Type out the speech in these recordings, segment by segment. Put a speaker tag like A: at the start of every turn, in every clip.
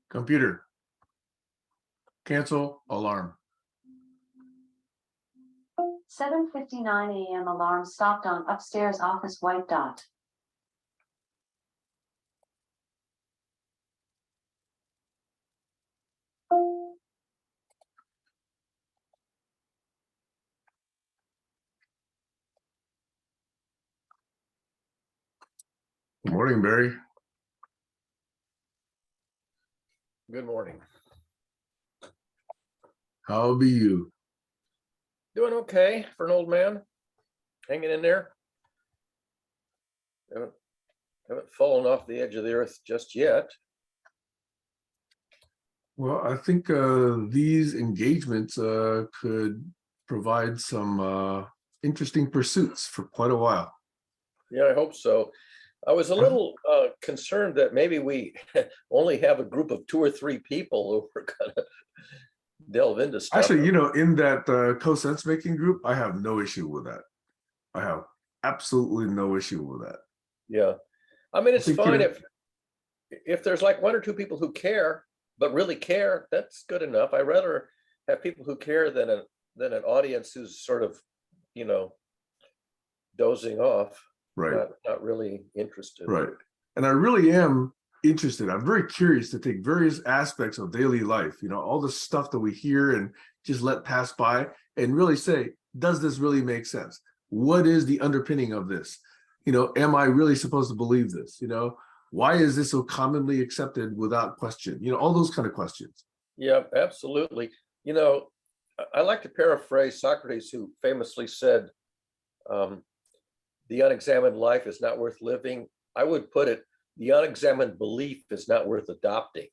A: Computer, cancel alarm.
B: 7:59 a.m. alarm stopped on upstairs office white dot.
A: Good morning, Barry.
C: Good morning.
A: How be you?
C: Doing okay for an old man. Hanging in there. Haven't fallen off the edge of the earth just yet.
A: Well, I think these engagements could provide some interesting pursuits for quite a while.
C: Yeah, I hope so. I was a little concerned that maybe we only have a group of 2 or 3 people who are gonna delve into stuff.
A: Actually, in that co-sense making group, I have no issue with that. I have absolutely no issue with that.
C: Yeah, I mean, it's
A: think,
C: fine if there's like 1 or 2 people who care, but really care. That's good enough. I'd rather have people who care than an audience who's sort of, dozing off.
A: Right.
C: Not really interested.
A: Right. And I really am interested. I'm very curious to take various aspects of daily life, all the stuff that we hear and just let pass by and really say, does this really make sense? What is the underpinning of this? Am I really supposed to believe this? Why is this so commonly accepted without question? All those kind of questions.
C: Yeah, absolutely. I like to paraphrase Socrates, who famously said, the unexamined life is not worth living. I would put it, the unexamined belief is not worth adopting.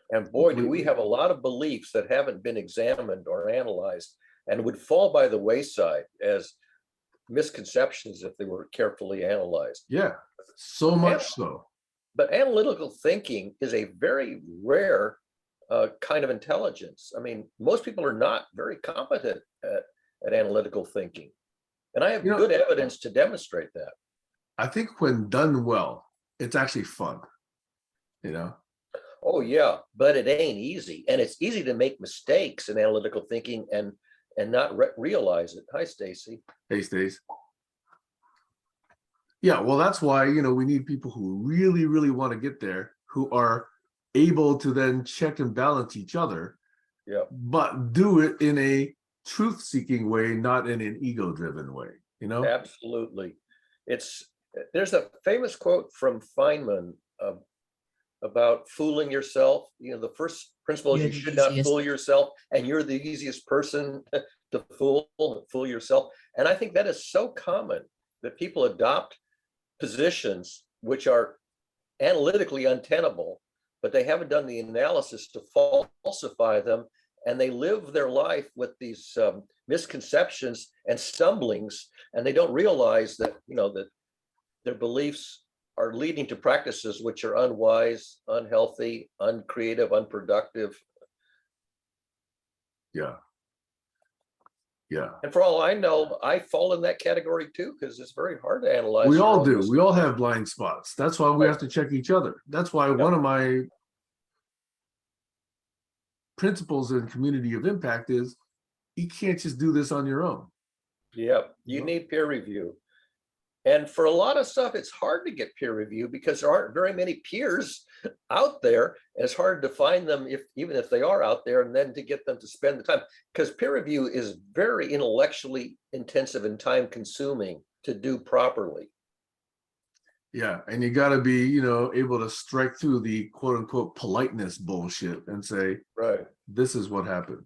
C: And boy, do we have a lot of beliefs that haven't been examined or analyzed and would fall by the wayside as misconceptions if they were carefully analyzed.
A: Yeah, so much so.
C: But analytical thinking is a very rare kind of intelligence. I mean, most people are not very competent at analytical thinking. And I have good evidence to demonstrate that.
A: I think when done well, it's actually fun,
C: Oh yeah, but it ain't easy. And it's easy to make mistakes in analytical thinking and not realize it. Hi, Stacy.
A: Hey, Stace. Yeah, well, that's why, we need people who really, really want to get there, who are able to then check and balance each other, but do it in a truth-seeking way, not in an ego-driven way,
C: Absolutely. There's a famous quote from Feynman about fooling yourself. The first principle is you should not fool yourself, and you're the easiest person to fool yourself. And I think that is so common that people adopt positions which are analytically untenable, but they haven't done the analysis to falsify them. And they live their life with these misconceptions and stumblings, and they don't realize that that their beliefs are leading to practices which are unwise, unhealthy, uncreative, unproductive.
A: Yeah.
C: And for all I know, I fall in that category too, because it's very hard to analyze.
A: We all do. We all have blind spots. That's why we have to check each other. That's why one of my principles in community of impact is you can't just do this on your own.
C: Yeah, you need peer review. And for a lot of stuff, it's hard to get peer review because there aren't very many peers out there. And it's hard to find them even if they are out there, and then to get them to spend the time, because peer review is very intellectually intensive and time consuming to do properly.
A: Yeah, and you got to be, able to strike through the quote unquote politeness bullshit and say,
C: right,
A: this is what happened.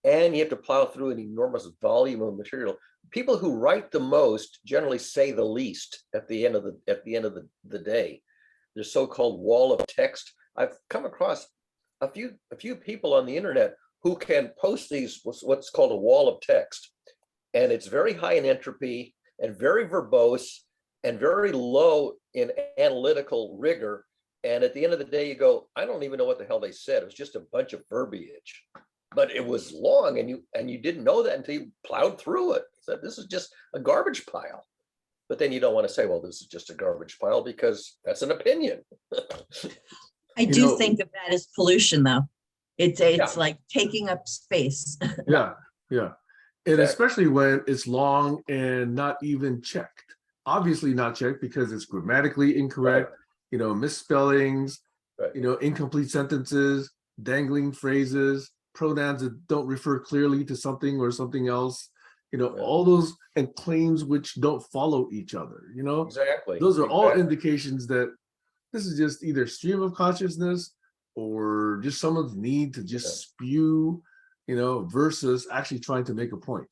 C: And you have to plow through an enormous volume of material. People who write the most generally say the least at the end of the day. There's so-called wall of text. I've come across a few people on the internet who can post these what's called a wall of text, and it's very high in entropy and very verbose and very low in analytical rigor. And at the end of the day, you go, I don't even know what the hell they said. It was just a bunch of verbiage, but it was long, and you didn't know that until you plowed through it. So this is just a garbage pile. But then you don't want to say, well, this is just a garbage pile, because that's an opinion.
D: I
A: You
D: do
A: know-
D: think of that as pollution, though. It's like taking up space.
A: Yeah, yeah. And
C: Exactly.
A: especially when it's long and not even checked. Obviously not checked because it's grammatically incorrect, misspellings,
C: Right.
A: incomplete sentences, dangling phrases, pronouns that don't refer clearly to something or something else, all those, and claims which don't follow each other,
C: Exactly.
A: Those are all
C: Exactly.
A: indications that this is just either stream of consciousness or just someone's need to just spew, versus actually trying to make a point.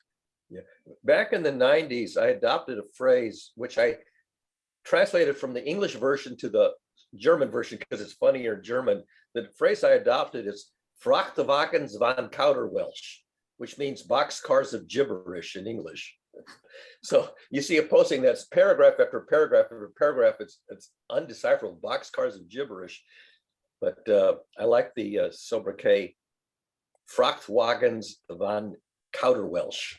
C: Yeah. Back in the 90s, I adopted a phrase which I translated from the English version to the German version because it's funnier in German. The phrase I adopted is Vrachtwagens van Kauderwelsch, which means boxcars of gibberish in English. So you see a posting that's paragraph after paragraph after paragraph. It's undecipherable, boxcars of gibberish. But I like the sobriquet Vrachtwagens van Kauderwelsch.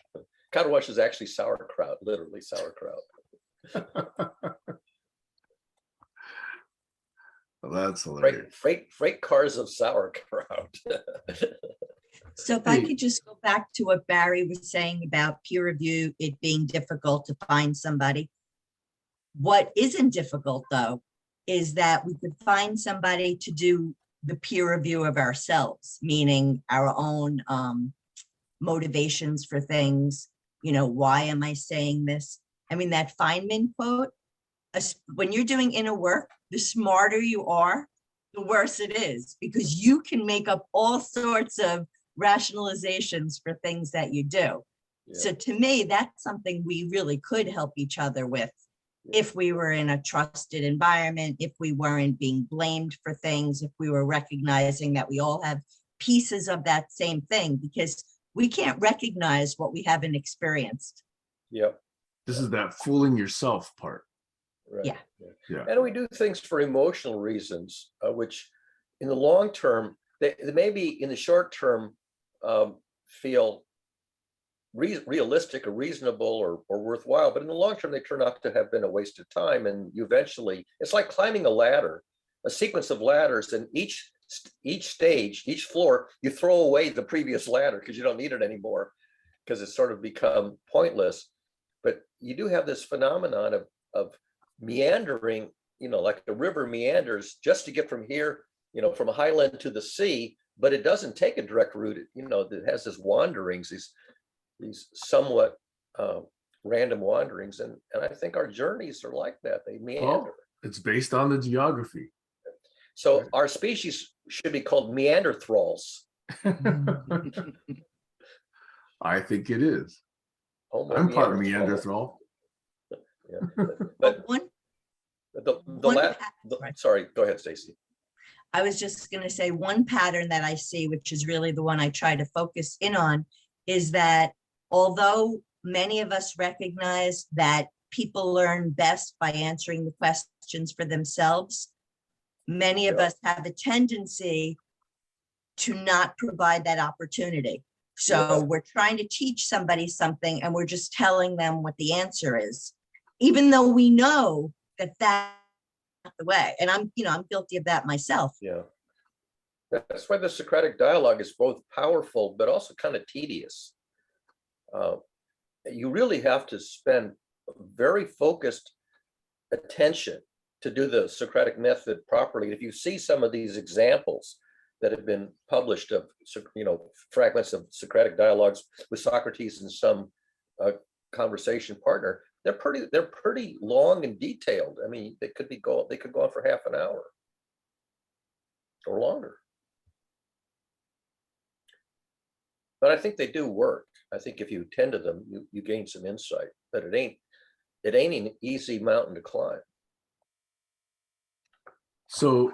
C: Kauderwelsch is actually sauerkraut, literally sauerkraut.
A: Well, that's hilarious.
C: Freight cars of sauerkraut.
D: So if I could just go back to what Barry was saying about peer review, it being difficult to find somebody. What isn't difficult, though, is that we could find somebody to do the peer review of ourselves, meaning our own motivations for things. Why am I saying this? I mean, that Feynman quote, when you're doing inner work, the smarter you are, the worse it is, because you can make up all sorts of rationalizations for things that you do. Yeah. So to me, that's something we really could help each other with if we were in a trusted environment, if we weren't being blamed for things, if we were recognizing that we all have pieces of that same thing, because we can't recognize what we haven't experienced.
C: Yep.
A: This is that fooling yourself part.
C: Right.
D: Yeah.
C: And we do things for emotional reasons, which in the long term, they maybe in the short term feel realistic or reasonable or worthwhile, but in the long term, they turn out to have been a waste of time. And you eventually, it's like climbing a ladder, a sequence of ladders, and each stage, each floor, you throw away the previous ladder because you don't need it anymore because it's sort of become pointless. But you do have this phenomenon of meandering, like the river meanders just to get from here, from a highland to the sea, but it doesn't take a direct route. It has this wanderings, these somewhat random wanderings. And I think our journeys are like that. They meander.
A: Well, it's based on the geography.
C: So our species should be called Neanderthals.
A: I think it is.
C: Homo
A: I'm part
C: Neanderthal.
A: Neanderthal.
C: But
D: Right.
C: Sorry, go ahead, Stacy.
D: I was just going to say one pattern that I see, which is really the one I try to focus in on, is that although many of us recognize that people learn best by answering the questions for themselves, many of us have a tendency to not provide that opportunity. So we're trying to teach somebody something and we're just telling them what the answer is, even though we know that that's not the way. And I'm guilty of that myself.
C: Yeah. That's why the Socratic dialogue is both powerful, but also kind of tedious. You really have to spend very focused attention to do the Socratic method properly. If you see some of these examples that have been published of, fragments of Socratic dialogues with Socrates and some conversation partner, they're pretty long and detailed. I mean, they could go on for half an hour or longer. But I think they do work. I think if you attend to them, you gain some insight. But it ain't an easy mountain to climb.
A: So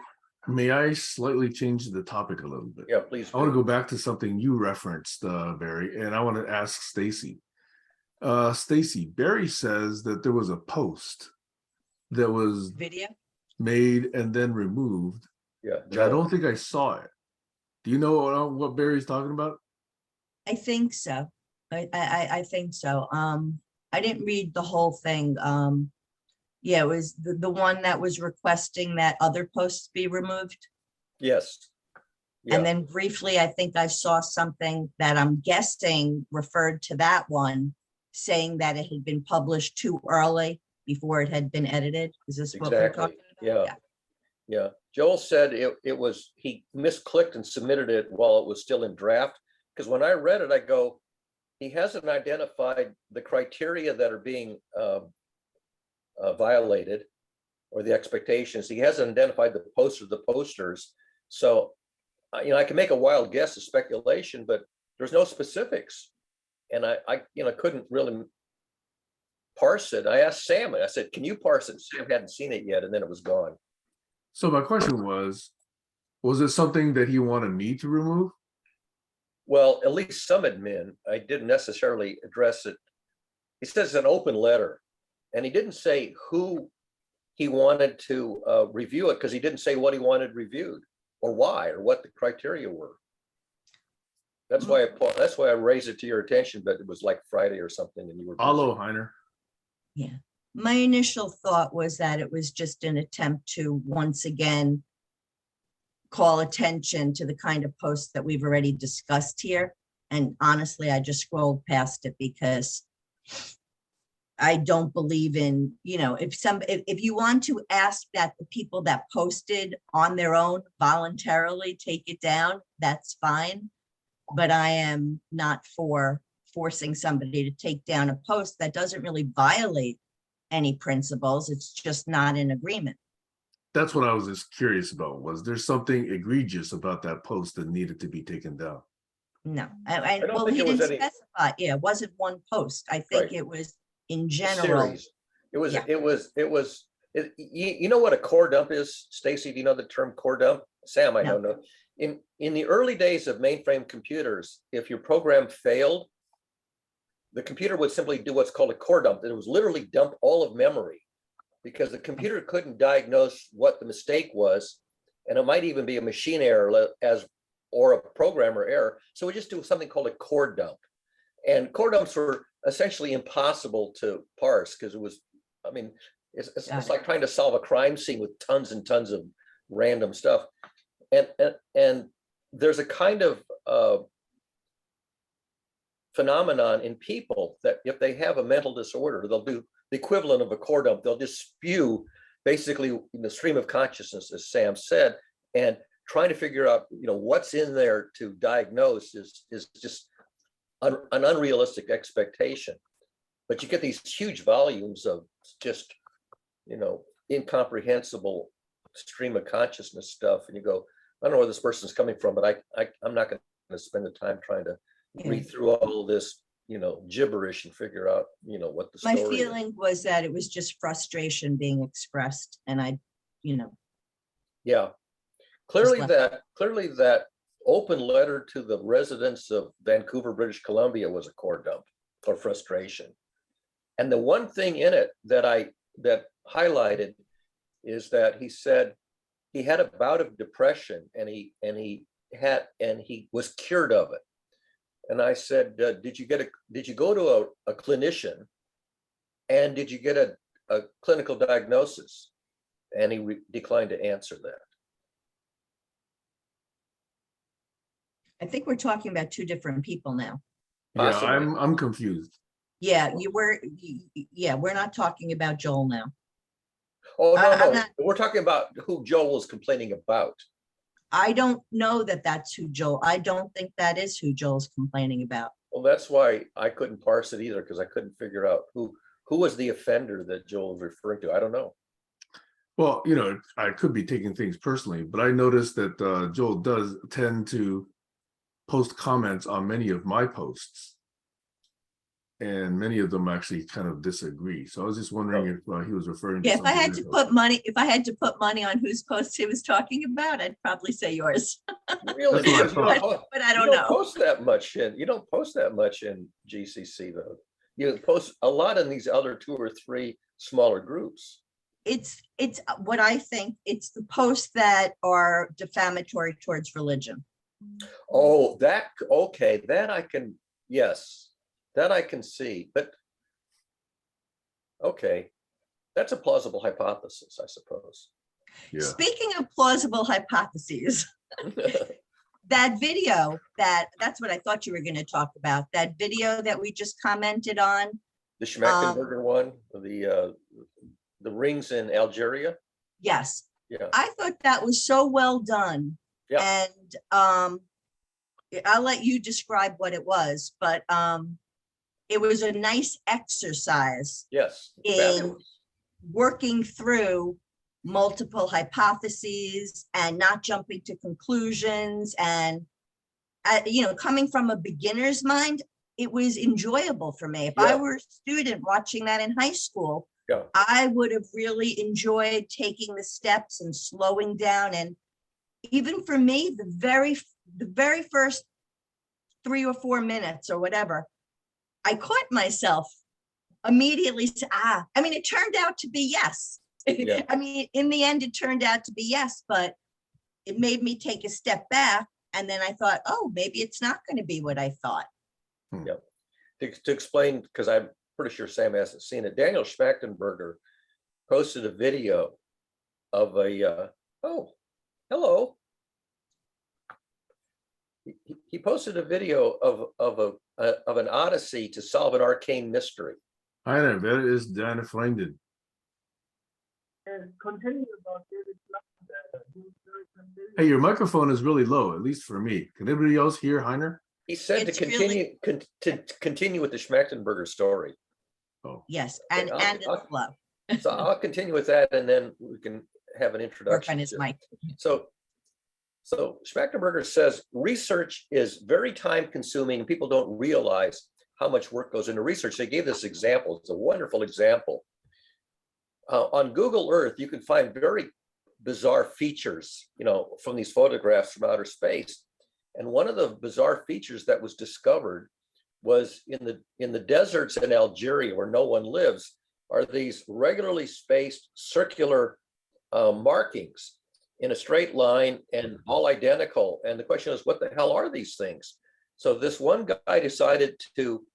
A: may I slightly change the topic a little bit?
C: Yeah, please.
A: I want to go back to something you referenced, Barry, and I want to ask Stacy. Stacy, Barry says that there was a post that was
D: Video
A: made and then removed.
C: Yeah.
A: And I don't think I saw it. Do you know what Barry's talking about?
D: I think so. I think so. I didn't read the whole thing. Yeah, it was the one that was requesting that other posts be removed.
C: Yes.
D: And
C: Yeah,
D: then briefly, I think I saw something that I'm guessing referred to that one, saying that it had been published too early before it had been edited. Is this what we're
C: exactly.
D: talking about?
C: Yeah. Yeah. Joel said it was, he misclicked and submitted it while it was still in draft. Because when I read it, I go, he hasn't identified the criteria that are being violated or the expectations. He hasn't identified the posts or the posters. So, I can make a wild guess, a speculation, but there's no specifics. And I couldn't really parse it. I asked Sam, I said, can you parse it? Sam hadn't seen it yet, and then it was gone.
A: So my question was it something that he wanted me to remove?
C: Well, at least some admin, I didn't necessarily address it. He says an open letter, and he didn't say who he wanted to review it, because he didn't say what he wanted reviewed or why or what the criteria were. That's why I raised it to your attention, but it was like Friday or something, and you were busy.
A: Hello, Heiner.
D: Yeah. My initial thought was that it was just an attempt to once again call attention to the kind of posts that we've already discussed here. And honestly, I just scrolled past it because I don't believe in, if you want to ask that the people that posted on their own voluntarily take it down, that's fine. But I am not for forcing somebody to take down a post that doesn't really violate any principles. It's just not in agreement.
A: That's what I was just curious about. Was there something egregious about that post that needed to be taken down?
D: No,
C: don't
D: well,
C: think
D: he
C: it was
D: didn't
C: any-
D: specify. Yeah, it wasn't one post. I think
C: Right.
D: it was in general.
C: Series. It was,
D: Yeah.
C: you know what a core dump is, Stacy? Do you know the term core dump? Sam, I
D: No.
C: don't know. In the early days of mainframe computers, if your program failed, the computer would simply do what's called a core dump. It was literally dump all of memory, because the computer couldn't diagnose what the mistake was, and it might even be a machine error or a programmer error. So we just do something called a core dump. And core dumps were essentially impossible to parse, because it's like trying to solve a crime scene with tons and tons of random stuff. And there's a kind of phenomenon in people that if they have a mental disorder, they'll do the equivalent of a core dump. They'll just spew basically in the stream of consciousness, as Sam said, and trying to figure out, what's in there to diagnose is just an unrealistic expectation. But you get these huge volumes of just, incomprehensible stream of consciousness stuff, and you go, I don't know where this person's coming from, but I'm not going to spend the time trying to read through all this, gibberish and figure out, what the story
D: My
C: is.
D: feeling was that it was just frustration being expressed, and
C: Yeah, clearly
D: left
C: that open letter to the residents of Vancouver, British Columbia was a core dump or frustration. And the one thing in it that highlighted is that he said he had a bout of depression, and he was cured of it. And I said, did you go to a clinician, and did you get a clinical diagnosis? And he declined to answer that.
D: I think we're talking about two different people now.
A: Yeah,
C: Possibly.
A: I'm confused.
D: Yeah, we're not talking about Joel now.
C: Oh,
D: I'm
C: no,
D: not-
C: we're talking about who Joel was complaining about.
D: I don't know that that's who Joel, I don't think that is who Joel's complaining about.
C: Well, that's why I couldn't parse it either, because I couldn't figure out who was the offender that Joel was referring to. I don't know.
A: Well, I could be taking things personally, but I noticed that Joel does tend to post comments on many of my posts, and many of them actually kind of disagree. So I was just wondering if he was referring to
D: Yeah, if I had to
A: something
D: put money on whose post he was talking about, I'd probably say yours.
C: Really,
A: That's what I thought.
D: But I
C: you
D: don't know.
C: post that much you don't post that much in GCC though. You post a lot in these other 2 or 3 smaller groups.
D: It's what I think, it's the posts that are defamatory towards religion.
C: Oh, okay, that I can, yes, that I can see, but okay, that's a plausible hypothesis, I suppose.
A: Yeah.
D: Speaking of plausible hypotheses, that video that's what I thought you were going to talk about. That video that we just commented on.
C: The Schmachtenberger one, the rings in Algeria.
D: Yes.
C: Yeah.
D: I thought that was so well done.
C: Yeah.
D: And I'll let you describe what it was, but it was a nice exercise
C: Yes.
D: in
C: Fabulous.
D: working through multiple hypotheses and not jumping to conclusions. And, coming from a beginner's mind, it was enjoyable for me. If I
C: Yeah.
D: were a student watching that in high school,
C: Yeah.
D: I would have really enjoyed taking the steps and slowing down. And even for me, the very first 3 or 4 minutes or whatever, I caught myself immediately. It turned out to be yes.
C: Yeah.
D: In the end, it turned out to be yes, but it made me take a step back. And then I thought, oh, maybe it's not going to be what I thought.
C: Yeah. To explain, because I'm pretty sure Sam hasn't seen it, Daniel Schmachtenberger posted a video of a, oh, hello. He posted a video of an odyssey to solve an arcane mystery.
A: Heiner, wer ist deine Freundin? Hey, your microphone is really low, at least for me. Can anybody else hear Heiner?
C: He said
D: It's
C: to continue to continue with the Schmachtenberger story.
A: Oh,
D: Yes, and
C: Okay,
D: it's slow.
C: So I'll continue with that, and then we can have an
D: Work
C: introduction.
D: on his
C: to-
D: mic.
C: So Schmachtenberger says research is very time consuming. People don't realize how much work goes into research. They gave this example. It's a wonderful example. On Google Earth, you can find very bizarre features, from these photographs from outer space. And one of the bizarre features that was discovered was in the deserts in Algeria, where no one lives, are these regularly spaced circular markings in a straight line and all identical. And the question is, what the hell are these things? So this one guy decided to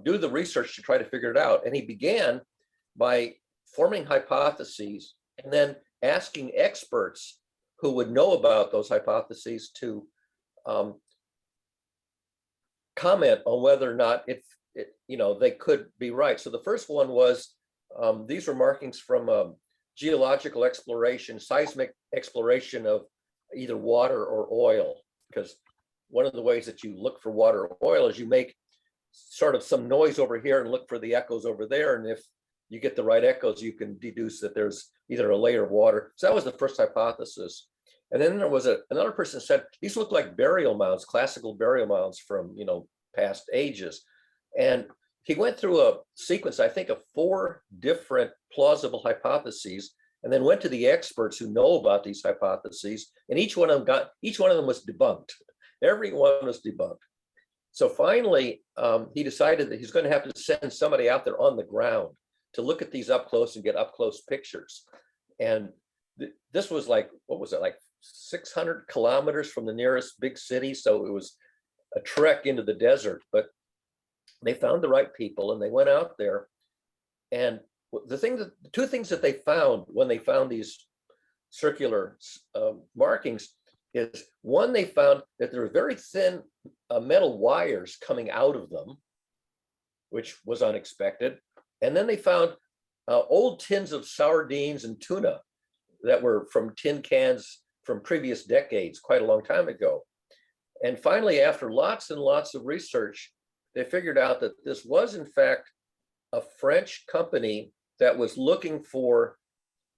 C: do the research to try to figure it out. And he began by forming hypotheses and then asking experts who would know about those hypotheses to comment on whether or not they could be right. So the first one was, these were markings from geological exploration, seismic exploration of either water or oil, because one of the ways that you look for water or oil is you make sort of some noise over here and look for the echoes over there. And if you get the right echoes, you can deduce that there's either a layer of water. So that was the first hypothesis. And then there was another person said, these look like burial mounds, classical burial mounds from, past ages. And he went through a sequence, I think, of 4 different plausible hypotheses, and then went to the experts who know about these hypotheses, and each one of them was debunked. Every one was debunked. So finally, he decided that he's going to have to send somebody out there on the ground to look at these up close and get up close pictures. And this was like, what was it, like 600 kilometers from the nearest big city. So it was a trek into the desert, but they found the right people and they went out there. And the 2 things that they found when they found these circular markings is, one, they found that there were very thin metal wires coming out of them, which was unexpected. And then they found old tins of sardines and tuna that were from tin cans from previous decades, quite a long time ago. And finally, after lots and lots of research, they figured out that this was, in fact, a French company that was looking for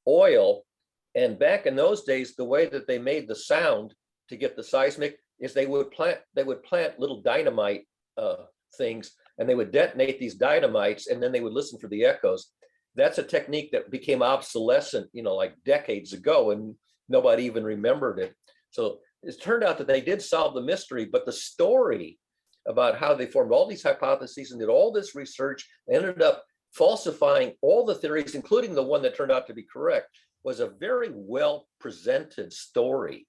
C: oil. And back in those days, the way that they made the sound to get the seismic is they would plant little dynamite things, and they would detonate these dynamites, and then they would listen for the echoes. That's a technique that became obsolescent, like decades ago, and nobody even remembered it. So it turned out that they did solve the mystery, but the story about how they formed all these hypotheses and did all this research, ended up falsifying all the theories, including the one that turned out to be correct, was a very well presented story,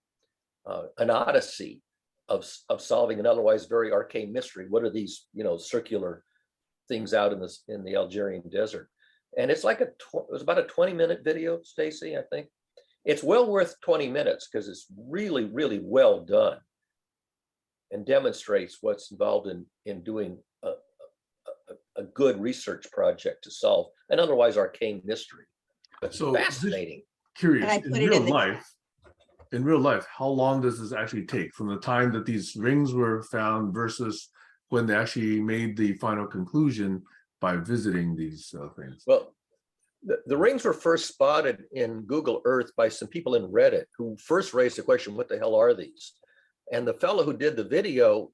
C: an odyssey of solving an otherwise very arcane mystery. What are these, circular things out in the Algerian desert? And it's like it was about a 20-minute video, Stacy, I think. It's well worth 20 minutes because it's really, really well done and demonstrates what's involved in doing a good research project to solve an otherwise arcane mystery. But
A: So
C: fascinating.
A: Curious,
D: And I
A: in
D: put it
A: real
D: in the-
A: life, how long does this actually take from the time that these rings were found versus when they actually made the final conclusion by visiting these things?
C: Well, the rings were first spotted in Google Earth by some people in Reddit who first raised the question, what the hell are these? And the fellow who did the video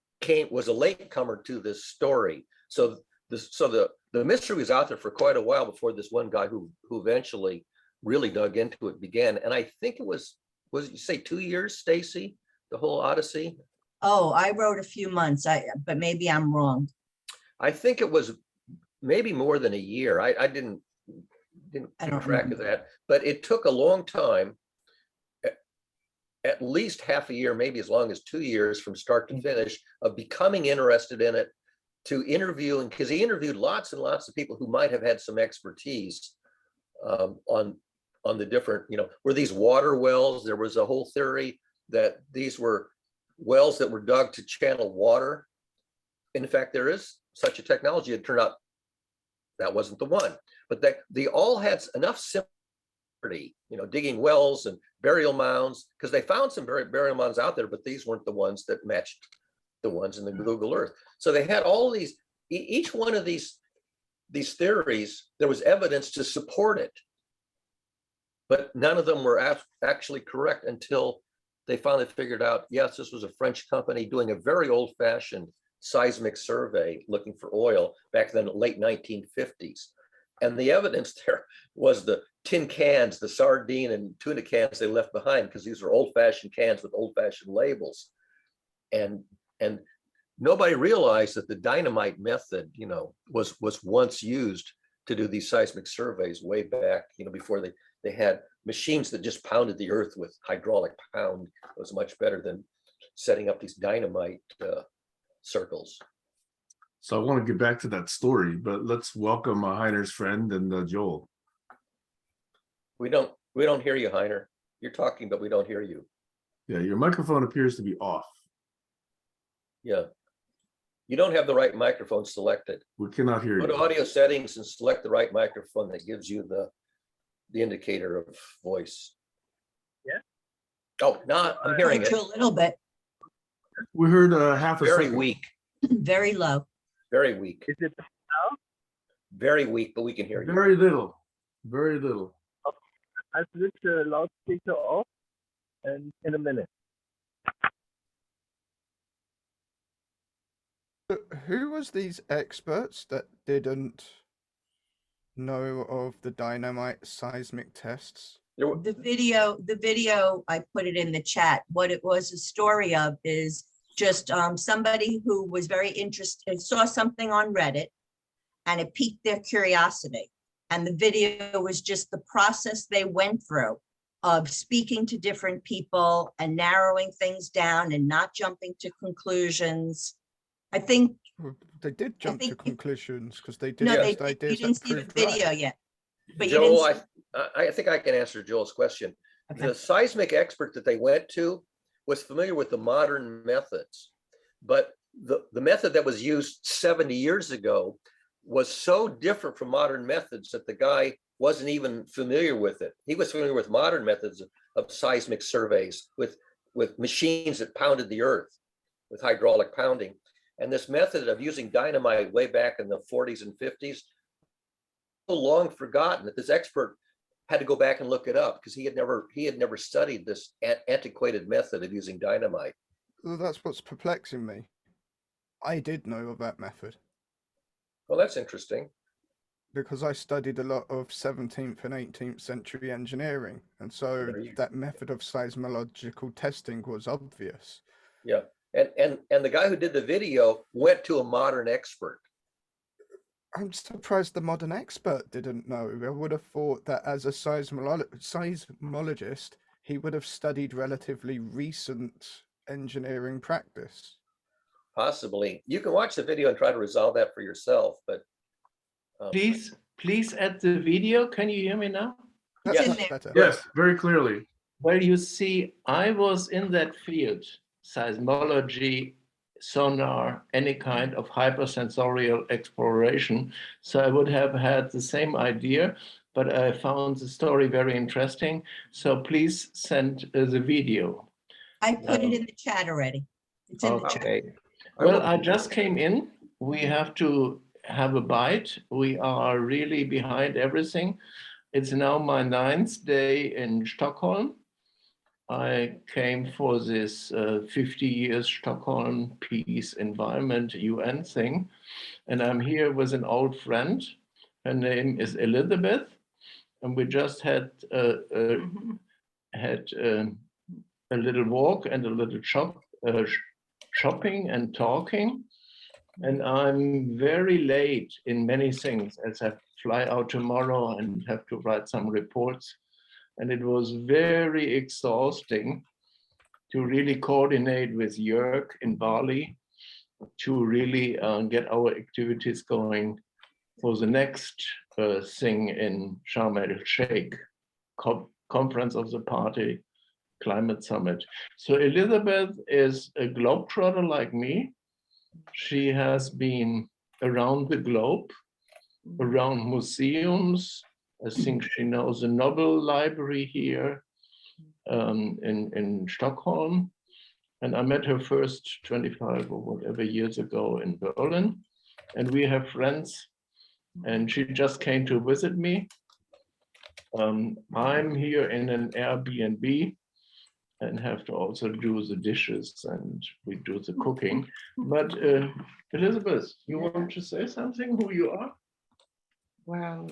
C: was a latecomer to this story. So the mystery was out there for quite a while before this one guy who eventually really dug into it began. And I think it was you say 2 years, Stacy, the whole Odyssey?
D: Oh, I wrote a few months, but maybe I'm wrong.
C: I think it was maybe more than a year. I didn't
D: I
C: keep
D: don't
C: track of
D: remember.
C: that, but it took a long time, at least half a year, maybe as long as 2 years from start to finish, of becoming interested in it, to interviewing, because he interviewed lots and lots of people who might have had some expertise on the different, were these water wells? There was a whole theory that these were wells that were dug to channel water. In fact, there is such a technology. It turned out that wasn't the one, but they all had enough similarity, digging wells and burial mounds, because they found some burial mounds out there, but these weren't the ones that matched the ones in the Google Earth. So they had all these, each one of these theories, there was evidence to support it, but none of them were actually correct until they finally figured out, yes, this was a French company doing a very old-fashioned seismic survey looking for oil back then, late 1950s. And the evidence there was the tin cans, the sardine and tuna cans they left behind, because these are old-fashioned cans with old-fashioned labels. And nobody realized that the dynamite method, was once used to do these seismic surveys way back, before they had machines that just pounded the earth with hydraulic pound. It was much better than setting up these dynamite circles.
A: So I want to get back to that story, but let's welcome Heiner's friend and Joel.
C: We don't hear you, Heiner. You're talking, but we don't hear you.
A: Yeah, your microphone appears to be off.
C: Yeah. You don't have the right microphone selected.
A: We cannot hear
C: Go to
A: you.
C: audio settings and select the right microphone that gives you the indicator of voice.
E: Yeah.
C: Oh, no, I'm hearing it.
D: A little bit,
A: We heard half a
C: Very
A: second.
C: weak,
D: very low.
C: very weak,
E: Is it
C: very weak, but we can hear you.
A: Very little. Very little.
E: I switch the loudspeaker off and in a minute.
F: Who was these experts that didn't know of the dynamite seismic tests?
D: The video, I put it in the chat. What it was a story of is just somebody who was very interested, saw something on Reddit, and it piqued their curiosity. And the video was just the process they went through of speaking to different people and narrowing things down and not jumping to conclusions. I think,
F: Well, they did jump to
D: think if-
F: conclusions because they did
D: no,
F: test
D: you
F: ideas
D: didn't
F: that
D: see the
F: proved right.
D: video yet. But you didn't
C: Joel,
D: see-
C: I think I can answer Joel's question.
D: Okay.
C: The seismic expert that they went to was familiar with the modern methods, but the method that was used 70 years ago was so different from modern methods that the guy wasn't even familiar with it. He was familiar with modern methods of seismic surveys with machines that pounded the earth with hydraulic pounding. And this method of using dynamite way back in the 40s and 50s, so long forgotten that this expert had to go back and look it up because he had never studied this antiquated method of using dynamite.
F: Well, that's what's perplexing me. I did know of that method
C: Well, that's interesting.
F: because I studied a lot of 17th and 18th century engineering. And so
C: There you-
F: that method of seismological testing was obvious.
C: Yeah. And the guy who did the video went to a modern expert.
F: I'm surprised the modern expert didn't know. I would have thought that as a seismologist, he would have studied relatively recent engineering practice.
C: Possibly. You can watch the video and try to resolve that for yourself, but
G: Please add the video. Can you hear me now?
F: That's
C: Yes.
F: much better.
A: Yes, very clearly.
G: Well, you see, I was in that field, seismology, sonar, any kind of hypersensorial exploration. So I would have had the same idea, but I found the story very interesting. So please send the video.
D: I put it in the chat already. It's in the chat.
G: Okay.
A: I
G: Well,
A: will-
G: I just came in. We have to have a bite. We are really behind everything. It's now my 9th day in Stockholm. I came for this 50 years Stockholm Peace Environment UN thing. And I'm here with an old friend. Her name is Elizabeth. And we just had a little walk and a little shopping and talking. And I'm very late in many things as I fly out tomorrow and have to write some reports. And it was very exhausting to really coordinate with Jörg in Bali to really get our activities going for the next thing in Sharm el-Sheikh, Conference of the Party Climate Summit. So Elizabeth is a globetrotter like me. She has been around the globe, around museums. I think she knows the Nobel Library here in Stockholm. And I met her first 25 or whatever years ago in Berlin. And we have friends. And she just came to visit me. I'm here in an Airbnb and have to also do the dishes and we do the cooking. But Elizabeth, you want to say something, who you are?
H: Well,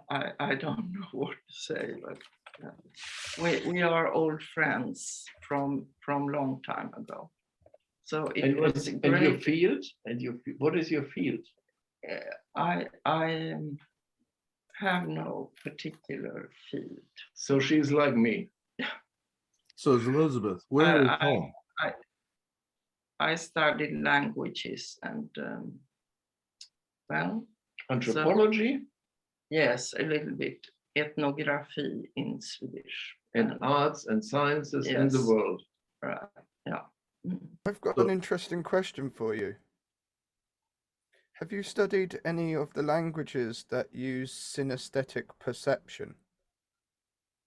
H: I don't know what to say, but we are old friends from long time ago. So it's
G: And
H: great.
G: your field? What is your field?
H: I have no particular field.
G: So she's like me.
A: So is Elizabeth, where is
H: I-
A: home?
H: I studied languages and well,
G: Anthropology
H: yes, a little bit ethnography in Swedish
G: and arts and sciences in the
H: Yes.
G: world.
H: right, yeah.
F: I've got an interesting question for you. Have you studied any of the languages that use synesthetic perception?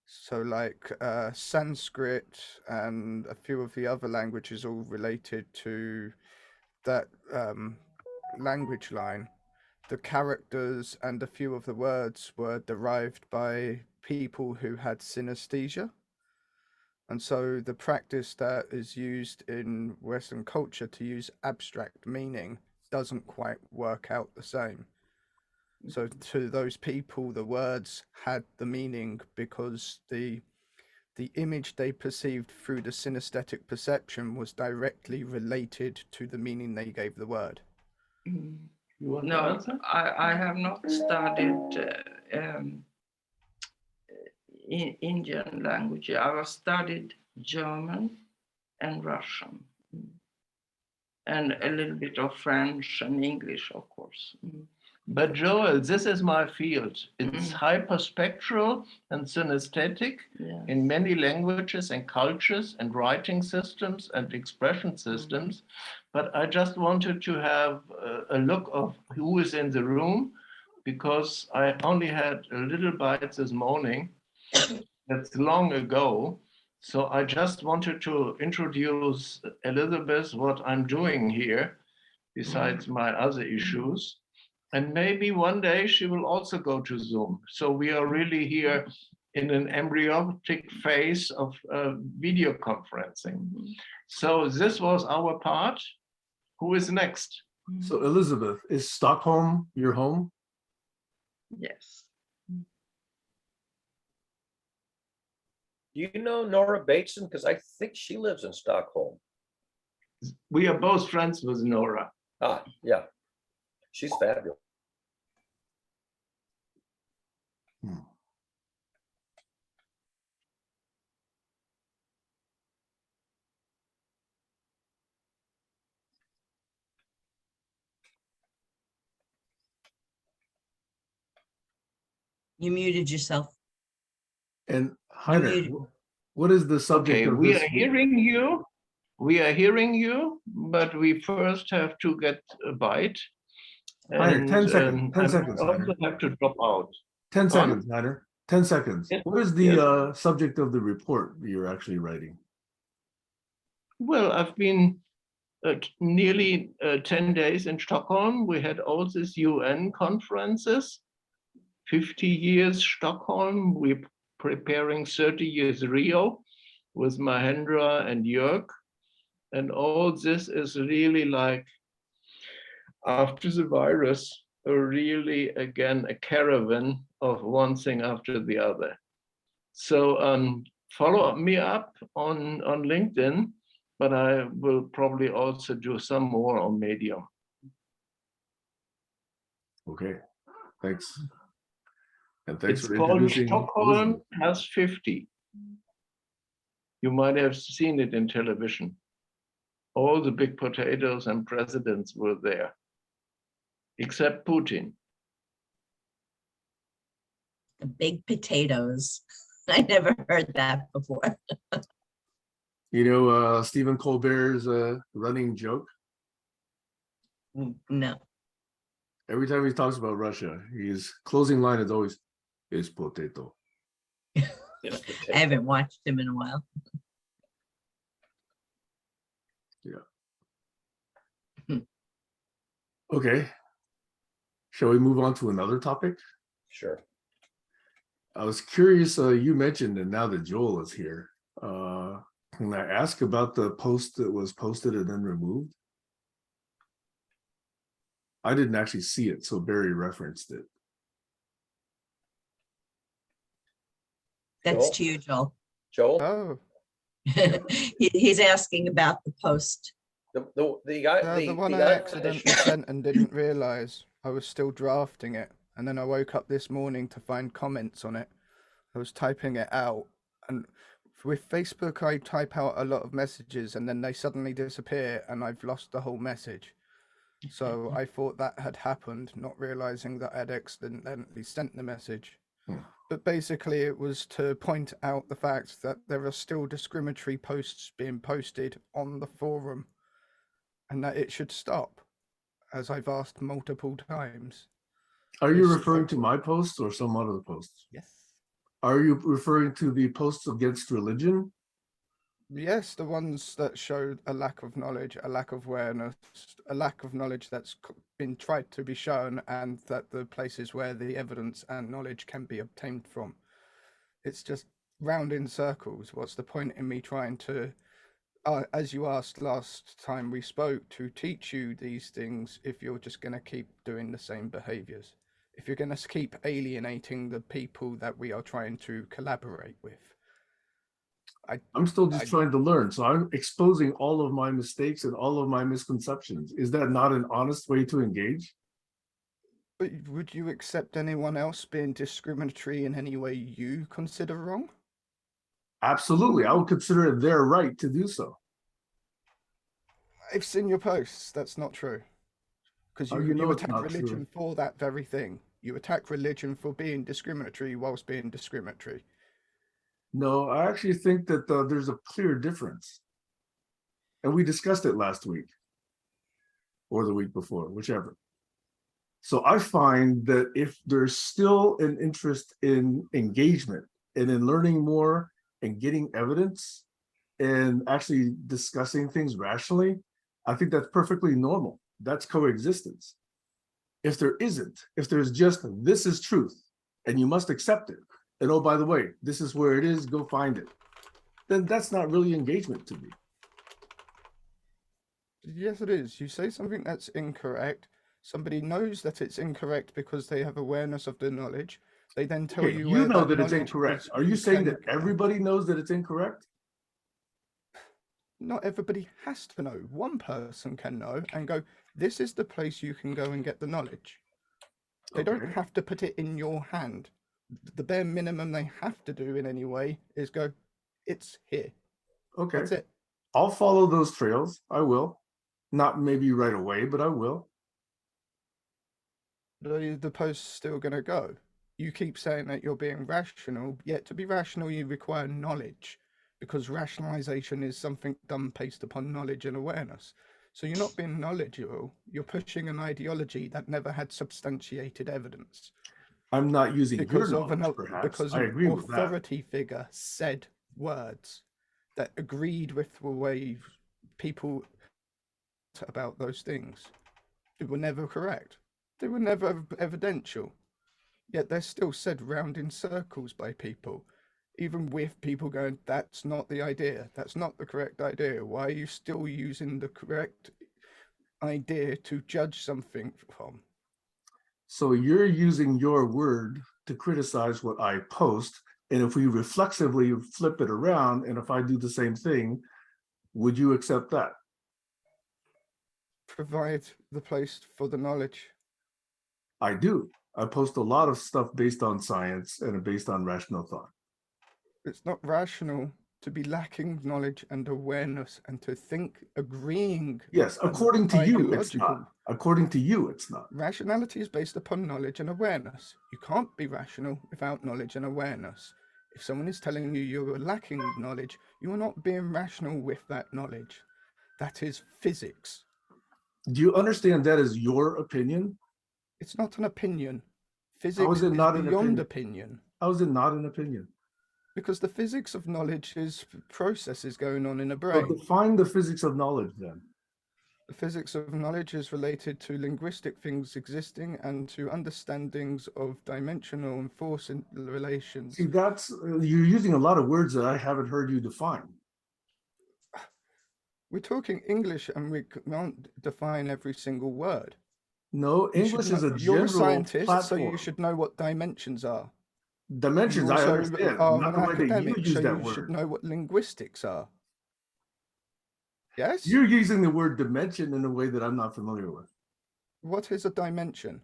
F: So like Sanskrit and a few of the other languages all related to that language line. The characters and a few of the words were derived by people who had synesthesia. And so the practice that is used in Western culture to use abstract meaning doesn't quite work out the same. So to those people, the words had the meaning because the image they perceived through the synesthetic perception was directly related to the meaning they gave the word.
H: Mm.
G: You want to
H: No,
G: answer?
H: I have not studied Indian language. I have studied German and Russian, and a little bit of French and English, of course.
G: But Joel, this is my field. It's hyperspectral and synesthetic
H: Yes.
G: in many languages and cultures and writing systems and expression systems. But I just wanted to have a look of who is in the room because I only had a little bite this morning. That's long ago. So I just wanted to introduce Elizabeth, what I'm doing here, besides my other issues. And maybe one day she will also go to Zoom. So we are really here in an embryonic phase of video conferencing. So this was our part. Who is next?
A: So Elizabeth, is Stockholm your home?
H: Yes.
C: Do you know Nora Bateson? Because I think she lives in Stockholm.
G: We are both friends with Nora.
C: Ah, yeah. She's fabulous.
D: You muted yourself.
A: And Heiner,
D: muted.
A: what is the subject
G: Okay,
A: of
G: we
A: this?
G: are hearing you. We are hearing you, but we first have to get a bite.
A: Heiner, 10 seconds. 10
G: I
A: seconds,
G: also
A: Heiner.
G: have to drop out.
A: 10
G: Go on.
A: seconds, Heiner. 10 seconds.
G: Yes,
A: What is the
G: yes.
A: subject of the report you're actually writing?
G: Well, I've been nearly 10 days in Stockholm. We had all these UN conferences, 50 years Stockholm. We're preparing 30 years Rio with Mahendra and Jörg. And all this is really like, after the virus, really, again, a caravan of one thing after the other. So follow me up on LinkedIn, but I will probably also do some more on Medium.
A: Okay, thanks. And thanks
G: It's
A: for
G: called
A: introducing
G: Stockholm
A: Elizabeth.
G: Plus 50. You might have seen it in television. All the big potatoes and presidents were there, except Putin.
D: The big potatoes. I never heard that before.
A: You know, Stephen Colbert's running joke.
D: No.
A: Every time he talks about Russia, his closing line is always, "Is potato."
C: Yes,
D: I haven't watched him in a while.
A: Okay. Shall we move on to another topic?
C: Sure.
A: I was curious, you mentioned, and now that Joel is here, can I ask about the post that was posted and then removed? I didn't actually see it, so Barry referenced it.
D: That's
C: Joel?
D: to you, Joel.
C: Joel,
F: Oh,
D: He's asking about the post.
C: the guy,
F: the one I
C: guy
F: accidentally sent and didn't realize I was still drafting it. And then I woke up this morning to find comments on it. I was typing it out. And with Facebook, I type out a lot of messages and then they suddenly disappear and I've lost the whole message. So I thought that had happened, not realizing that I'd accidentally sent the message. But basically it was to point out the fact that there are still discriminatory posts being posted on the forum and that it should stop, as I've asked multiple times.
A: Are you referring to my posts or some other posts?
F: Yes.
A: Are you referring to the posts against religion?
F: Yes, the ones that showed a lack of knowledge, a lack of awareness, a lack of knowledge that's been tried to be shown, and that the places where the evidence and knowledge can be obtained from. It's just round in circles. What's the point in me trying to, as you asked last time we spoke, to teach you these things if you're just going to keep doing the same behaviors? If you're going to keep alienating the people that we are trying to collaborate with?
A: I'm still just trying to learn. So I'm exposing all of my mistakes and all of my misconceptions. Is that not an honest way to engage?
F: But would you accept anyone else being discriminatory in any way you consider wrong?
A: Absolutely. I would consider it their right to do so.
F: I've seen your posts. That's not true. Because
A: How do you know
F: you
A: it's
F: attack
A: not
F: religion
A: true?
F: for that very thing. You attack religion for being discriminatory whilst being discriminatory.
A: No, I actually think that there's a clear difference. And we discussed it last week or the week before, whichever. So I find that if there's still an interest in engagement and in learning more and getting evidence and actually discussing things rationally, I think that's perfectly normal. That's coexistence. If there isn't, if there's just this is truth and you must accept it, and oh, by the way, this is where it is, go find it, then that's not really engagement to me.
F: Yes, it is. You say something that's incorrect. Somebody knows that it's incorrect because they have awareness of the knowledge. They then tell
A: Okay,
F: you
A: you
F: where
A: know
F: that
A: that it's
F: knowledge
A: incorrect.
F: is.
A: Are you saying that
F: can-
A: everybody knows that it's incorrect?
F: Not everybody has to know. One person can know and go, this is the place you can go and get the knowledge. They don't
A: Okay.
F: have to put it in your hand. The bare minimum they have to do in any way is go, it's here.
A: Okay.
F: That's it.
A: I'll follow those trails. I will. Not maybe right away, but I will.
F: The post's still going to go. you keep saying that you're being rational, yet to be rational, you require knowledge, because rationalization is something done based upon knowledge and awareness. So you're not being knowledgeable, you're pushing an ideology that never had substantiated evidence.
A: I'm not using your
F: Because of
A: knowledge, perhaps.
F: because
A: I
F: an
A: agree with that.
F: authority figure said words that agreed with the way people about those things. They were never correct. They were never evidential. Yet they're still said round in circles by people, even with people going, that's not the idea. That's not the correct idea. Why are you still using the correct idea to judge something from?
A: So you're using your word to criticize what I post. And if we reflexively flip it around, and if I do the same thing, would you accept that?
F: Provide the place for the knowledge.
A: I do. I post a lot of stuff based on science and based on rational thought.
F: It's not rational to be lacking knowledge and awareness and to think agreeing.
A: Yes, according to you, it's not.
F: Ideological.
A: According to you, it's not.
F: Rationality is based upon knowledge and awareness. You can't be rational without knowledge and awareness. If someone is telling you you're lacking knowledge, you are not being rational with that knowledge. That is physics.
A: Do you understand that is your opinion?
F: It's not an opinion.
A: How
F: Physics
A: is it
F: is
A: not an
F: beyond
A: opinion?
F: opinion.
A: How is it not an opinion?
F: Because the physics of knowledge is processes going on in a
A: So
F: brain.
A: define the physics of knowledge then.
F: The physics of knowledge is related to linguistic things existing and to understandings of dimensional and force relations.
A: See, that's you're using a lot of words that I haven't heard you define.
F: We're talking English and we can't define every single word.
A: No, English is a
F: You're
A: general
F: a scientist,
A: platform.
F: so you should know what dimensions are.
A: Dimensions,
F: You
A: I
F: also
A: understand.
F: are
A: Not
F: an
A: the way that you
F: academic,
A: use
F: so
A: that
F: you should
A: word.
F: know what linguistics are. Yes?
A: You're using the word dimension in a way that I'm not familiar with.
F: What is a dimension?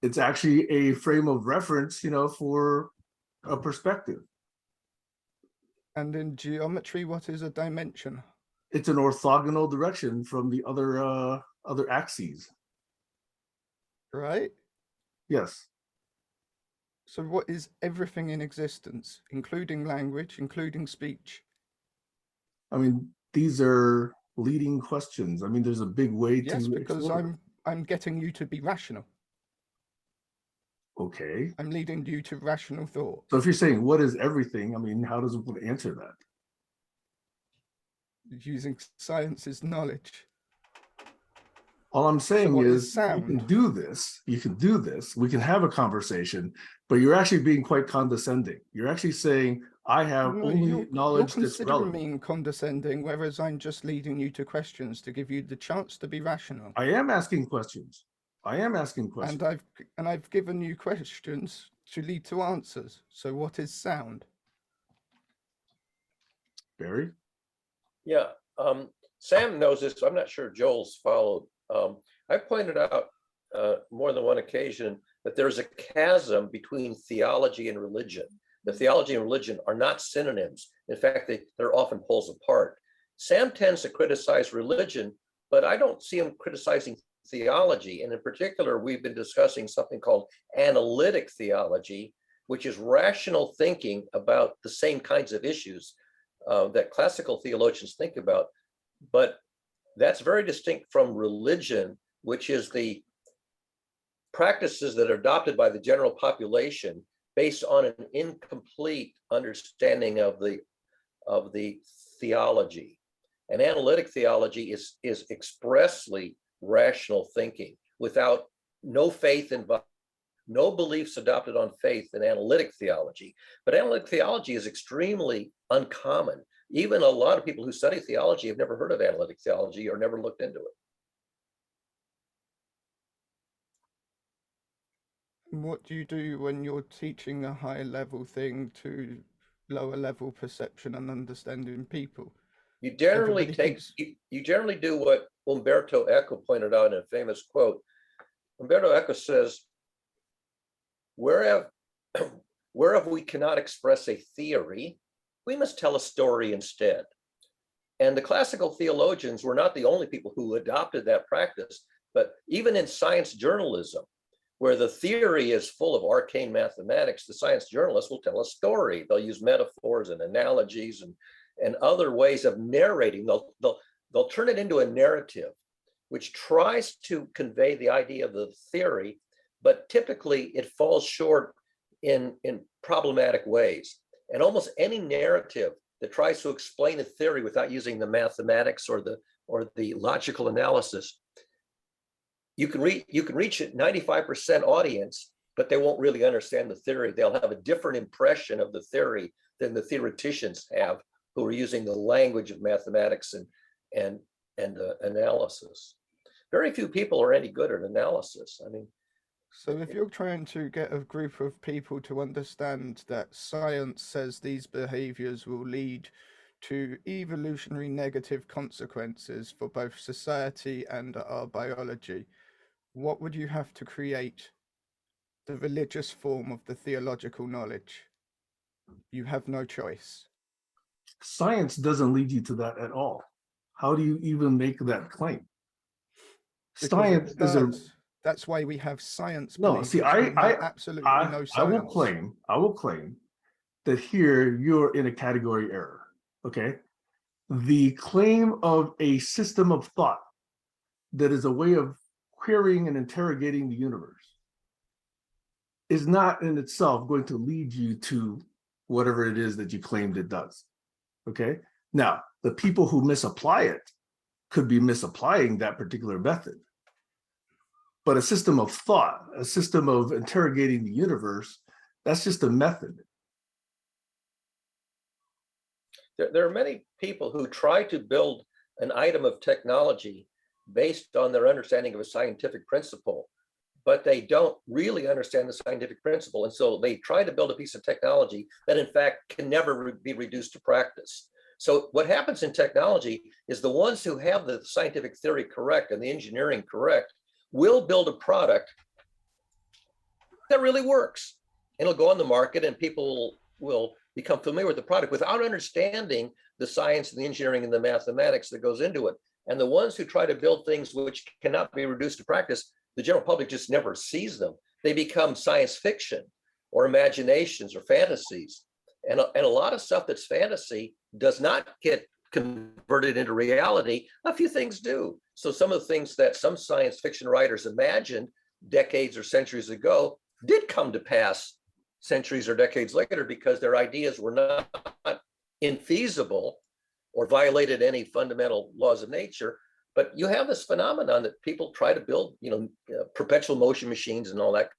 A: It's actually a frame of reference, for a perspective.
F: And in geometry, what is a dimension?
A: It's an orthogonal direction from the other axes.
F: Right?
A: Yes.
F: So what is everything in existence, including language, including speech?
A: I mean, these are leading questions. I mean, there's a big way
F: Yes,
A: to
F: because
A: explore.
F: I'm getting you to be rational.
A: Okay.
F: I'm leading you to rational thought.
A: So if you're saying what is everything, I mean, how does one answer that?
F: Using science's knowledge.
A: All I'm saying
F: what
A: is
F: is sound?
A: you can do this, we can have a conversation, but you're actually being quite condescending. You're actually saying, I have only knowledge
F: you're
A: that's
F: considering
A: relevant.
F: me condescending, whereas I'm just leading you to questions to give you the chance to be rational.
A: I am asking questions.
F: And I've given you questions to lead to answers. So what is sound?
A: Barry?
C: Yeah, Sam knows this. I'm not sure Joel's followed. I pointed out more than one occasion that there's a chasm between theology and religion. The theology and religion are not synonyms. In fact, they're often poles apart. Sam tends to criticize religion, but I don't see him criticizing theology. And in particular, we've been discussing something called analytic theology, which is rational thinking about the same kinds of issues that classical theologians think about. But that's very distinct from religion, which is the practices that are adopted by the general population based on an incomplete understanding of the theology. And analytic theology is expressly rational thinking without no faith involved, no beliefs adopted on faith in analytic theology. But analytic theology is extremely uncommon. Even a lot of people who study theology have never heard of analytic theology or never looked into it.
F: What do you do when you're teaching a higher level thing to lower level perception and understanding people?
C: You generally you generally do what Umberto Eco pointed out in a famous quote. Umberto Eco says, wherever we cannot express a theory, we must tell a story instead. And the classical theologians were not the only people who adopted that practice, but even in science journalism, where the theory is full of arcane mathematics, the science journalists will tell a story. They'll use metaphors and analogies and other ways of narrating. They'll turn it into a narrative, which tries to convey the idea of the theory, but typically it falls short in problematic ways. And almost any narrative that tries to explain a theory without using the mathematics or the logical analysis, you can reach a 95% audience, but they won't really understand the theory. They'll have a different impression of the theory than the theoreticians have, who are using the language of mathematics and analysis. Very few people are any good at analysis. I mean,
F: so if you're trying to get a group of people to understand that science says these behaviors will lead to evolutionary negative consequences for both society and our biology, what would you have to create? The religious form of the theological knowledge. You have no choice.
A: Science doesn't lead you to that at all. How do you even make that claim?
F: Because
A: Science
F: it
A: is a
F: does. That's why we have science
A: no.
F: believers
A: See,
F: who know absolutely no science.
A: I will claim that here you're in a category error. Okay, the claim of a system of thought that is a way of querying and interrogating the universe is not in itself going to lead you to whatever it is that you claimed it does. Okay, now the people who misapply it could be misapplying that particular method. But a system of thought, a system of interrogating the universe, that's just a method.
C: There are many people who try to build an item of technology based on their understanding of a scientific principle, but they don't really understand the scientific principle. And so they try to build a piece of technology that in fact can never be reduced to practice. So what happens in technology is the ones who have the scientific theory correct and the engineering correct will build a product that really works. It'll go on the market and people will become familiar with the product without understanding the science and the engineering and the mathematics that goes into it. And the ones who try to build things which cannot be reduced to practice, the general public just never sees them. They become science fiction or imaginations or fantasies. And a lot of stuff that's fantasy does not get converted into reality. A few things do. So some of the things that some science fiction writers imagined decades or centuries ago did come to pass centuries or decades later because their ideas were not infeasible or violated any fundamental laws of nature. But you have this phenomenon that people try to build, perpetual motion machines and all that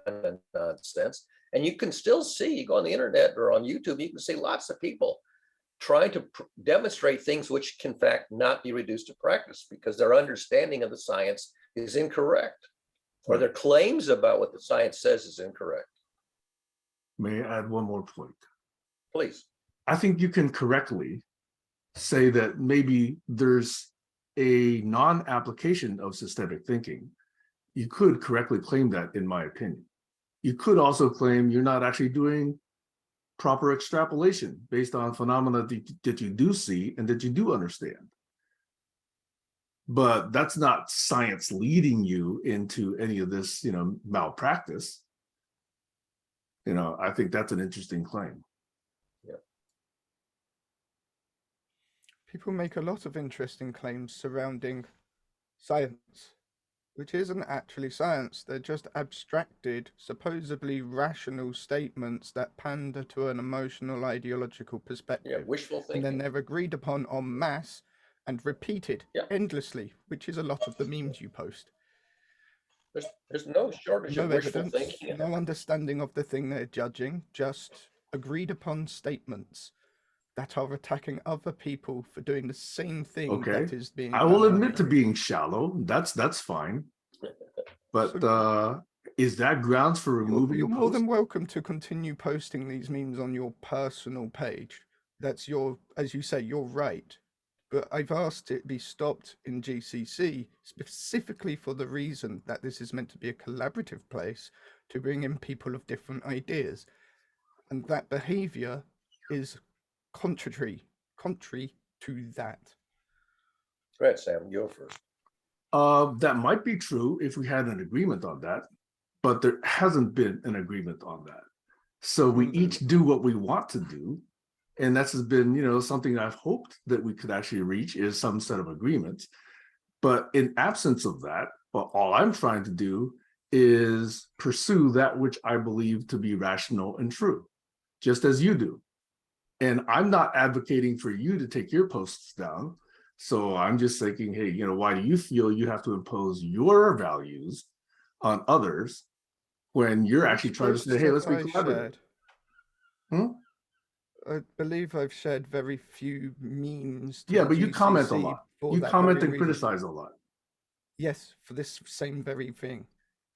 C: kind of nonsense. And you can still see, you go on the internet or on YouTube, you can see lots of people trying to demonstrate things which can in fact not be reduced to practice because their understanding of the science is incorrect or their claims about what the science says is incorrect.
A: May I add one more point?
C: Please.
A: I think you can correctly say that maybe there's a non-application of systemic thinking. You could correctly claim that, in my opinion. You could also claim you're not actually doing proper extrapolation based on phenomena that you do see and that you do understand. But that's not science leading you into any of this, malpractice. I think that's an interesting claim.
C: Yeah.
F: People make a lot of interesting claims surrounding science, which isn't actually science. They're just abstracted, supposedly rational statements that pander to an emotional, ideological perspective.
C: Yeah, wishful thinking.
F: And then they're agreed upon en masse and repeated endlessly, which is a lot of the memes you post.
C: There's no shortage of wishful thinking.
F: No understanding of the thing they're judging, just agreed upon statements that are attacking other people for doing the same thing that is being done.
A: I will admit to being shallow. That's fine. But is that grounds for removing?
F: You're more than welcome to continue posting these memes on your personal page. That's your, as you say, your right. But I've asked it be stopped in GCC specifically for the reason that this is meant to be a collaborative place to bring in people of different ideas. And that behavior is contrary to that.
C: Go ahead, Sam, go first.
A: That might be true if we had an agreement on that. but there hasn't been an agreement on that. So we each do what we want to do. And that's been, something I've hoped that we could actually reach is some set of agreements. But in absence of that, well, all I'm trying to do is pursue that which I believe to be rational and true, just as you do. And I'm not advocating for you to take your posts down. So I'm just thinking, hey, why do you feel you have to impose your values on others when you're actually trying to say, hey, let's be collaborative?
F: I believe I've shared very few memes.
A: Yeah, but you comment a lot. You comment and criticize a lot.
F: Yes, for this same very thing.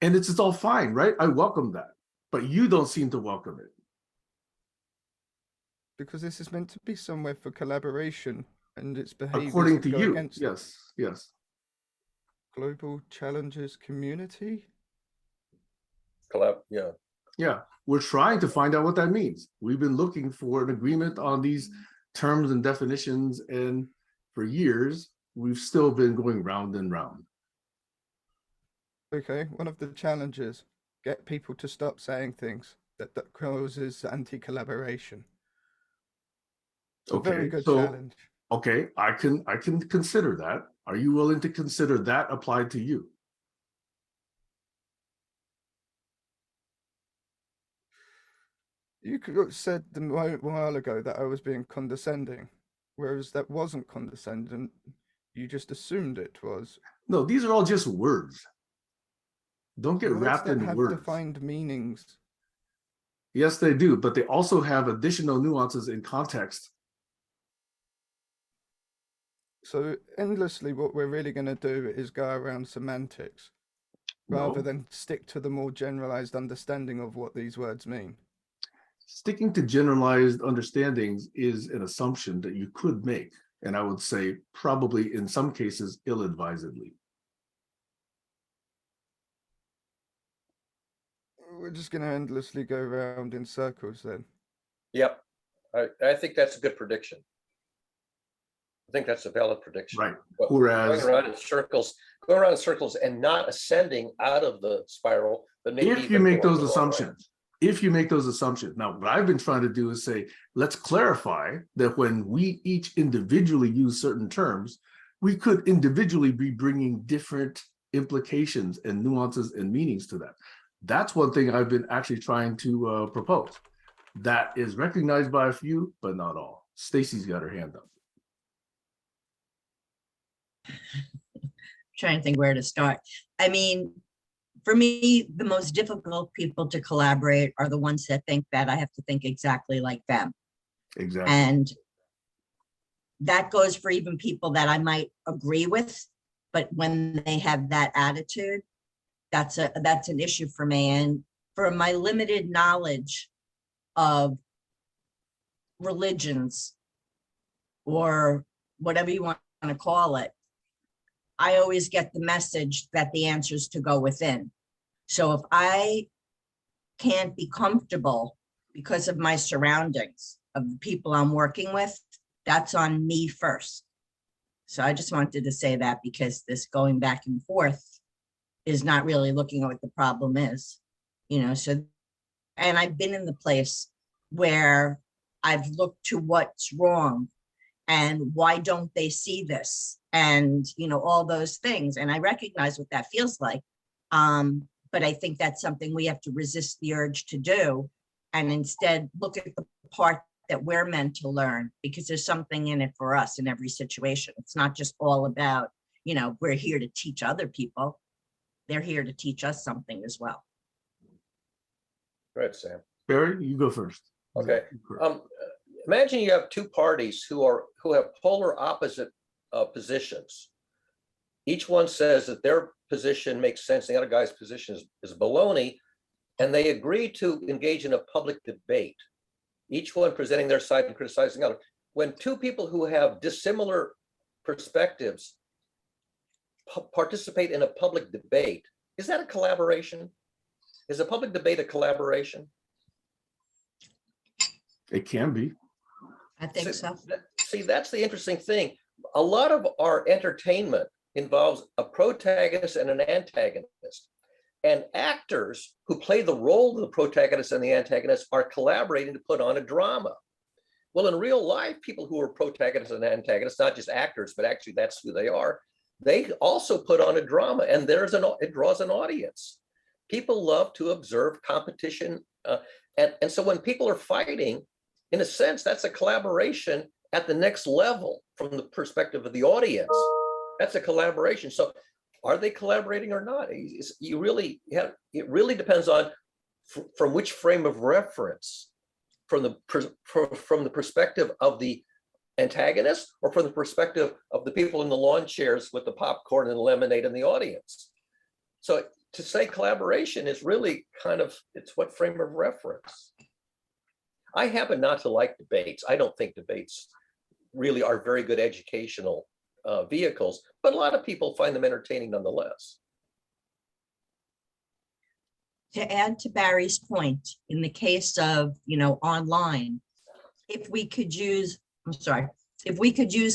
A: And it's all fine, right? I welcome that. But you don't seem to welcome it.
F: Because this is meant to be somewhere for collaboration, and its behaviors
A: according to
F: go
A: you.
F: against it.
A: Yes.
F: Global Challenges Community?
A: Yeah, we're trying to find out what that means. We've been looking for an agreement on these terms and definitions, and for years, we've still been going round and round.
F: Okay, one of the challenges, get people to stop saying things that causes anti-collaboration. It's a very good challenge.
A: Okay, I can consider that. Are you willing to consider that applied to you?
F: You could have said a while ago that I was being condescending, whereas that wasn't condescending. You just assumed it was.
A: No, these are all just words. Don't get wrapped in
F: have
A: words.
F: Defined meanings.
A: Yes, they do, but they also have additional nuances in context.
F: So endlessly, what we're really going to do is go around semantics, rather than stick to the more generalized understanding of what these words mean.
A: Sticking to generalized understandings is an assumption that you could make, and I would say probably in some cases ill-advisedly.
F: We're just going to endlessly go around in circles then.
C: Yep, I think that's a good prediction. I think that's a valid prediction.
A: Right.
C: But
A: Whereas
C: going around in circles and not ascending out of the spiral, but maybe
A: if you make those assumptions, now what I've been trying to do is say, let's clarify that when we each individually use certain terms, we could individually be bringing different implications and nuances and meanings to that. That's one thing I've been actually trying to propose. That is recognized by a few, but not all. Stacy's got her hand up.
D: Trying to think where to start. I mean, for me, the most difficult people to collaborate are the ones that think that I have to think exactly like them.
A: Exactly.
D: And that goes for even people that I might agree with, but when they have that attitude, that's an issue for me. And for my limited knowledge of religions or whatever you want to call it, I always get the message that the answer is to go within. So if I can't be comfortable because of my surroundings, of the people I'm working with, that's on me first. So I just wanted to say that, because this going back and forth is not really looking at what the problem is, so, and I've been in the place where I've looked to what's wrong and why don't they see this, and all those things, and I recognize what that feels like, but I think that's something we have to resist the urge to do, and instead look at the part that we're meant to learn, because there's something in it for us in every situation. It's not just all about, we're here to teach other people. They're here to teach us something as well.
C: Right, Sam.
A: Barry, you go first.
C: Okay. Imagine you have two parties who have polar opposite positions. Each one says that their position makes sense, the other guy's position is baloney, and they agree to engage in a public debate, each one presenting their side and criticizing the other. When two people who have dissimilar perspectives participate in a public debate, is that a collaboration? Is a public debate a collaboration?
A: It can be.
D: I think so.
C: See, that's the interesting thing. A lot of our entertainment involves a protagonist and an antagonist. And actors who play the role of the protagonist and the antagonist are collaborating to put on a drama. Well, in real life, people who are protagonists and antagonists, not just actors, but actually that's who they are, they also put on a drama, and it draws an audience. People love to observe competition. And so when people are fighting, in a sense, that's a collaboration at the next level from the perspective of the audience. That's a collaboration. So are they collaborating or not? It really depends on from which frame of reference, from the perspective of the antagonist or from the perspective of the people in the lawn chairs with the popcorn and the lemonade in the audience. So to say collaboration is really it's what frame of reference. I happen not to like debates. I don't think debates really are very good educational vehicles, but a lot of people find them entertaining nonetheless.
D: To add to Barry's point, in the case of, online, if we could use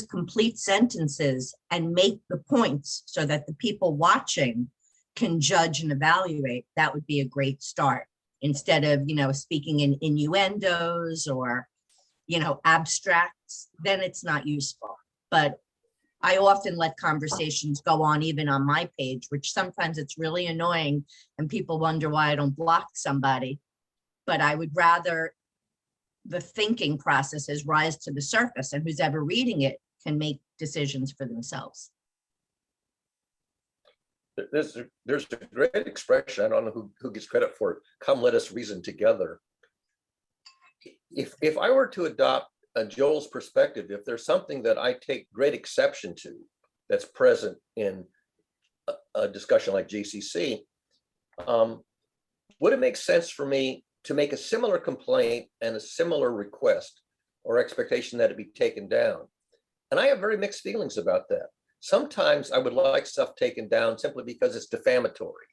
D: complete sentences and make the points so that the people watching can judge and evaluate, that would be a great start. Instead of, speaking in innuendos or, abstracts, then it's not useful. But I often let conversations go on even on my page, which sometimes it's really annoying and people wonder why I don't block somebody. But I would rather the thinking processes rise to the surface, and who's ever reading it can make decisions for themselves.
C: There's a great expression, I don't know who gets credit for it, come let us reason together. If I were to adopt Joel's perspective, if there's something that I take great exception to that's present in a discussion like GCC, would it make sense for me to make a similar complaint and a similar request or expectation that it be taken down? And I have very mixed feelings about that. Sometimes I would like stuff taken down simply because it's defamatory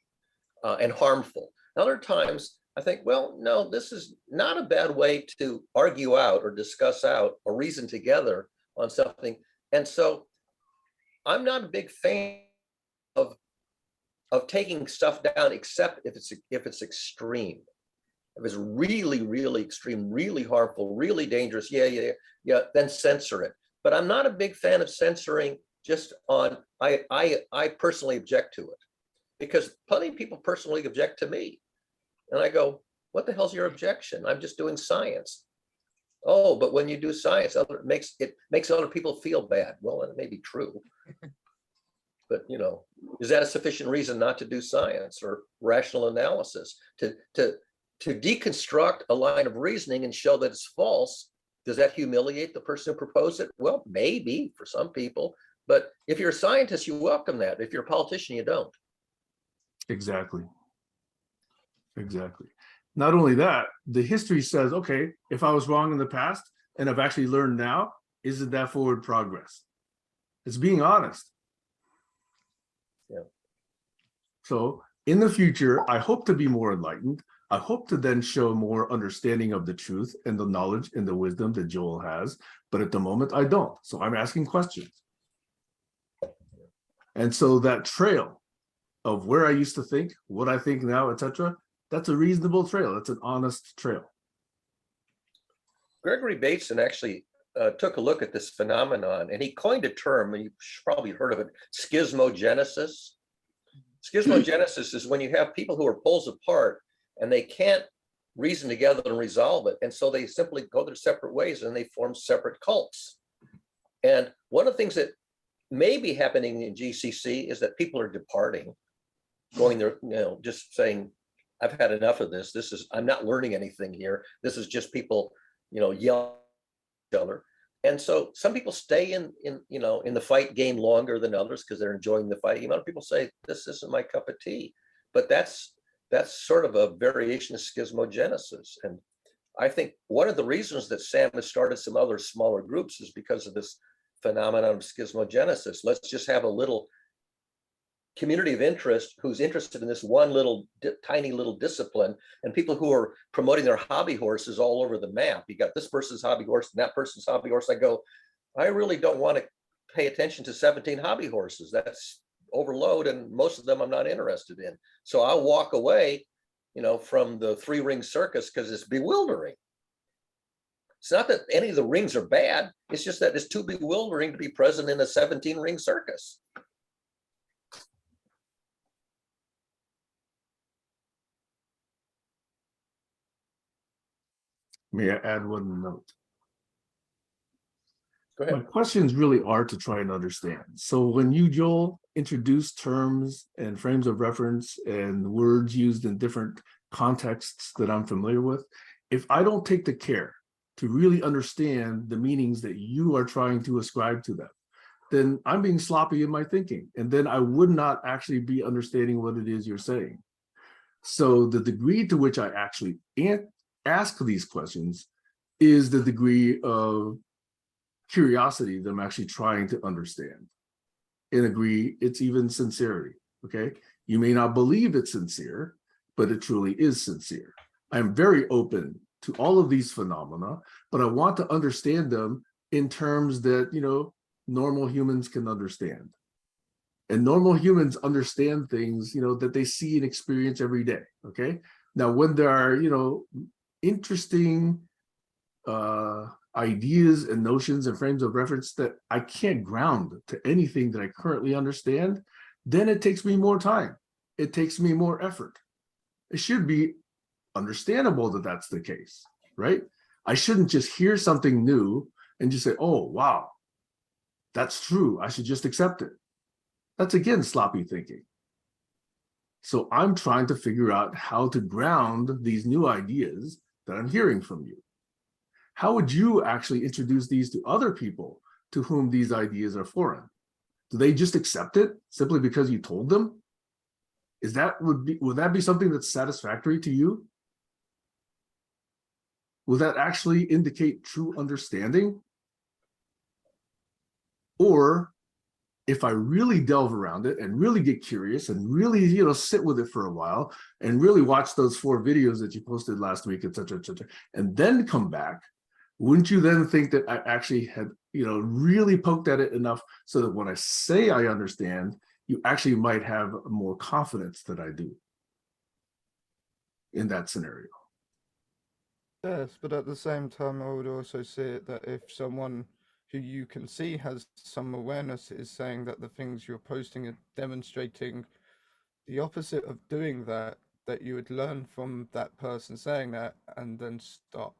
C: and harmful. Other times I think, well, no, this is not a bad way to argue out or discuss out or reason together on something. And so I'm not a big fan of taking stuff down, except if it's extreme. If it's really, really extreme, really harmful, really dangerous, yeah, then censor it. But I'm not a big fan of censoring just on, I personally object to it, because plenty of people personally object to me. And I go, what the hell's your objection? I'm just doing science. Oh, but when you do science, it makes other people feel bad. Well, it may be true. But, is that a sufficient reason not to do science or rational analysis? To deconstruct a line of reasoning and show that it's false, does that humiliate the person who proposed it? Well, maybe for some people. But if you're a scientist, you welcome that. If you're a politician, you don't.
A: Exactly. Not only that, the history says, okay, if I was wrong in the past and I've actually learned now, isn't that forward progress? It's being honest.
C: Yeah.
A: So in the future, I hope to be more enlightened. I hope to then show more understanding of the truth and the knowledge and the wisdom that Joel has. But at the moment, I don't. So I'm asking questions. And so that trail of where I used to think, what I think now, etc., that's a reasonable trail. That's an honest trail.
C: Gregory Bateson actually took a look at this phenomenon, and he coined a term, and you've probably heard of it, schismogenesis. Schismogenesis is when you have people who are poles apart and they can't reason together and resolve it. And so they simply go their separate ways and they form separate cults. And one of the things that may be happening in GCC is that people are departing, going there, just saying, I've had enough of this. I'm not learning anything here. This is just people, yelling at each other. And so some people stay in the fight game longer than others because they're enjoying the fight. Other people say, this isn't my cup of tea. But that's sort of a variation of schismogenesis. And I think one of the reasons that Sam has started some other smaller groups is because of this phenomenon of schismogenesis. Let's just have a little community of interest who's interested in this one tiny little discipline, and people who are promoting their hobby horses all over the map. You got this person's hobby horse and that person's hobby horse. I go, I really don't want to pay attention to 17 hobby horses. That's overload, and most of them I'm not interested in. So I'll walk away, from the 3-ring circus because it's bewildering. It's not that any of the rings are bad. It's just that it's too bewildering to be present in a 17-ring circus.
A: May I add one note?
C: Go
A: My
C: ahead.
A: questions really are to try and understand. So when you, Joel, introduce terms and frames of reference and words used in different contexts that I'm familiar with, if I don't take the care to really understand the meanings that you are trying to ascribe to them, then I'm being sloppy in my thinking. And then I would not actually be understanding what it is you're saying. So the degree to which I actually ask these questions is the degree of curiosity that I'm actually trying to understand and agree it's even sincerity. Okay. You may not believe it's sincere, but it truly is sincere. I'm very open to all of these phenomena, but I want to understand them in terms that, normal humans can understand. And normal humans understand things, that they see and experience every day. Okay. Now, when there are, interesting ideas and notions and frames of reference that I can't ground to anything that I currently understand, then it takes me more time. It takes me more effort. It should be understandable that that's the case, right? I shouldn't just hear something new and just say, oh, wow, that's true. I should just accept it. That's, again, sloppy thinking. So I'm trying to figure out how to ground these new ideas that I'm hearing from you. How would you actually introduce these to other people to whom these ideas are foreign? Do they just accept it simply because you told them? Would that be something that's satisfactory to you? Will that actually indicate true understanding? Or if I really delve around it and really get curious and really, sit with it for a while and really watch those 4 videos that you posted last week, et cetera, and then come back, wouldn't you then think that I actually had, really poked at it enough so that when I say I understand, you actually might have more confidence that I do in that scenario?
F: Yes, but at the same time, I would also see it that if someone who you can see has some awareness is saying that the things you're posting are demonstrating the opposite of doing that, that you would learn from that person saying that and then stop.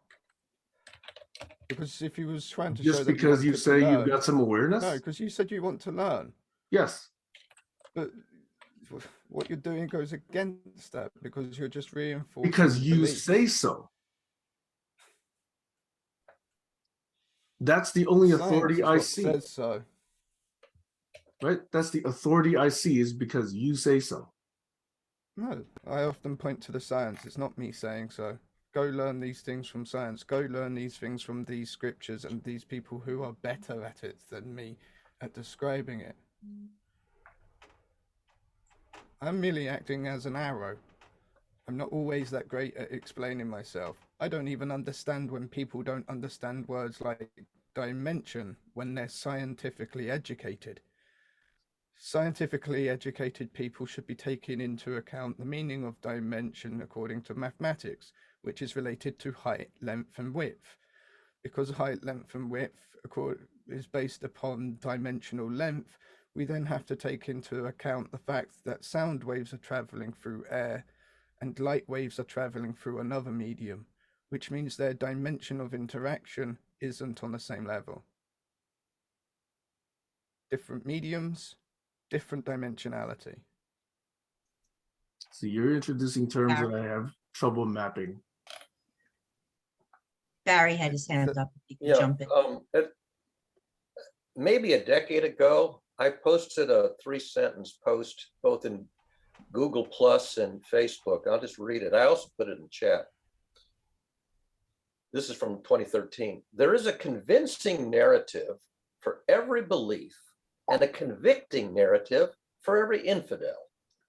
F: Because if he was trying to show
A: Just
F: that
A: because you say you've got some
F: no,
A: awareness?
F: because you said you want to learn,
A: Yes.
F: but what you're doing goes against that because you're just reinforcing
A: Because you
F: beliefs.
A: say so. That's the only authority I see.
F: Says so.
A: Right? That's the authority I see, is because you say so.
F: No, I often point to the science. It's not me saying so. Go learn these things from science. Go learn these things from these scriptures and these people who are better at it than me at describing it. I'm merely acting as an arrow. I'm not always that great at explaining myself. I don't even understand when people don't understand words like dimension when they're scientifically educated. Scientifically educated people should be taking into account the meaning of dimension according to mathematics, which is related to height, length, and width. Because height, length, and width is based upon dimensional length, we then have to take into account the fact that sound waves are traveling through air and light waves are traveling through another medium, which means their dimension of interaction isn't on the same level. Different mediums, different dimensionality.
A: So you're introducing terms that I have trouble mapping.
D: Barry had his hand up. If you could jump in.
C: Maybe a decade ago, I posted a 3-sentence post both in Google Plus and Facebook. I'll just read it. I also put it in chat. This is from 2013. There is a convincing narrative for every belief and a convicting narrative for every infidel.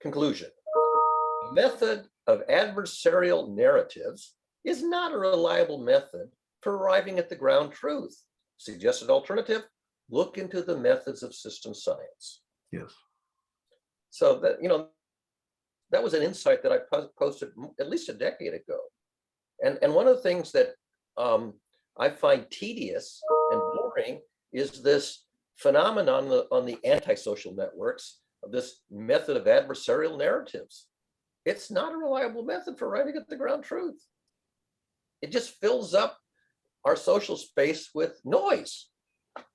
C: Conclusion. The method of adversarial narratives is not a reliable method for arriving at the ground truth. Suggested alternative, look into the methods of system science.
A: Yes.
C: So that, that was an insight that I posted at least a decade ago. And one of the things that I find tedious and boring is this phenomenon on the antisocial networks of this method of adversarial narratives. It's not a reliable method for arriving at the ground truth. It just fills up our social space with noise,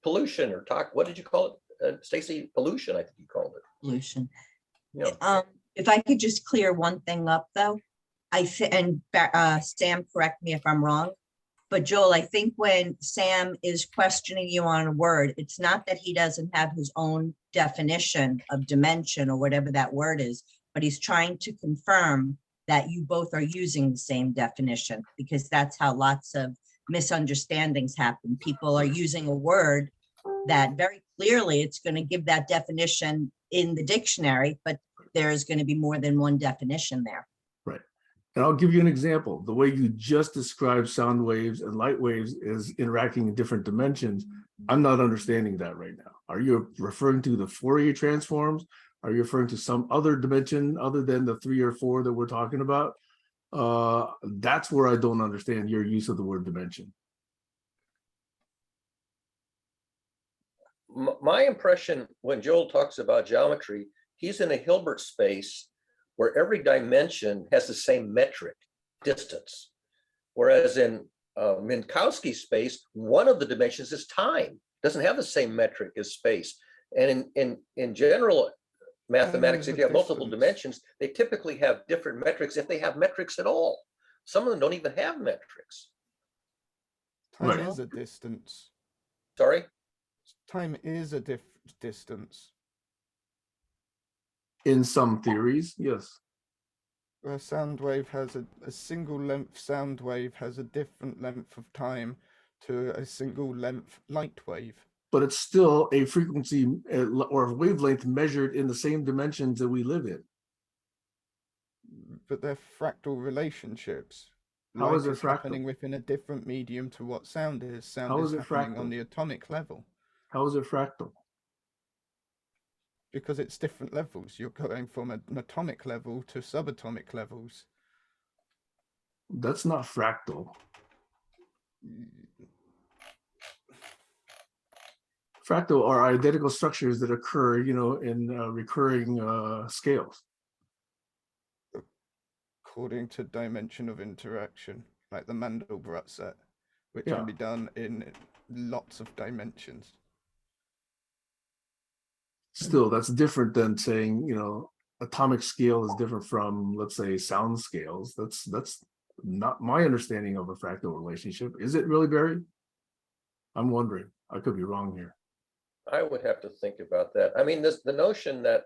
C: pollution, or talk. What did you call it, Stacy? Pollution, I think you called it.
D: Pollution.
C: Yeah.
D: If I could just clear one thing up, though, Sam, correct me if I'm wrong, but Joel, I think when Sam is questioning you on a word, it's not that he doesn't have his own definition of dimension or whatever that word is, but he's trying to confirm that you both are using the same definition, because that's how lots of misunderstandings happen. People are using a word that very clearly it's going to give that definition in the dictionary, but there's going to be more than one definition there.
A: Right. And I'll give you an example. The way you just described sound waves and light waves is interacting in different dimensions. I'm not understanding that right now. Are you referring to the Fourier transforms? Are you referring to some other dimension other than the 3 or 4 that we're talking about? That's where I don't understand your use of the word dimension.
C: My impression when Joel talks about geometry, he's in a Hilbert space where every dimension has the same metric, distance. Whereas in Minkowski's space, one of the dimensions is time, doesn't have the same metric as space. And in general mathematics, if you have multiple dimensions, they typically have different metrics if they have metrics at all. Some of them don't even have metrics.
F: Time is a distance.
C: Sorry?
F: Time is a distance.
A: In some theories, yes.
F: A sound wave has a single length sound wave has a different length of time to a single length light wave.
A: But it's still a frequency or a wavelength measured in the same dimensions that we live in.
F: But they're fractal relationships.
A: How is it fractal?
F: Happening within a different medium to what sound is. Sound
A: How
F: is
A: is it
F: happening
A: fractal?
F: on the atomic level.
A: How is it fractal?
F: Because it's different levels. You're going from an atomic level to subatomic levels.
A: That's not fractal. Fractal are identical structures that occur, in recurring scales.
F: According to dimension of interaction, like the Mandelbrot set, which
A: Yeah.
F: can be done in lots of dimensions.
A: Still, that's different than saying, atomic scale is different from, let's say, sound scales. That's not my understanding of a fractal relationship. Is it really, Barry? I'm wondering. I could be wrong here.
C: I would have to think about that. I mean, the notion that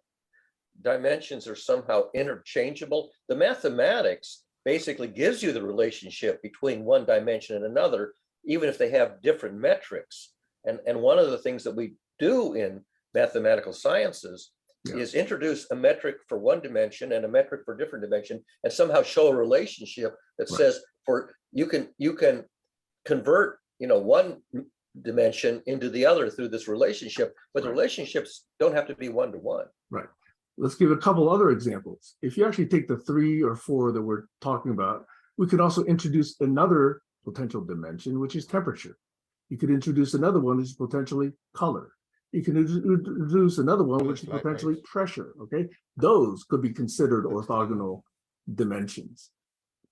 C: dimensions are somehow interchangeable, the mathematics basically gives you the relationship between one dimension and another, even if they have different metrics. And one of the things that we do in mathematical sciences is introduce a metric for one dimension and a metric for a different dimension, and somehow show a relationship that says you can convert one dimension into the other through this relationship, but the relationships don't have to be one-to-one.
A: Right. Let's give a couple other examples. If you actually take the 3 or 4 that we're talking about, we could also introduce another potential dimension, which is temperature. You could introduce another one, which is potentially color. You can introduce another one, which is potentially pressure, okay? Those could be considered orthogonal dimensions.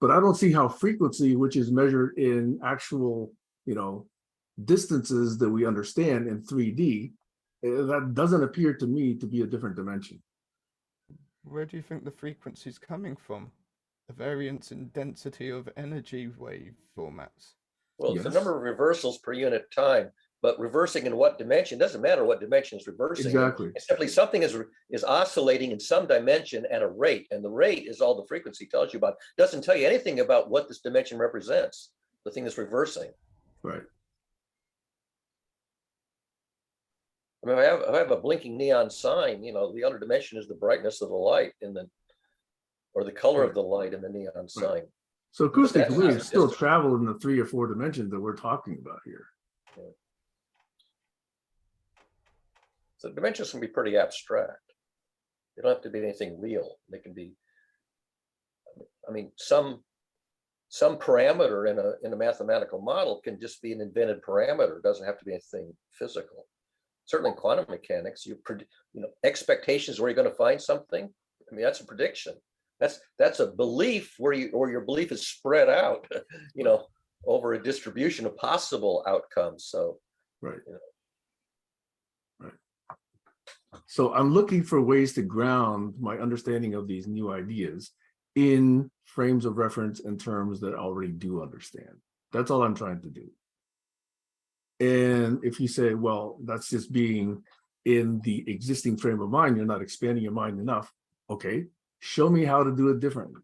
A: But I don't see how frequency, which is measured in actual, distances that we understand in 3D, that doesn't appear to me to be a different dimension.
F: Where do you think the frequency is coming from? The variance in density of energy wave formats.
C: Well, it's the number of reversals per unit time, but reversing in what dimension doesn't matter what dimension is reversing.
A: Exactly.
C: It's simply something is oscillating in some dimension at a rate, and the rate is all the frequency tells you about. It doesn't tell you anything about what this dimension represents, the thing that's reversing.
A: Right.
C: I mean, if I have a blinking neon sign, the other dimension is the brightness of the light or the color of the light in the neon sign.
A: So acoustic waves still travel in the 3 or 4 dimensions that we're talking about here.
C: Yeah. So dimensions can be pretty abstract. They don't have to be anything real. They can be, I mean, some parameter in a mathematical model can just be an invented parameter. It doesn't have to be anything physical. Certainly in quantum mechanics, you know, expectations where you're going to find something. I mean, that's a prediction. That's a belief where your belief is spread out, you know, over a distribution of possible outcomes. So,
A: Right.
C: You know.
A: Right. So I'm looking for ways to ground my understanding of these new ideas in frames of reference and terms that I already do understand. That's all I'm trying to do. And if you say, well, that's just being in the existing frame of mind, you're not expanding your mind enough. Okay, show me how to do it differently.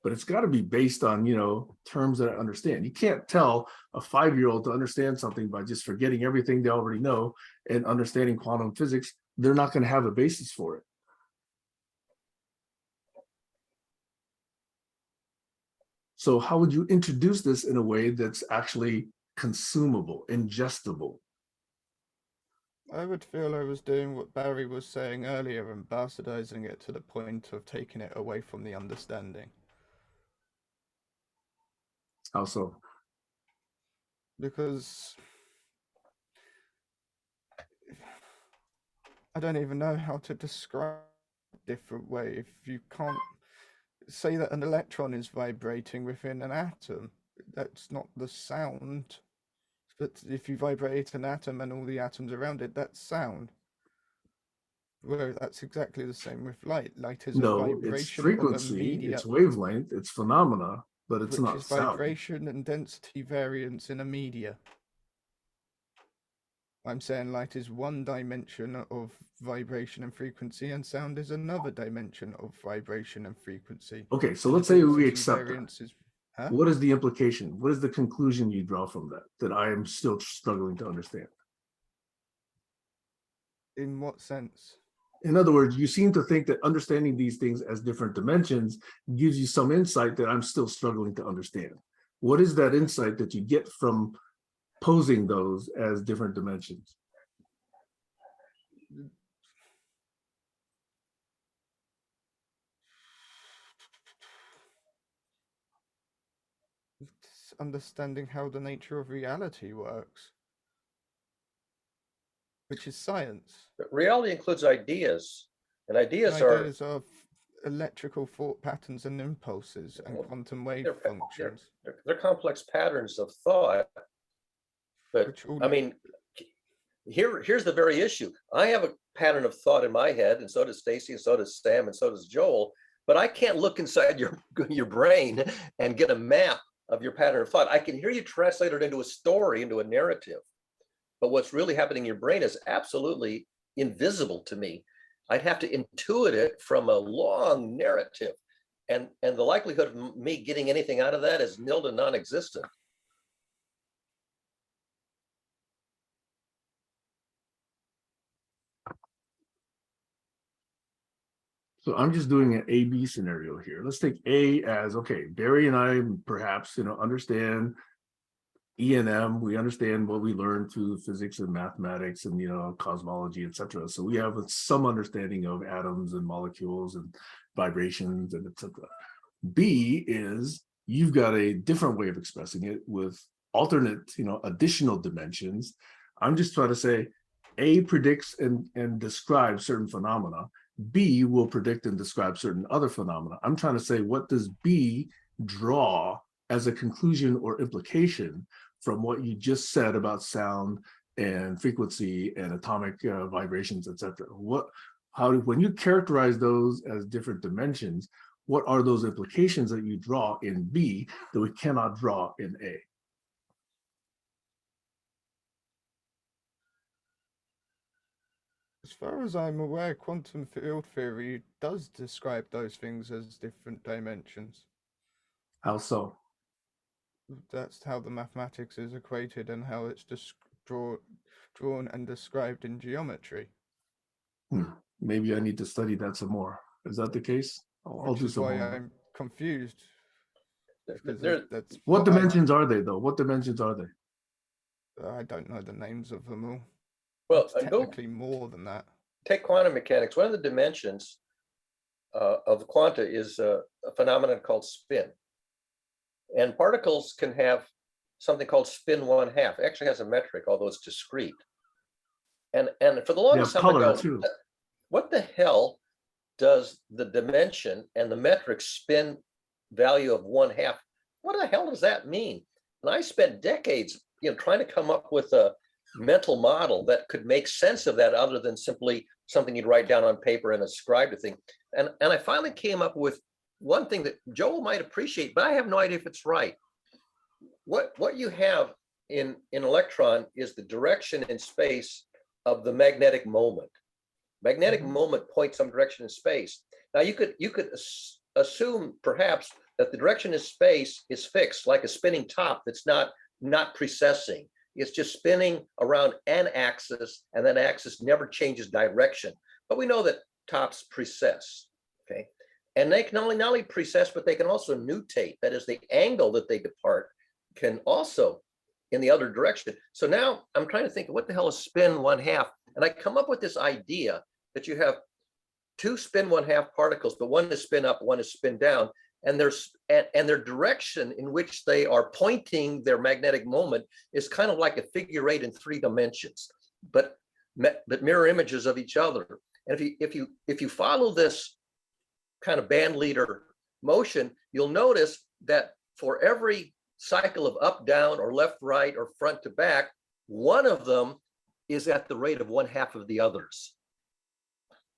A: But it's got to be based on, you know, terms that I understand. You can't tell a 5-year-old to understand something by just forgetting everything they already know and understanding quantum physics. They're not going to have a basis for it. So how would you introduce this in a way that's actually consumable, ingestible?
F: I would feel I was doing what Barry was saying earlier and bastardizing it to the point of taking it away from the understanding.
A: How so?
F: Because I don't even know how to describe a different way. If you can't say that an electron is vibrating within an atom, that's not the sound. But if you vibrate an atom and all the atoms around it, that's sound. Well, that's exactly the same with light. Light is a
A: No, it's
F: vibration of a
A: frequency,
F: media,
A: it's wavelength, it's phenomena, but it's
F: which
A: not
F: is
A: sound.
F: vibration and density variance in a media. I'm saying light is one dimension of vibration and frequency, and sound is another dimension of vibration and frequency.
A: Okay, so
F: And
A: let's
F: the
A: say we
F: density
A: accept that.
F: variance is, huh?
A: What is the implication? What is the conclusion you draw from that I am still struggling to understand?
F: In what sense?
A: In other words, you seem to think that understanding these things as different dimensions gives you some insight that I'm still struggling to understand. What is that insight that you get from posing those as different dimensions?
F: It's understanding how the nature of reality works, which is science.
C: But reality includes ideas, and ideas are
F: of electrical thought patterns and impulses and quantum wave functions.
C: they're complex patterns of thought. But
F: Which all
C: I mean, here's the very issue. I have a pattern of thought in my head, and so does Stacy, and so does Sam, and so does Joel. But I can't look inside your brain and get a map of your pattern of thought. I can hear you translate it into a story, into a narrative. But what's really happening in your brain is absolutely invisible to me. I'd have to intuit it from a long narrative. And the likelihood of me getting anything out of that is nil to non-existent.
A: So I'm just doing an A-B scenario here. Let's take A as, okay, Barry and I perhaps, understand E&M, we understand what we learned through physics and mathematics and, cosmology, etc. So we have some understanding of atoms and molecules and vibrations and etc. B is you've got a different way of expressing it with alternate, additional dimensions. I'm just trying to say A predicts and describes certain phenomena. B will predict and describe certain other phenomena. I'm trying to say, what does B draw as a conclusion or implication from what you just said about sound and frequency and atomic vibrations, etc.? When you characterize those as different dimensions, what are those implications that you draw in B that we cannot draw in A?
F: As far as I'm aware, quantum field theory does describe those things as different dimensions.
A: How so?
F: That's how the mathematics is equated and how it's drawn and described in geometry.
A: Maybe I need to study that some more. Is that the case? I'll do some more.
F: I'm confused.
A: What dimensions are they, though? What dimensions are they?
F: I don't know the names of them all.
C: Well,
F: it's technically more than that.
C: take quantum mechanics, one of the dimensions of quanta is a phenomenon called spin. And particles can have something called spin 1/2. It actually has a metric, although it's discrete. And for the longest time
A: color
C: ago,
A: too.
C: what the hell does the dimension and the metric spin value of 1/2? What the hell does that mean? And I spent decades, trying to come up with a mental model that could make sense of that other than simply something you'd write down on paper and ascribe to thing. And I finally came up with one thing that Joel might appreciate, but I have no idea if it's right. What you have in electron is the direction in space of the magnetic moment. Magnetic moment points some direction in space. Now you could assume perhaps that the direction in space is fixed, like a spinning top that's not precessing. It's just spinning around an axis, and that axis never changes direction. But we know that tops precess, okay? And they can not only precess, but they can also nutate. That is, the angle that they depart can also in the other direction. So now I'm trying to think, what the hell is spin 1/2? And I come up with this idea that you have two spin 1/2 particles, but one is spin up, one is spin down, and their direction in which they are pointing their magnetic moment is kind of like a figure 8 in 3 dimensions, but mirror images of each other. And if you follow this kind of band leader motion, you'll notice that for every cycle of up, down, or left, right, or front to back, one of them is at the rate of 1/2 of the others.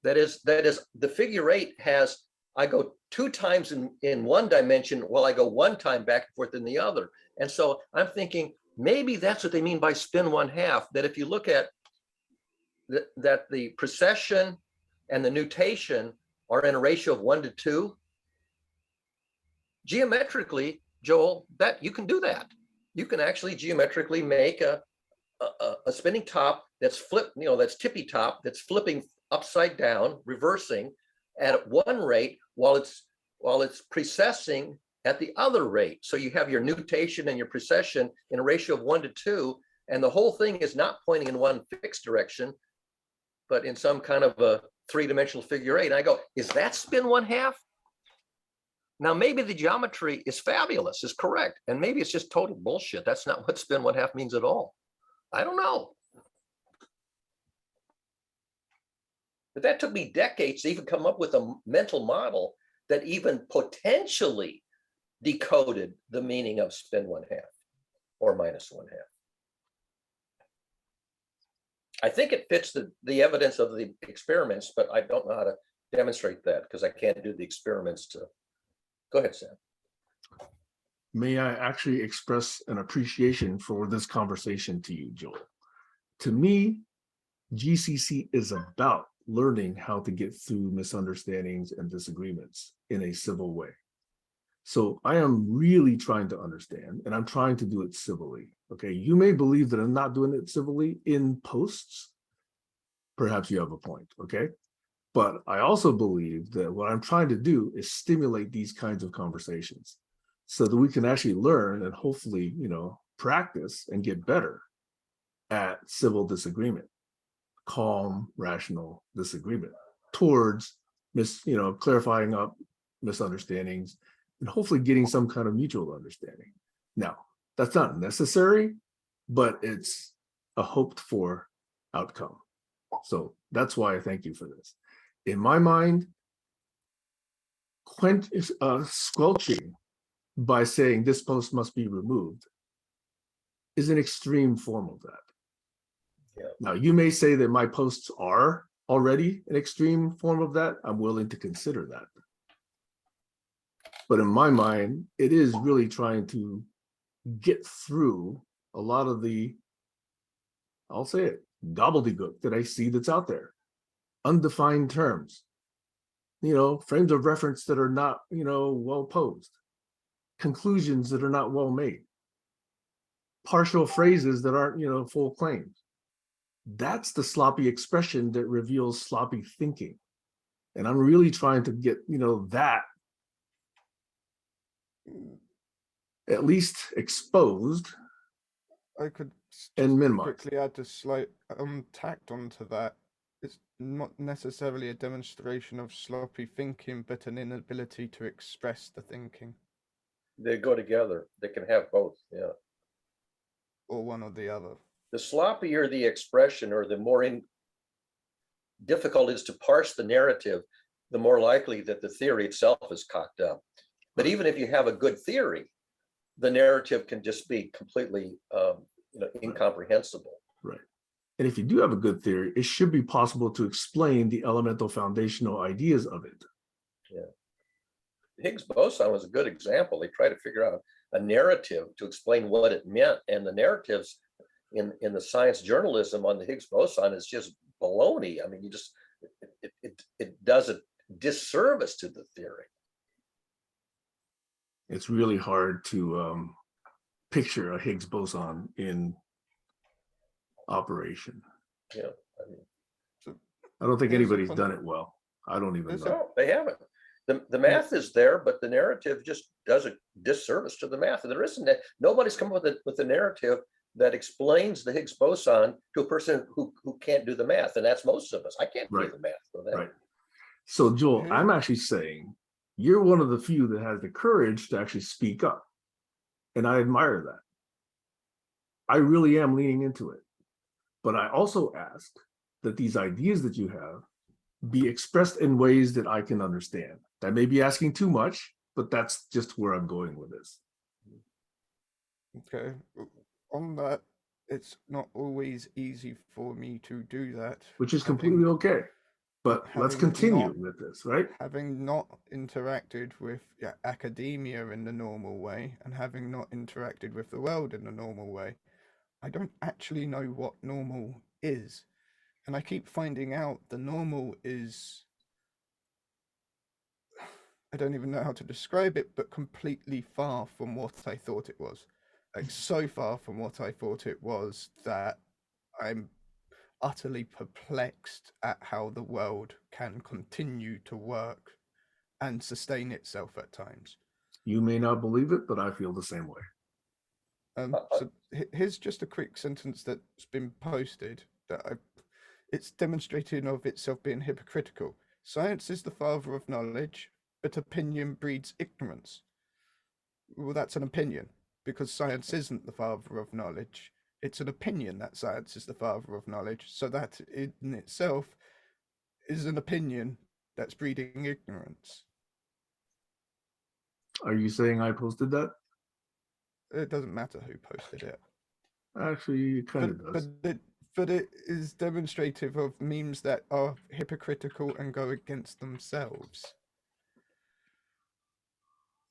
C: That is, the figure 8 has, I go 2 times in one dimension while I go 1 time back and forth in the other. And so I'm thinking maybe that's what they mean by spin 1/2, that if you look at that the precession and the nutation are in a ratio of 1 to 2, geometrically, Joel, that you can do that. You can actually geometrically make a spinning top that's that's tippy top, that's flipping upside down, reversing at one rate while it's precessing at the other rate. So you have your nutation and your precession in a ratio of 1 to 2, and the whole thing is not pointing in one fixed direction, but in some kind of a 3-dimensional figure 8. And I go, is that spin 1/2? Now, maybe the geometry is fabulous, is correct. And maybe it's just total bullshit. That's not what spin 1/2 means at all. I don't know. But that took me decades to even come up with a mental model that even potentially decoded the meaning of spin 1/2 or minus 1/2. I think it fits the evidence of the experiments, but I don't know how to demonstrate that because I can't do the experiments to. Go ahead, Sam.
A: May I actually express an appreciation for this conversation to you, Joel? To me, GCC is about learning how to get through misunderstandings and disagreements in a civil way. So I am really trying to understand, and I'm trying to do it civilly. Okay, you may believe that I'm not doing it civilly in posts. Perhaps you have a point, okay? But I also believe that what I'm trying to do is stimulate these kinds of conversations so that we can actually learn and hopefully, practice and get better at civil disagreement, calm, rational disagreement towards clarifying up misunderstandings and hopefully getting some kind of mutual understanding. Now, that's not necessary, but it's a hoped for outcome. So that's why I thank you for this. In my mind, squelching by saying this post must be removed is an extreme form of that.
C: Yeah.
A: Now, you may say that my posts are already an extreme form of that. I'm willing to consider that. But in my mind, it is really trying to get through a lot of the, I'll say it, gobbledygook that I see that's out there. Undefined terms, frames of reference that are not, well posed, conclusions that are not well made, partial phrases that aren't, full claims. That's the sloppy expression that reveals sloppy thinking. And I'm really trying to get, that at least exposed
F: I could
A: and minimized.
F: quickly add a slight tact onto that. It's not necessarily a demonstration of sloppy thinking, but an inability to express the thinking.
C: They go together. They can have both. Yeah.
F: Or one or the other.
C: The sloppier the expression, or the more difficult it is to parse the narrative, the more likely that the theory itself is cocked up. But even if you have a good theory, the narrative can just be completely incomprehensible.
A: Right. And if you do have a good theory, it should be possible to explain the elemental foundational ideas of it.
C: Yeah. Higgs boson was a good example. They tried to figure out a narrative to explain what it meant. And the narratives in the science journalism on the Higgs boson is just baloney. I mean, it does a disservice to the theory.
A: It's really hard to picture a Higgs boson in operation.
C: Yeah.
A: I don't think anybody's done it well. I don't even know.
C: No, they haven't. The math is there, but the narrative just does a disservice to the math. And there isn't nobody's come up with a narrative that explains the Higgs boson to a person who can't do the math. And that's most of us. I can't do the math for that.
A: Right. So Joel, I'm actually saying you're one of the few that has the courage to actually speak up. And I admire that. I really am leaning into it. But I also ask that these ideas that you have be expressed in ways that I can understand. That may be asking too much, but that's just where I'm going with this.
F: Okay. On that, it's not always easy for me to do that.
A: Which is completely okay. But let's continue with this, right?
F: Having not interacted with academia in the normal way, and having not interacted with the world in the normal way, I don't actually know what normal is. And I keep finding out the normal is, I don't even know how to describe it, but completely far from what I thought it was. Like, so far from what I thought it was that I'm utterly perplexed at how the world can continue to work and sustain itself at times.
A: You may not believe it, but I feel the same way.
F: So here's just a quick sentence that's been posted that it's demonstrating of itself being hypocritical. Science is the father of knowledge, but opinion breeds ignorance. Well, that's an opinion, because science isn't the father of knowledge. It's an opinion that science is the father of knowledge. So that in itself is an opinion that's breeding ignorance.
A: Are you saying I posted that?
F: It doesn't matter who posted it.
A: Actually, it kind of does.
F: But it is demonstrative of memes that are hypocritical and go against themselves.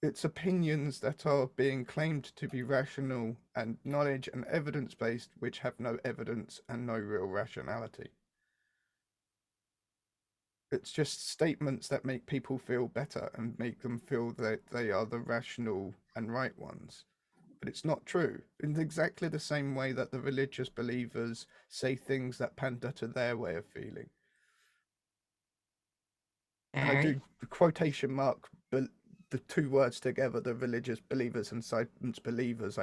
F: It's opinions that are being claimed to be rational and knowledge and evidence-based, which have no evidence and no real rationality. It's just statements that make people feel better and make them feel that they are the rational and right ones. But it's not true, in exactly the same way that the religious believers say things that pander to their way of feeling. And I do the quotation mark, but the two words together, the religious believers and science believers,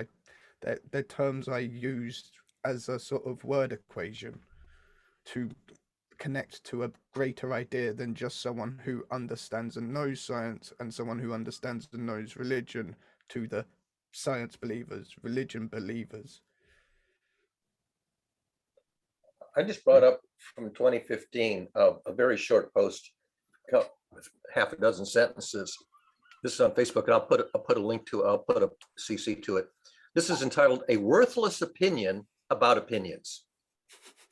F: they're terms I used as a sort of word equation to connect to a greater idea than just someone who understands and knows science and someone who understands and knows religion, to the science believers, religion believers.
C: I just brought up from 2015 a very short post, half a dozen sentences. This is on Facebook, and I'll put a link to it. I'll put a CC to it. This is entitled "A Worthless Opinion About Opinions."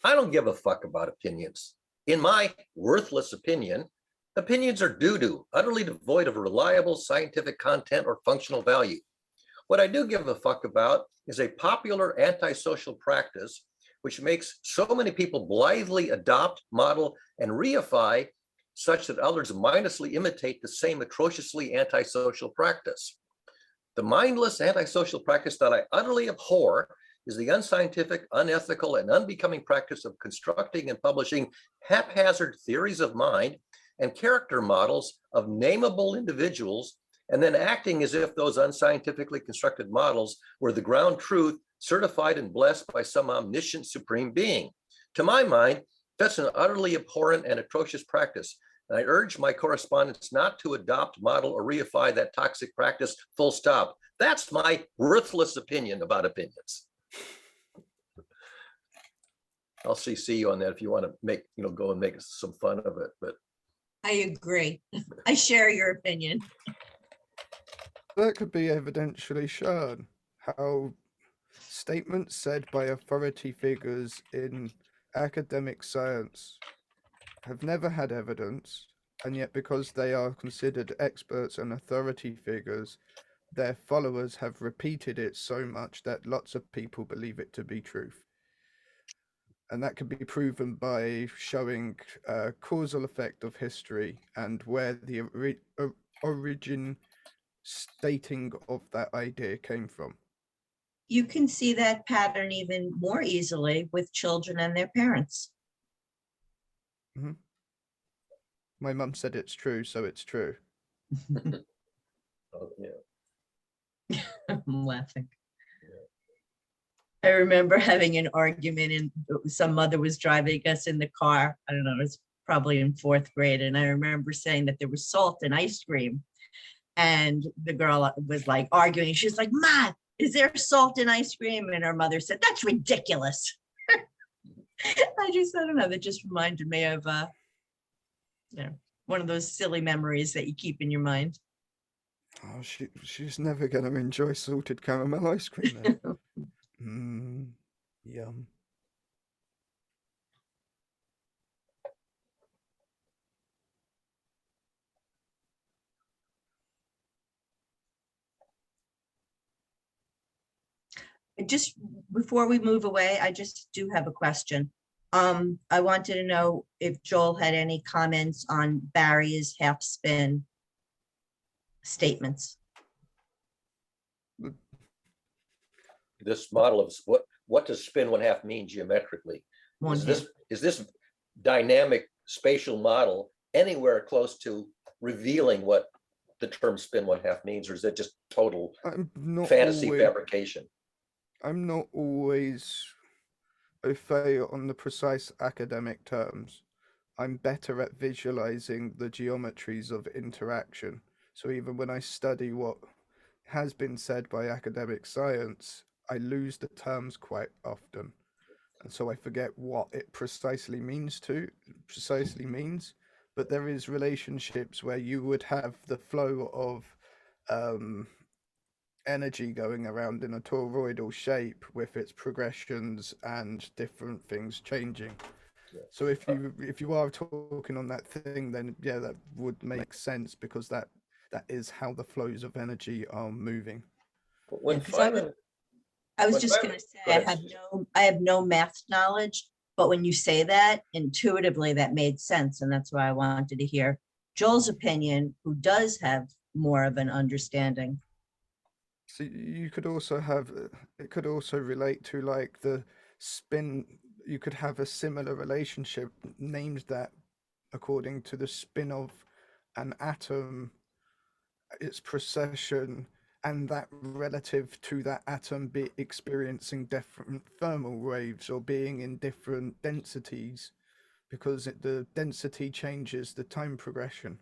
C: I don't give a fuck about opinions. In my worthless opinion, opinions are doo-doo, utterly devoid of reliable scientific content or functional value. What I do give a fuck about is a popular antisocial practice which makes so many people blithely adopt, model, and reify such that others mindlessly imitate the same atrociously antisocial practice. The mindless antisocial practice that I utterly abhor is the unscientific, unethical, and unbecoming practice of constructing and publishing haphazard theories of mind and character models of nameable individuals, and then acting as if those unscientifically constructed models were the ground truth certified and blessed by some omniscient supreme being. To my mind, That's an utterly abhorrent and atrocious practice. And I urge my correspondents not to adopt, model, or reify that toxic practice, full stop. That's my worthless opinion about opinions. I'll CC you on that if you want to make, go and make some fun of it, but.
D: I agree. I share your opinion.
F: That could be evidentially shown how statements said by authority figures in academic science have never had evidence, and yet because they are considered experts and authority figures, their followers have repeated it so much that lots of people believe it to be truth. And that can be proven by showing a causal effect of history and where the origin stating of that idea came from.
D: You can see that pattern even more easily with children and their parents.
F: Mm-hmm. My mum said it's true, so it's true.
C: Oh, yeah.
D: I'm laughing. I remember having an argument, and some mother was driving us in the car. I don't know, it was probably in 4th grade. And I remember saying that there was salt in ice cream. And the girl was like arguing. She was like, "Ma, is there salt in ice cream?" And her mother said, "That's ridiculous." I don't know, that just reminded me of, one of those silly memories that you keep in your mind.
F: Oh, she's never going to enjoy salted caramel ice cream then. Yum.
D: Just before we move away, I just do have a question. I wanted to know if Joel had any comments on Barry's half spin statements.
C: This model of what does spin 1/2 mean geometrically? Is this dynamic spatial model anywhere close to revealing what the term spin 1/2 means, or is it just total fantasy fabrication?
F: I'm not always au fait on the precise academic terms. I'm better at visualizing the geometries of interaction. So even when I study what has been said by academic science, I lose the terms quite often. And so I forget what it precisely means. But there is relationships where you would have the flow of energy going around in a toroidal shape with its progressions and different things changing. Yeah. So if you are talking on that thing, then yeah, that would make sense, because that is how the flows of energy are moving.
C: When
D: I was just going to say, I have no math knowledge, but when you say that, intuitively that made sense, and that's why I wanted to hear Joel's opinion, who does have more of an understanding.
F: So you could also have, it could also relate to like the spin. You could have a similar relationship named that according to the spin of an atom, its precession, and that relative to that atom be experiencing different thermal waves or being in different densities, because the density changes the time progression,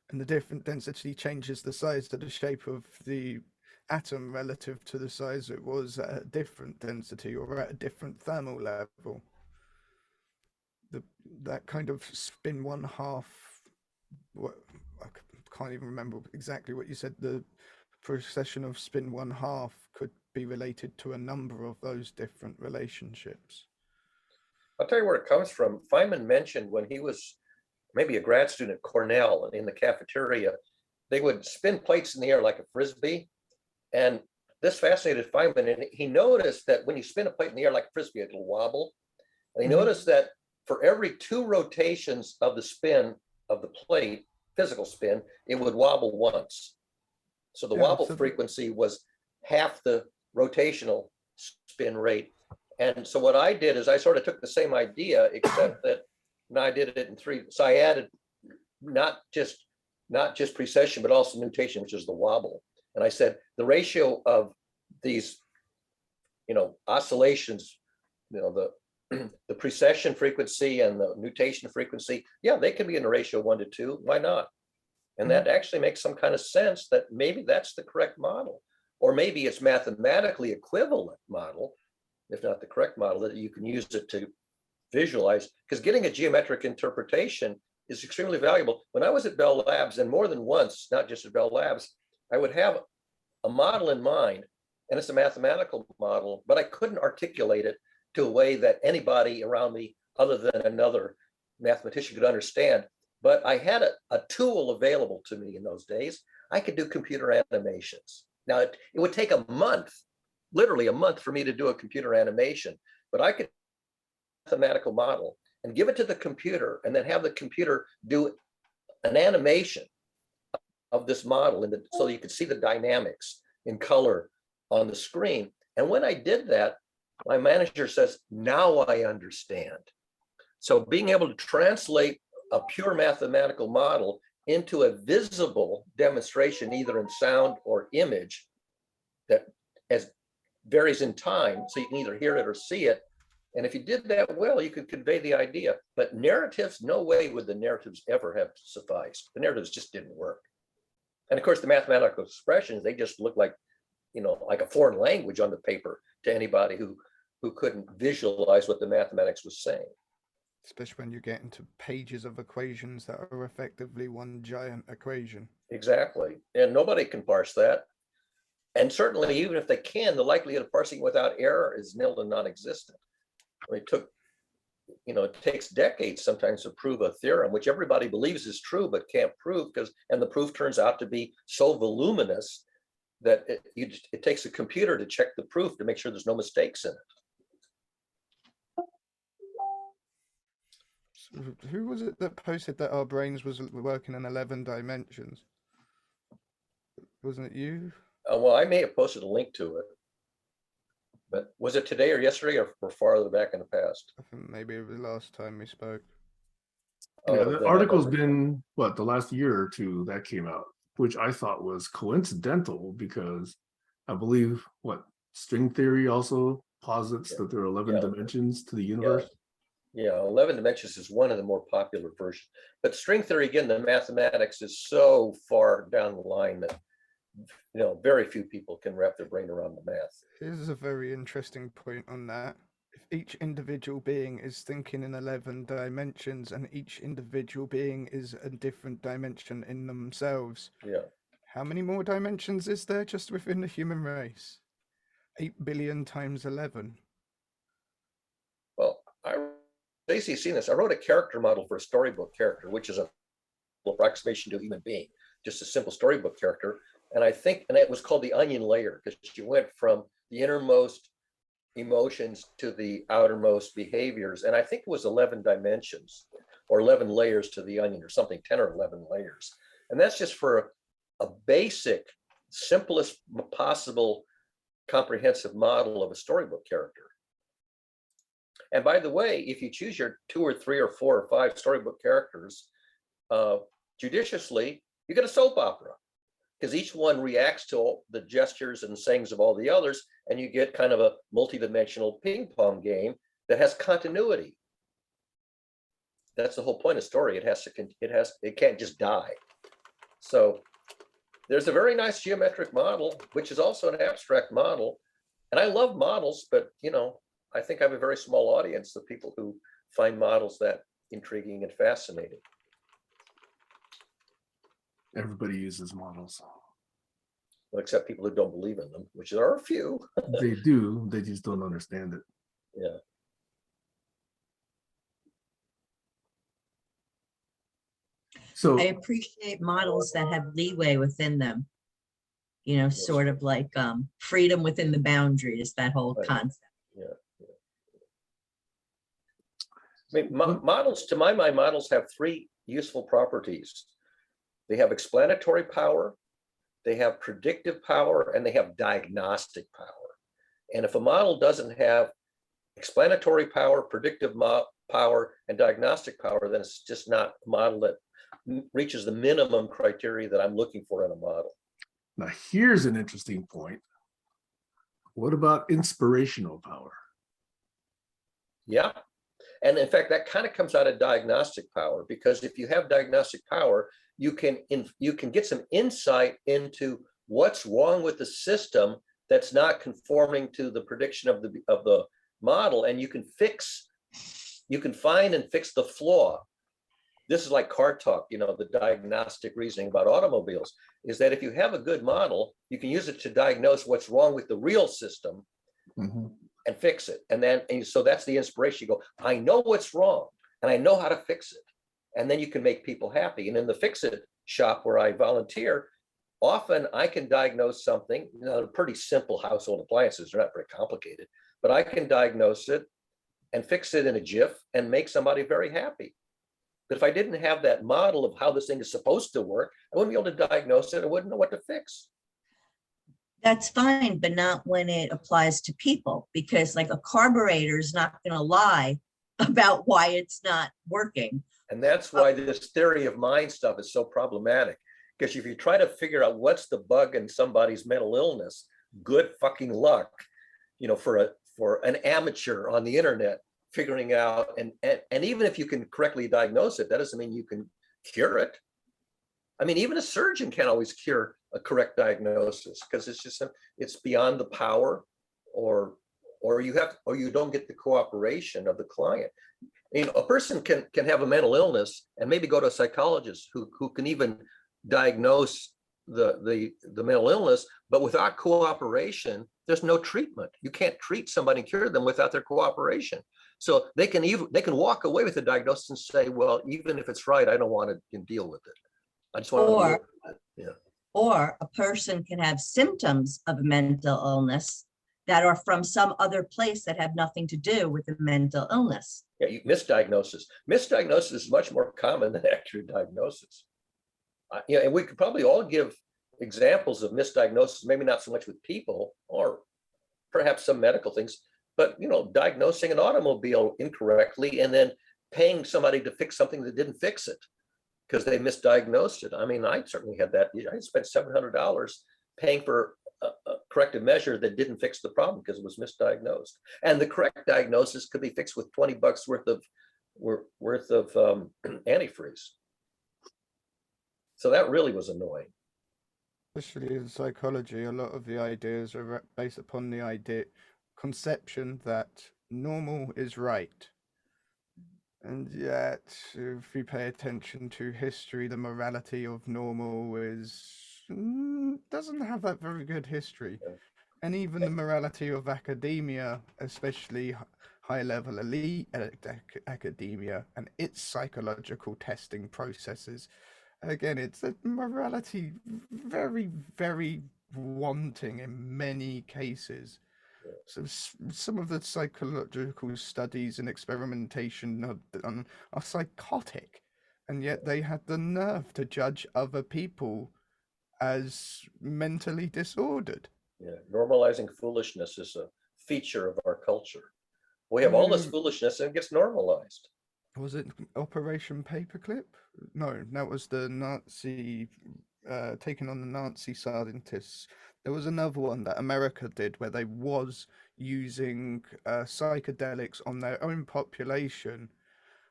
F: and the different density changes the size to the shape of the atom relative to the size it was at a different density or at a different thermal level. That kind of spin 1/2, what I can't even remember exactly what you said, the precession of spin 1/2 could be related to a number of those different relationships.
C: I'll tell you where it comes from. Feynman mentioned when he was maybe a grad student at Cornell, in the cafeteria, they would spin plates in the air like a frisbee. And this fascinated Feynman, and he noticed that when you spin a plate in the air like a frisbee, it'll wobble. And he noticed that for every 2 rotations of the spin of the plate, physical spin, it would wobble once. So the wobble frequency was half the rotational spin rate. And so what I did is I sort of took the same idea, except that I did it in 3. So I added not just precession, but also nutation, which is the wobble. And I said the ratio of these, oscillations, the the precession frequency and the nutation frequency, yeah, they can be in a ratio 1 to 2. Why not? And that actually makes some kind of sense that maybe that's the correct model, or maybe it's mathematically equivalent model, if not the correct model, that you can use it to visualize. Because getting a geometric interpretation is extremely valuable. When I was at Bell Labs, and more than once, not just at Bell Labs, I would have a model in mind, and it's a mathematical model, but I couldn't articulate it to a way that anybody around me other than another mathematician could understand. But I had a tool available to me in those days. I could do computer animations. Now, it would take a month, literally a month, for me to do a computer animation, but I could mathematical model and give it to the computer, and then have the computer do an animation of this model, so you could see the dynamics in color on the screen. And when I did that, my manager says, now I understand. So being able to translate a pure mathematical model into a visible demonstration, either in sound or image, that varies in time, so you can either hear it or see it. And if you did that well, you could convey the idea. But narratives, no way would the narratives ever have sufficed. The narratives just didn't work. And of course, the mathematical expressions, they just look like, like a foreign language on the paper to anybody who couldn't visualize what the mathematics was saying.
F: Especially when you get into pages of equations that are effectively one giant equation.
C: Exactly. And nobody can parse that. And certainly, even if they can, the likelihood of parsing without error is nil and non-existent. It takes decades sometimes to prove a theorem, which everybody believes is true, but can't prove, and the proof turns out to be so voluminous that it takes a computer to check the proof to make sure there's no mistakes in it.
F: So who was it that posted that our brains was working in 11 dimensions? Wasn't it you?
C: Well, I may have posted a link to it, but was it today or yesterday or farther back in the past?
F: I think maybe it was the last time we spoke.
A: Yeah, the article's been, the last year or two that came out, which I thought was coincidental, because I believe, string theory also posits that there are 11 dimensions to the universe.
C: Yeah, 11 dimensions is one of the more popular versions. But string theory, again, the mathematics is so far down the line that very few people can wrap their brain around the math.
F: Here's a very interesting point on that. If each individual being is thinking in 11 dimensions, and each individual being is a different dimension in themselves, how many more dimensions is there just within the human race? 8 billion times 11.
C: Well, Stacey's seen this. I wrote a character model for a storybook character, which is an approximation to a human being, just a simple storybook character. And it was called the onion layer, because she went from the innermost emotions to the outermost behaviors. And I think it was 11 dimensions or 11 layers to the onion, or something, 10 or 11 layers. And that's just for a basic, simplest possible comprehensive model of a storybook character. And by the way, if you choose your 2 or 3 or 4 or 5 storybook characters judiciously, you get a soap opera, because each one reacts to all the gestures and sayings of all the others, and you get kind of a multi-dimensional ping pong game that has continuity. That's the whole point of story. It can't just die. So there's a very nice geometric model, which is also an abstract model. And I love models, but I think I have a very small audience of people who find models that intriguing and fascinating.
A: Everybody uses models.
C: Well, except people who don't believe in them, which there are a few.
A: They do, they just don't understand it.
C: Yeah.
A: So
D: I appreciate models that have leeway within them. Sort of like freedom within the boundaries, that whole concept.
C: I mean, models, to my mind, models have 3 useful properties. They have explanatory power, they have predictive power, and they have diagnostic power. And if a model doesn't have explanatory power, predictive power, and diagnostic power, then it's just not a model that reaches the minimum criteria that I'm looking for in a model.
A: now here's an interesting point. What about inspirational power?
C: Yeah. And in fact, that kind of comes out of diagnostic power, because if you have diagnostic power, you can get some insight into what's wrong with the system that's not conforming to the prediction of the model, and you can find and fix the flaw. This is like car talk, the diagnostic reasoning about automobiles is that if you have a good model, you can use it to diagnose what's wrong with the real system.
A: Mhm.
C: And fix it. And so that's the inspiration. You go, I know what's wrong and I know how to fix it. And then you can make people happy. And in the fix it shop where I volunteer, often I can diagnose something, pretty simple household appliances, they're not very complicated, but I can diagnose it and fix it in a jiff and make somebody very happy. But if I didn't have that model of how this thing is supposed to work, I wouldn't be able to diagnose it. I wouldn't know what to fix.
D: That's fine, but not when it applies to people, because like a carburetor is not going to lie about why it's not working.
C: And that's why this theory of mind stuff is so problematic. Because if you try to figure out what's the bug in somebody's mental illness, good fucking luck, for an amateur on the internet figuring out, and even if you can correctly diagnose it, that doesn't mean you can cure it. I mean, even a surgeon can't always cure a correct diagnosis, because it's beyond the power, or you don't get the cooperation of the client. A person can have a mental illness and maybe go to a psychologist who can even diagnose the mental illness, but without cooperation, there's no treatment. You can't treat somebody and cure them without their cooperation. So they can walk away with the diagnosis and say, well, even if it's right, I don't want to deal with it. I just want to.
D: Or a person can have symptoms of a mental illness that are from some other place that have nothing to do with the mental illness.
C: Yeah, misdiagnosis. Misdiagnosis is much more common than accurate diagnosis. And we could probably all give examples of misdiagnosis, maybe not so much with people or perhaps some medical things, but diagnosing an automobile incorrectly and then paying somebody to fix something that didn't fix it because they misdiagnosed it. I mean, I certainly had that. I spent $700 paying for a corrective measure that didn't fix the problem because it was misdiagnosed. And the correct diagnosis could be fixed with $20 worth of antifreeze. So that really was annoying.
F: Especially in psychology, a lot of the ideas are based upon the conception that normal is right. And yet, if we pay attention to history, the morality of normal doesn't have that very good history. And even the morality of academia, especially high-level elite academia and its psychological testing processes, again, it's a morality very, very wanting in many cases. So some of the psychological studies and experimentation are psychotic, and yet they had the nerve to judge other people as mentally disordered.
C: Yeah, normalizing foolishness is a feature of our culture. We have all this foolishness and it gets normalized.
F: Was it Operation Paperclip? No, that was the Nazi, taking on the Nazi scientists. There was another one that America did where they was using psychedelics on their own population.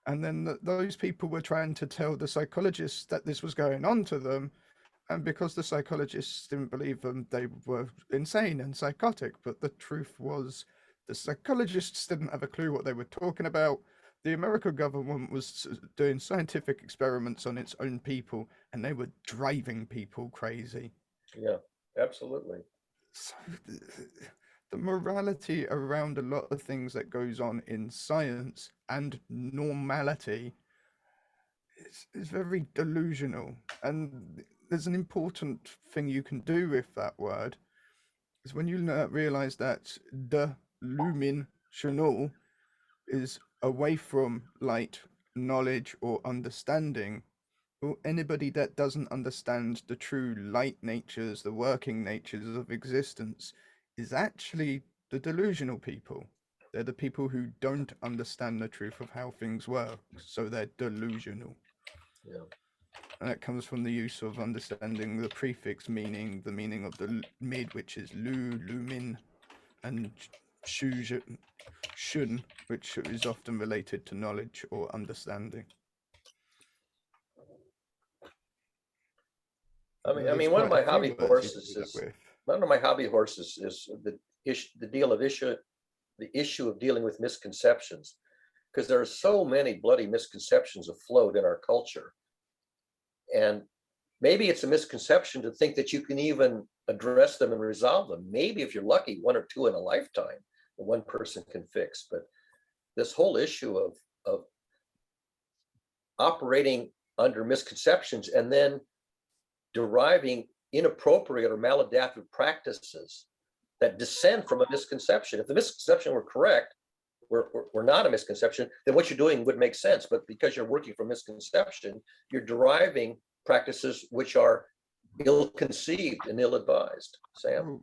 F: And then those people were trying to tell the psychologists that this was going on to them. And because the psychologists didn't believe them, they were insane and psychotic. But the truth was the psychologists didn't have a clue what they were talking about. The American government was doing scientific experiments on its own people, and they were driving people crazy.
C: Yeah, absolutely.
F: So the morality around a lot of things that goes on in science and normality is very delusional. And there's an important thing you can do with that word, is when you realize that the luminational is away from light, knowledge, or understanding. Well, anybody that doesn't understand the true light natures, the working natures of existence, is actually the delusional people. They're the people who don't understand the truth of how things work, so they're delusional.
C: Yeah.
F: And that comes from the use of understanding the prefix meaning, the meaning of the mid, which is lumin, and shun, which is often related to knowledge or understanding.
C: I
F: There's
C: mean, one of
F: quite
C: my
F: a few
C: hobby
F: words you
C: horses
F: can do that
C: is
F: with.
C: one of my hobby horses is the issue of dealing with misconceptions, because there are so many bloody misconceptions afloat in our culture. And maybe it's a misconception to think that you can even address them and resolve them. Maybe if you're lucky, one or two in a lifetime, that one person can fix. But this whole issue of operating under misconceptions and then deriving inappropriate or maladaptive practices that descend from a misconception. If the misconception were correct, were not a misconception, then what you're doing would make sense. But because you're working from misconception, you're deriving practices which are ill-conceived and ill-advised. Sam?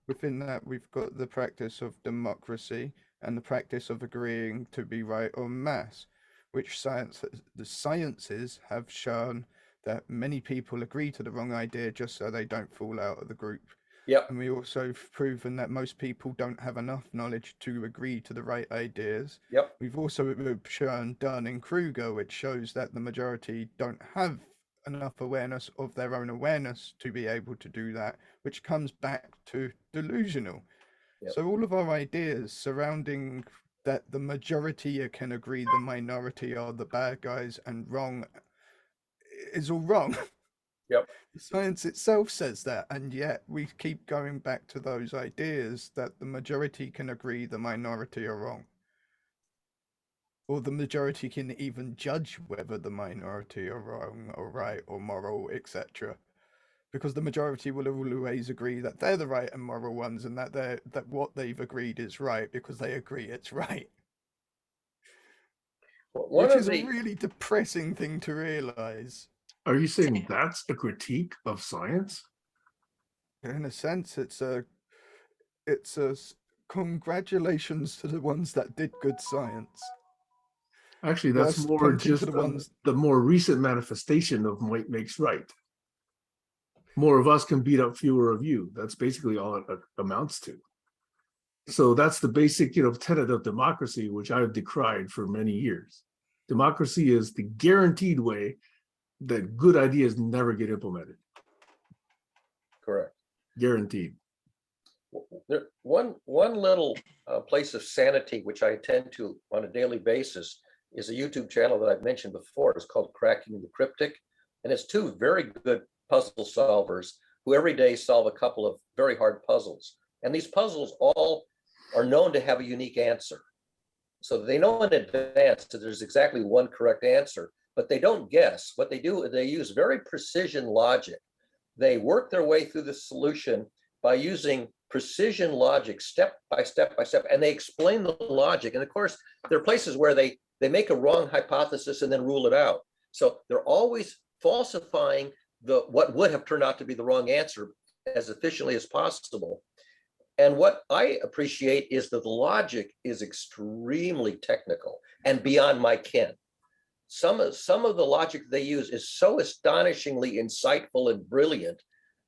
F: Within that, we've got the practice of democracy and the practice of agreeing to be right en masse, which the sciences have shown that many people agree to the wrong idea just so they don't fall out of the group.
C: Yep.
F: And we also have proven that most people don't have enough knowledge to agree to the right ideas.
C: Yep.
F: We've also shown Dunning-Kruger, which shows that the majority don't have enough awareness of their own awareness to be able to do that, which comes back to delusional.
C: Yep.
F: So all of our ideas surrounding that the majority can agree the minority are the bad guys and wrong is all wrong.
C: Yep.
F: Science itself says that, and yet we keep going back to those ideas that the majority can agree the minority are wrong. Or the majority can even judge whether the minority are wrong or right or moral, etc. Because the majority will always agree that they're the right and moral ones, and that what they've agreed is right because they agree it's right. Which is a really depressing thing to realize.
A: Are you saying that's a critique of science?
F: In a sense, it's a congratulations to the ones that did good science.
A: Actually, that's
F: Worst
A: more
F: pointing
A: just
F: to the ones.
A: the more recent manifestation of might makes right. More of us can beat up fewer of you. That's basically all it amounts to. So that's the basic, tenet of democracy, which I've decried for many years. Democracy is the guaranteed way that good ideas never get implemented.
C: Correct.
A: Guaranteed.
C: One little place of sanity, which I attend to on a daily basis, is a YouTube channel that I've mentioned before. It's called Cracking the Cryptic. And it's two very good puzzle solvers who every day solve a couple of very hard puzzles. And these puzzles all are known to have a unique answer. So they know in advance that there's exactly one correct answer, but they don't guess. What they do is they use very precision logic. They work their way through the solution by using precision logic, step by step by step, and they explain the logic. And of course, there are places where they make a wrong hypothesis and then rule it out. So they're always falsifying what would have turned out to be the wrong answer as efficiently as possible. And what I appreciate is that the logic is extremely technical and beyond my ken. Some of the logic they use is so astonishingly insightful and brilliant,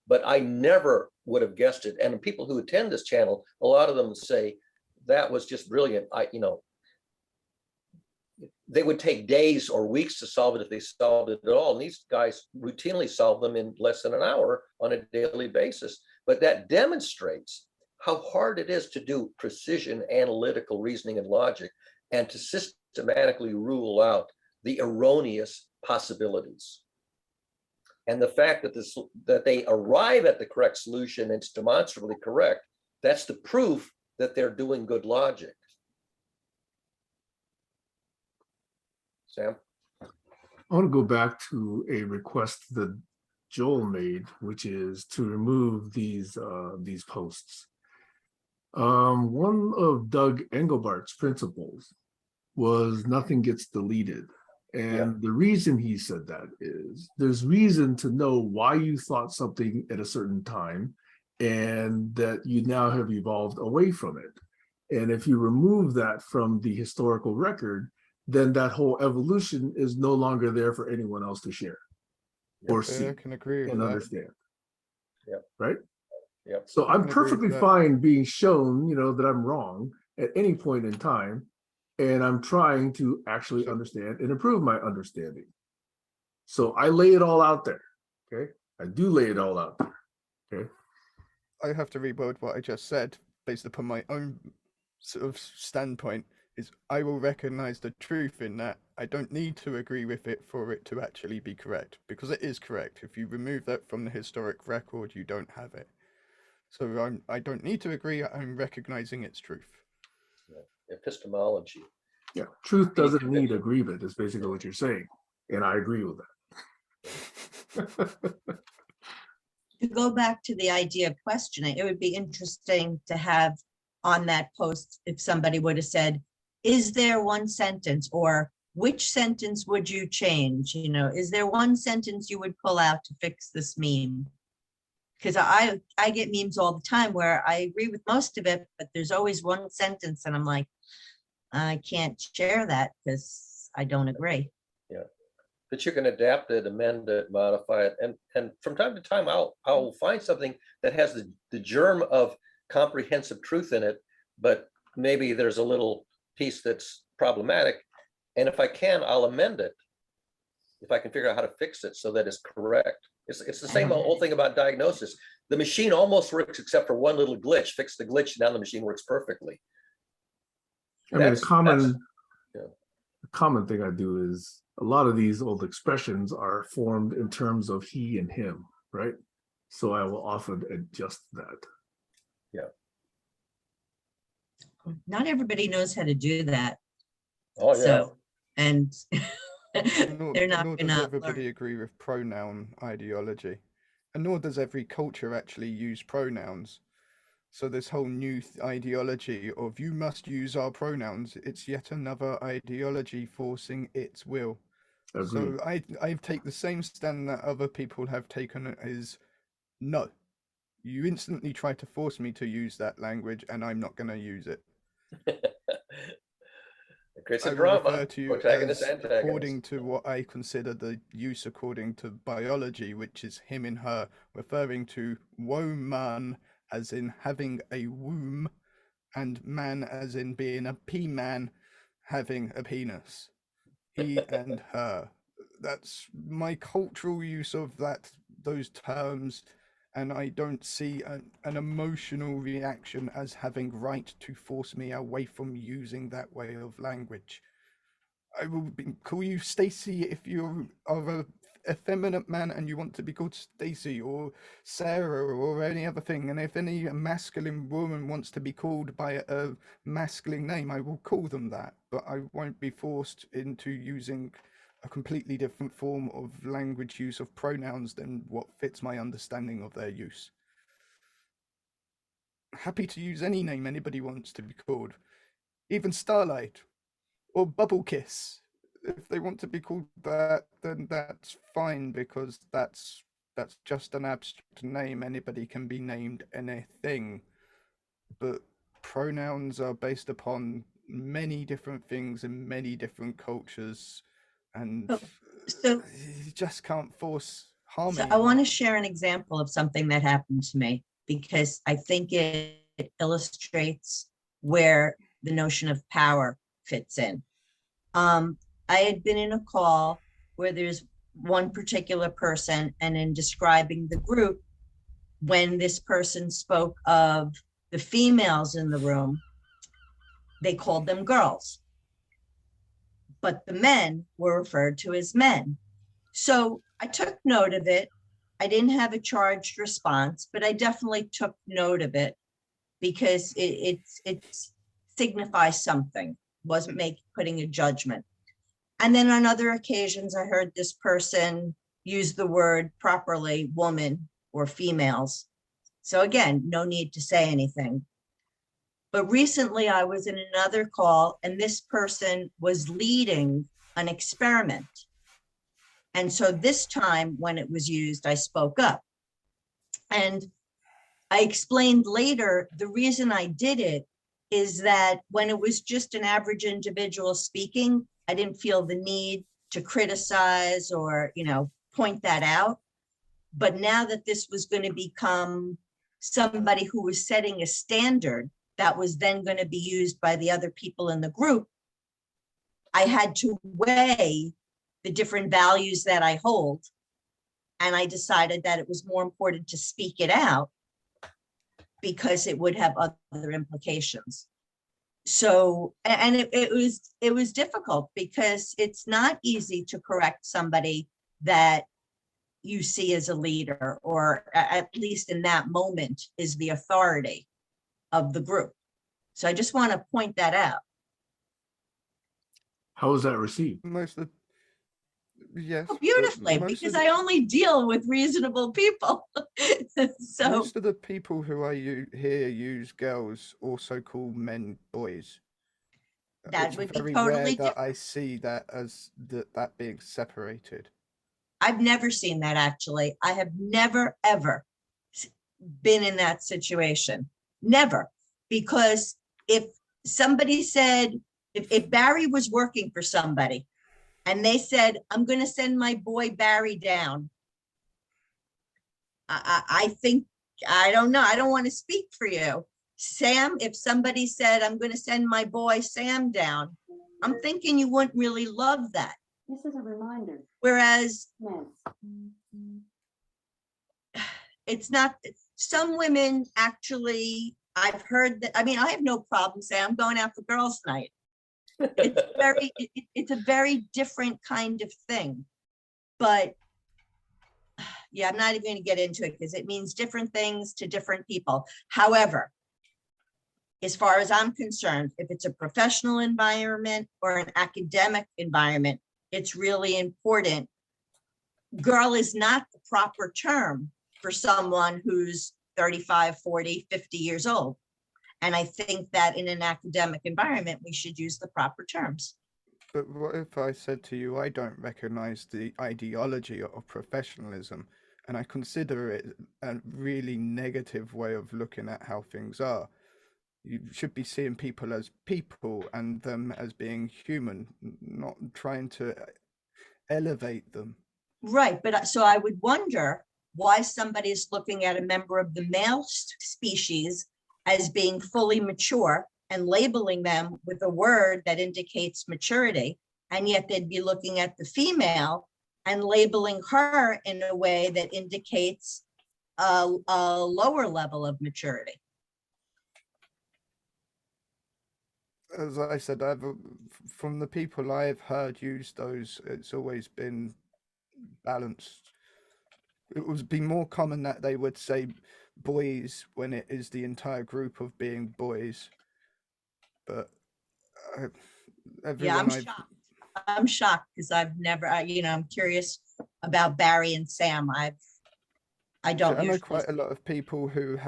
C: but I never would have guessed it. And people who attend this channel, a lot of them say that was just brilliant. They would take days or weeks to solve it if they solved it at all. And these guys routinely solve them in less than an hour on a daily basis. But that demonstrates how hard it is to do precision analytical reasoning and logic and to systematically rule out the erroneous possibilities. And the fact that they arrive at the correct solution and it's demonstrably correct, that's the proof that they're doing good logic. Sam?
A: I want to go back to a request that Joel made, which is to remove these posts. One of Doug Engelbart's principles was nothing gets deleted. And the reason he said that is there's reason to know why you thought something at a certain time and that you now have evolved away from it. And if you remove that from the historical record, then that whole evolution is no longer there for anyone else to share or see
F: I can agree with
A: and
F: that.
A: understand.
C: Yeah.
A: Right?
C: Yep.
A: So
F: I
A: I'm
F: can agree with
A: perfectly
F: that.
A: fine being shown, that I'm wrong at any point in time. And I'm trying to actually
F: So-
A: understand and improve my understanding. So I lay it all out there. Okay. I do lay it all out there. Okay.
F: I have to reword what I just said based upon my own sort of standpoint. Is I will recognize the truth in that. I don't need to agree with it for it to actually be correct, because it is correct. If you remove that from the historic record, you don't have it. So I don't need to agree. I'm recognizing its truth.
C: Epistemology.
A: Yeah. Truth
C: Being
A: doesn't need
C: convinced.
A: agreement, is basically what you're saying. And I agree with that.
D: To go back to the idea of questioning, it would be interesting to have on that post, if somebody would have said, is there one sentence, or which sentence would you change? Is there one sentence you would pull out to fix this meme? Because I get memes all the time where I agree with most of it, but there's always one sentence and I'm like, I can't share that because I don't agree.
C: Yeah. But you can adapt it, amend it, modify it. And from time to time, I'll find something that has the germ of comprehensive truth in it, but maybe there's a little piece that's problematic. And if I can, I'll amend it. If I can figure out how to fix it so that it's correct. It's the same old thing about diagnosis. The machine almost works except for one little glitch. Fix the glitch, now the machine works perfectly.
A: I mean,
C: That's-
A: a common thing I do is a lot of these old expressions are formed in terms of he and him, right? So I will often adjust that.
D: Not everybody knows how to do that.
C: Oh, yeah.
D: So, and
F: Nor,
D: they're not
F: nor does
D: gonna
F: everybody
D: learn.
F: agree with pronoun ideology, and nor does every culture actually use pronouns. So this whole new ideology of you must use our pronouns, it's yet another ideology forcing its will.
A: Agreed.
F: So I take the same stand that other people have taken is no. You instantly try to force me to use that language and I'm not going to use it.
C: It creates
F: I
C: a
F: will
C: drama,
F: refer to you
C: protagonist,
F: as
C: antagonist.
F: according to what I consider the use according to biology, which is him and her, referring to woman as in having a womb and man as in being a P-man having a penis. He and her. That's my cultural use of those terms, and I don't see an emotional reaction as having right to force me away from using that way of language. I will call you Stacy if you are a effeminate man and you want to be called Stacy or Sarah or any other thing. And if any masculine woman wants to be called by a masculine name, I will call them that. But I won't be forced into using a completely different form of language use of pronouns than what fits my understanding of their use. Happy to use any name anybody wants to be called, even Starlight or Bubble Kiss. If they want to be called that, then that's fine, because that's just an abstract name. Anybody can be named anything. But pronouns are based upon many different things in many different cultures, and
D: So
F: you just can't force
D: So
F: harmony.
D: I want to share an example of something that happened to me, because I think it illustrates where the notion of power fits in. I had been in a call where there's one particular person, and in describing the group, when this person spoke of the females in the room, they called them girls, but the men were referred to as men. So I took note of it. I didn't have a charged response, but I definitely took note of it because it signifies something. Wasn't putting a judgment. And then on other occasions, I heard this person use the word properly, woman or females. So again, no need to say anything. But recently I was in another call and this person was leading an experiment. And so this time when it was used, I spoke up. And I explained later, the reason I did it is that when it was just an average individual speaking, I didn't feel the need to criticize or, point that out. But now that this was going to become somebody who was setting a standard that was then going to be used by the other people in the group, I had to weigh the different values that I hold. And I decided that it was more important to speak it out because it would have other implications. So, and it was difficult because it's not easy to correct somebody that you see as a leader, or at least in that moment is the authority of the group. So I just want to point that out.
A: How was that received?
F: Most of yes,
D: Oh,
F: but
D: beautifully,
F: most
D: because
F: of the,
D: I only deal with reasonable people. So
F: most of the people who I hear use girls also call men boys.
D: that
F: It's
D: would be
F: very
D: totally
F: rare that
D: different.
F: I see that as that being separated.
D: I've never seen that, actually. I have never, ever been in that situation. Never. Because if somebody said, if Barry was working for somebody and they said, I'm going to send my boy Barry down, I think, I don't know, I don't want to speak for you. Sam, if somebody said, I'm going to send my boy Sam down, I'm thinking you wouldn't really love that.
B: This is a reminder.
D: Whereas
B: Yes.
D: it's not, some women actually, I've heard that, I mean, I have no problem saying I'm going out for girls' night. It's very, it's a very different kind of thing. But yeah, I'm not even going to get into it because it means different things to different people. However, as far as I'm concerned, if it's a professional environment or an academic environment, it's really important. Girl is not the proper term for someone who's 35, 40, 50 years old. And I think that in an academic environment, we should use the proper terms.
F: But what if I said to you, I don't recognize the ideology of professionalism, and I consider it a really negative way of looking at how things are? You should be seeing people as people and them as being human, not trying to elevate them.
D: Right, but so I would wonder why somebody is looking at a member of the male species as being fully mature and labeling them with a word that indicates maturity, and yet they'd be looking at the female and labeling her in a way that indicates a lower level of maturity.
F: As I said, from the people I've heard use those, it's always been balanced. It would be more common that they would say boys when it is the entire group of being boys. But
D: Yeah,
F: everyone
D: I'm shocked because I've never, I'm curious about Barry and Sam. I don't
F: I know
D: usually.
F: quite a lot of people who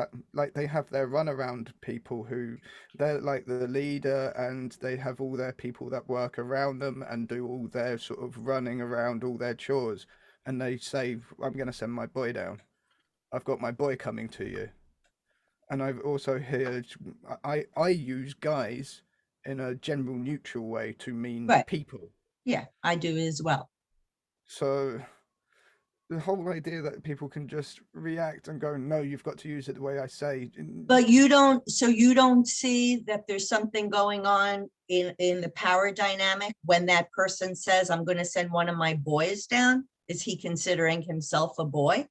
F: they have their runaround people who they're like the leader, and they have all their people that work around them and do all their sort of running around, all their chores, and they say, I'm going to send my boy down. I've got my boy coming to you. And I've also heard, I use guys in a general neutral way to mean
D: Right.
F: people.
D: Yeah, I do as well.
F: So the whole idea that people can just react and go, no, you've got to use it the way I say.
D: But you don't see that there's something going on in the power dynamic when that person says, I'm going to send one of my boys down? Is he considering himself a boy?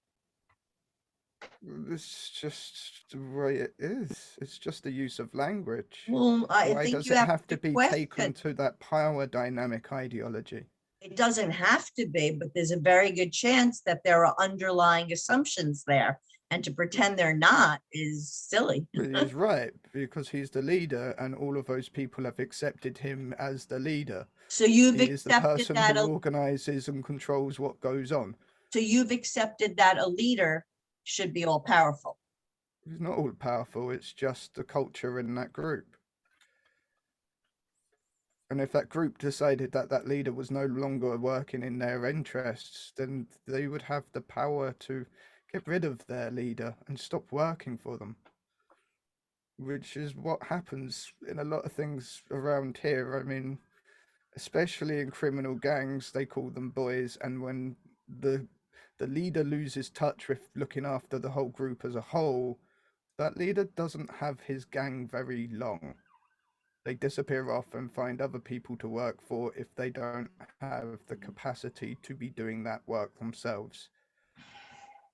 F: It's just the way it is. It's just the use of language.
D: Well, I
F: Why
D: think
F: does
D: you
F: it
D: have
F: have
D: to
F: to be
D: question.
F: taken to that power dynamic ideology?
D: It doesn't have to be, but there's a very good chance that there are underlying assumptions there. And to pretend they're not is silly.
F: But he's right, because he's the leader and all of those people have accepted him as the leader.
D: So you've
F: He is the
D: accepted
F: person
D: that.
F: who organizes and controls what goes on.
D: So you've accepted that a leader should be all powerful.
F: He's not all powerful, it's just the culture in that group. And if that group decided that that leader was no longer working in their interests, then they would have the power to get rid of their leader and stop working for them. Which is what happens in a lot of things around here. I mean, especially in criminal gangs, they call them boys. And when the leader loses touch with looking after the whole group as a whole, that leader doesn't have his gang very long. They disappear off and find other people to work for if they don't have the capacity to be doing that work themselves.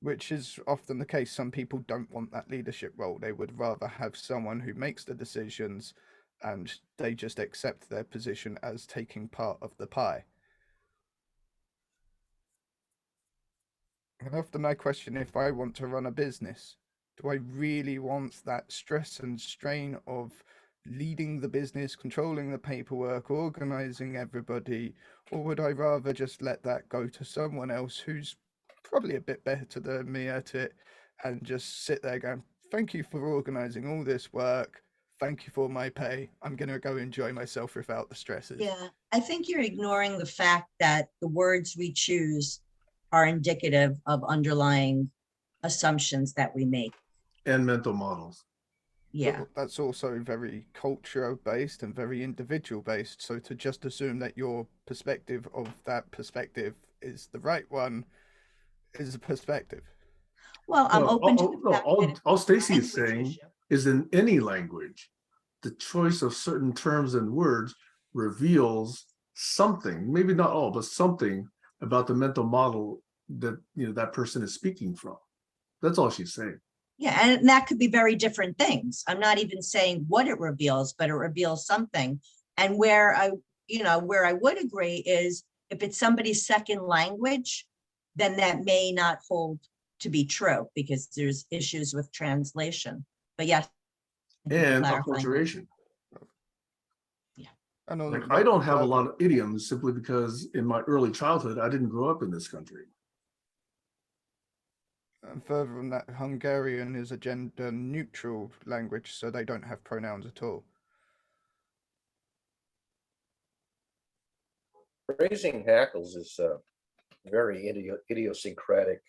F: Which is often the case. Some people don't want that leadership role. They would rather have someone who makes the decisions and they just accept their position as taking part of the pie. And often I question, if I want to run a business, do I really want that stress and strain of leading the business, controlling the paperwork, organizing everybody, or would I rather just let that go to someone else who's probably a bit better than me at it, and just sit there going, thank you for organizing all this work, thank you for my pay, I'm going to go enjoy myself without the stresses.
D: Yeah, I think you're ignoring the fact that the words we choose are indicative of underlying assumptions that we make.
A: And mental models.
D: Yeah.
F: But that's also very culture based and very individual based. So to just assume that your perspective of that perspective is the right one is a perspective.
D: Well, I'm open to the
A: no,
D: fact that
A: all Stacy is
D: language
A: saying
D: issue.
A: is in any language, the choice of certain terms and words reveals something, maybe not all, but something about the mental model that that person is speaking from. That's all she's saying.
D: Yeah, and that could be very different things. I'm not even saying what it reveals, but it reveals something. And where I would agree is if it's somebody's second language, then that may not hold to be true because there's issues with translation. But yes.
A: And
D: clarifying.
A: acculturation.
D: Yeah.
F: And
A: like I don't have a lot of idioms simply because in my early childhood, I didn't grow up in this country.
F: And further than that, Hungarian is a gender neutral language, so they don't have pronouns at all.
C: Raising hackles is very idiosyncratic.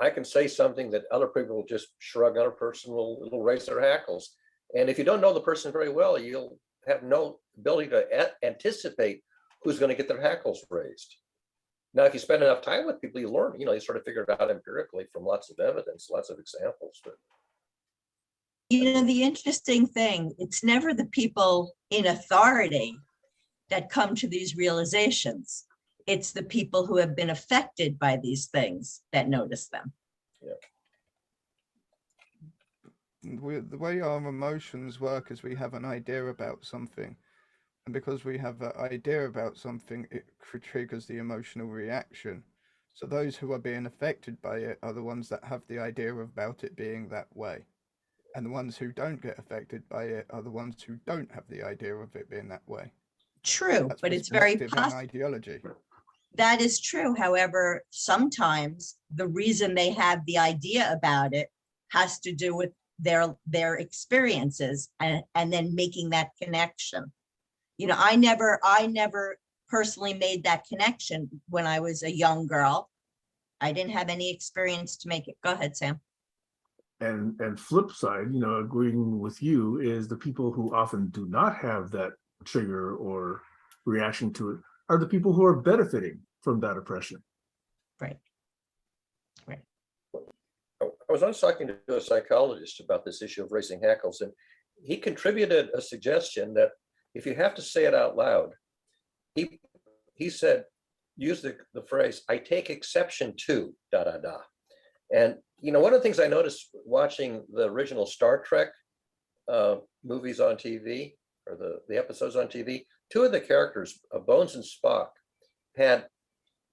C: I can say something that other people will just shrug, other person will raise their hackles. And if you don't know the person very well, you'll have no ability to anticipate who's going to get their hackles raised. Now, if you spend enough time with people, you learn, you sort of figure it out empirically from lots of evidence, lots of examples. But
D: the interesting thing, it's never the people in authority that come to these realizations. It's the people who have been affected by these things that notice them.
F: Yeah. The way our emotions work is we have an idea about something. And because we have an idea about something, it triggers the emotional reaction. So those who are being affected by it are the ones that have the idea about it being that way. And the ones who don't get affected by it are the ones who don't have the idea of it being that way.
D: True,
F: That's
D: but it's very
F: perspective and ideology.
D: That is true. However, sometimes the reason they have the idea about it has to do with their experiences and then making that connection. I never personally made that connection when I was a young girl. I didn't have any experience to make it. Go ahead, Sam.
A: And flip side, agreeing with you is the people who often do not have that trigger or reaction to it are the people who are benefiting from that oppression.
D: Right.
C: I was once talking to a psychologist about this issue of raising hackles, and he contributed a suggestion that if you have to say it out loud, he said, use the phrase, I take exception to, ... And, one of the things I noticed watching the original Star Trek movies on TV, or the episodes on TV, two of the characters, Bones and Spock, had,